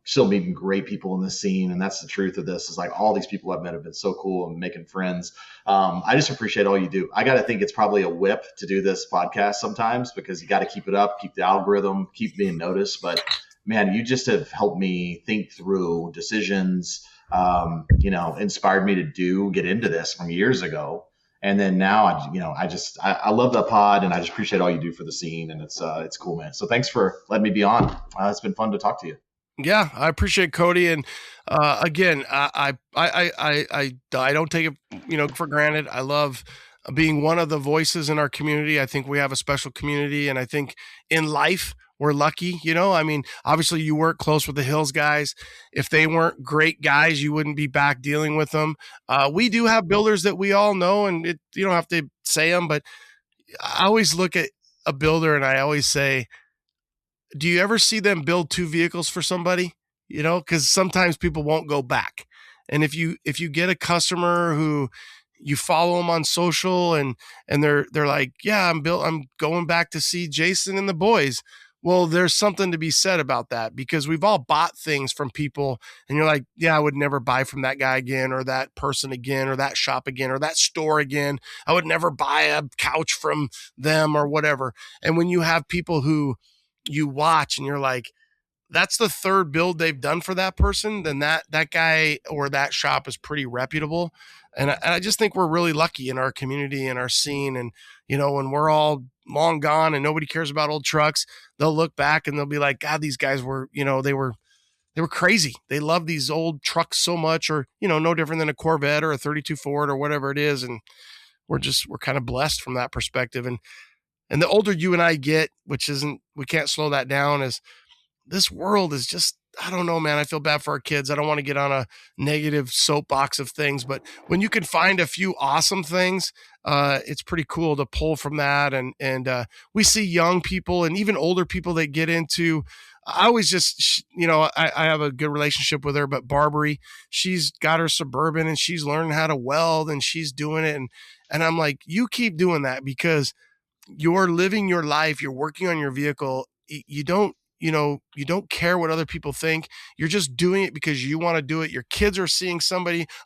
still meeting great people in this scene. And that's the truth of this, is like all these people I've met have been so cool and making friends. I just appreciate all you do. I got to think it's probably a whip to do this podcast sometimes, because you got to keep it up, keep the algorithm, keep being noticed. But man, you just have helped me think through decisions, inspired me to get into this from years ago. And then now, I love that pod, and I just appreciate all you do for the scene, and it's cool, man. So thanks for letting me be on. It's been fun to talk to you. Yeah, I appreciate Cody, and again, I don't take it for granted. I love being one of the voices in our community. I think we have a special community, and I think in life we're lucky. Obviously you work close with the Hills guys. If they weren't great guys, you wouldn't be back dealing with them. We do have builders that we all know, and you don't have to say them, but I always look at a builder and I always say, do you ever see them build 2 vehicles for somebody? Because sometimes people won't go back. And if you get a customer who you follow them on social and they're like, yeah, I'm going back to see Jason and the boys. Well, there's something to be said about that, because we've all bought things from people and you're like, yeah, I would never buy from that guy again, or that person again, or that shop again, or that store again. I would never buy a couch from them or whatever. And when you have people who you watch and you're like, that's the 3rd build they've done for that person, then that guy or that shop is pretty reputable. And I just think we're really lucky in our community and our scene. And, when we're all long gone and nobody cares about old trucks, they'll look back and they'll be like, God, these guys were, they were crazy. They love these old trucks so much, or, no different than a Corvette or a 32 Ford or whatever it is. And we're kind of blessed from that perspective. And the older you and I get, we can't slow that down, is this world is just, I don't know, man. I feel bad for our kids. I don't want to get on a negative soapbox of things, but when you can find a few awesome things, it's pretty cool to pull from that. And we see young people and even older people that get into, I always just, I have a good relationship with her, but Barbary, she's got her Suburban and she's learning how to weld and she's doing it. And I'm like, you keep doing that, because you're living your life. You're working on your vehicle. You don't care what other people think. You're just doing it because you want to do it. Your kids are seeing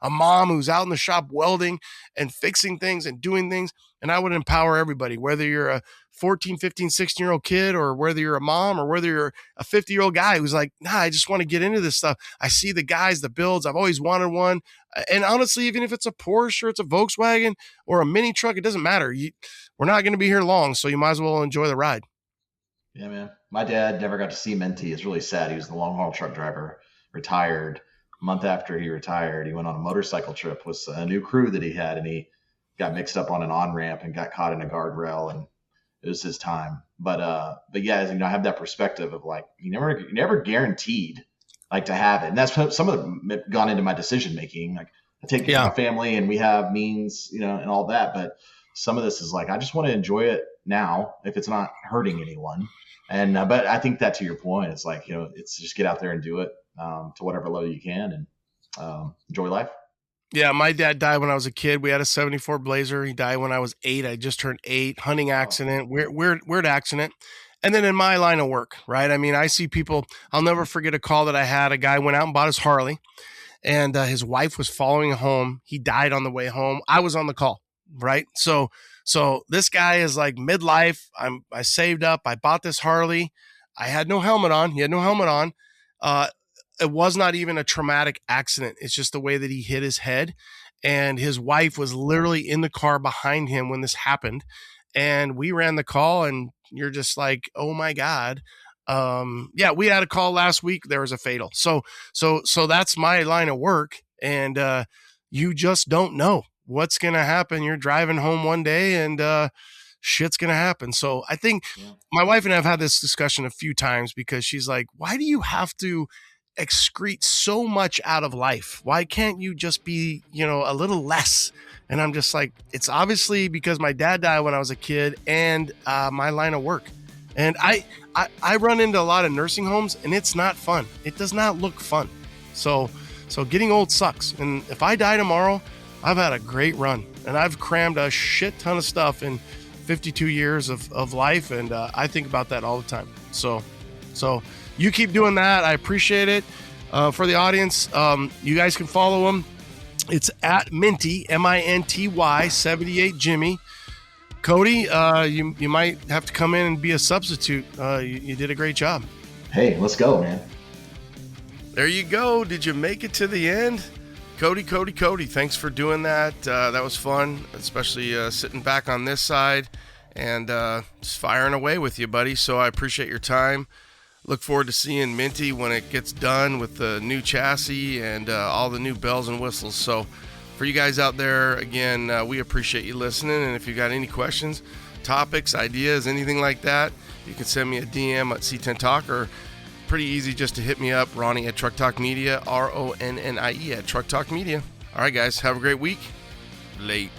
a mom who's out in the shop welding and fixing things and doing things. And I would empower everybody, whether you're a 14, 15, 16-year-old kid, or whether you're a mom, or whether you're a 50-year-old guy who's like, nah, I just want to get into this stuff. I see the guys, the builds. I've always wanted one. And honestly, even if it's a Porsche or it's a Volkswagen or a mini truck, it doesn't matter. We're not going to be here long, so you might as well enjoy the ride. Yeah, man. My dad never got to see Menti. It's really sad. He was the long haul truck driver, retired. A month after he retired, he went on a motorcycle trip with a new crew that he had, and he got mixed up on an on-ramp and got caught in a guardrail, and it was his time. But yeah, I have that perspective of like, you never guaranteed like to have it. And that's some of it gone into my decision making. Like I take care of my family and we have means, and all that. But some of this is like, I just want to enjoy it now if it's not hurting anyone. And, but I think that to your point, it's like, it's just get out there and do it to whatever level you can and enjoy life. Yeah, my dad died when I was a kid. We had a 74 Blazer. He died when I was 8. I just turned 8. Hunting accident, weird accident. And then in my line of work, right? I mean, I see people, I'll never forget a call that I had. A guy went out and bought his Harley, and his wife was following home. He died on the way home. I was on the call, right? So this guy is like midlife. I saved up. I bought this Harley. I had no helmet on. He had no helmet on. It was not even a traumatic accident. It's just the way that he hit his head. And his wife was literally in the car behind him when this happened. And we ran the call, and you're just like, oh my God. Yeah, we had a call last week. There was a fatal. So that's my line of work. And you just don't know what's going to happen. You're driving home one day and shit's going to happen. So I think my wife and I have had this discussion a few times, because she's like, why do you have to excrete so much out of life? Why can't you just be, a little less? And I'm just like, it's obviously because my dad died when I was a kid, and my line of work. And I run into a lot of nursing homes, and it's not fun. It does not look fun. So getting old sucks. And if I die tomorrow, I've had a great run, and I've crammed a shit ton of stuff in 52 years of life. And I think about that all the time. So you keep doing that. I appreciate it. For the audience, you guys can follow him. It's at Minty, MINTY 78 Jimmy. Cody, you might have to come in and be a substitute. You did a great job. Hey, let's go, man. There you go. Did you make it to the end? Cody, thanks for doing that. That was fun, especially sitting back on this side and just firing away with you, buddy. So I appreciate your time. Look forward to seeing Minty when it gets done with the new chassis and all the new bells and whistles. So for you guys out there, again, we appreciate you listening. And if you got any questions, topics, ideas, anything like that, you can send me a DM at C10 Talk, or pretty easy just to hit me up, Ronnie at Truck Talk Media, RONNIE at Truck Talk Media. All right, guys, have a great week. Late.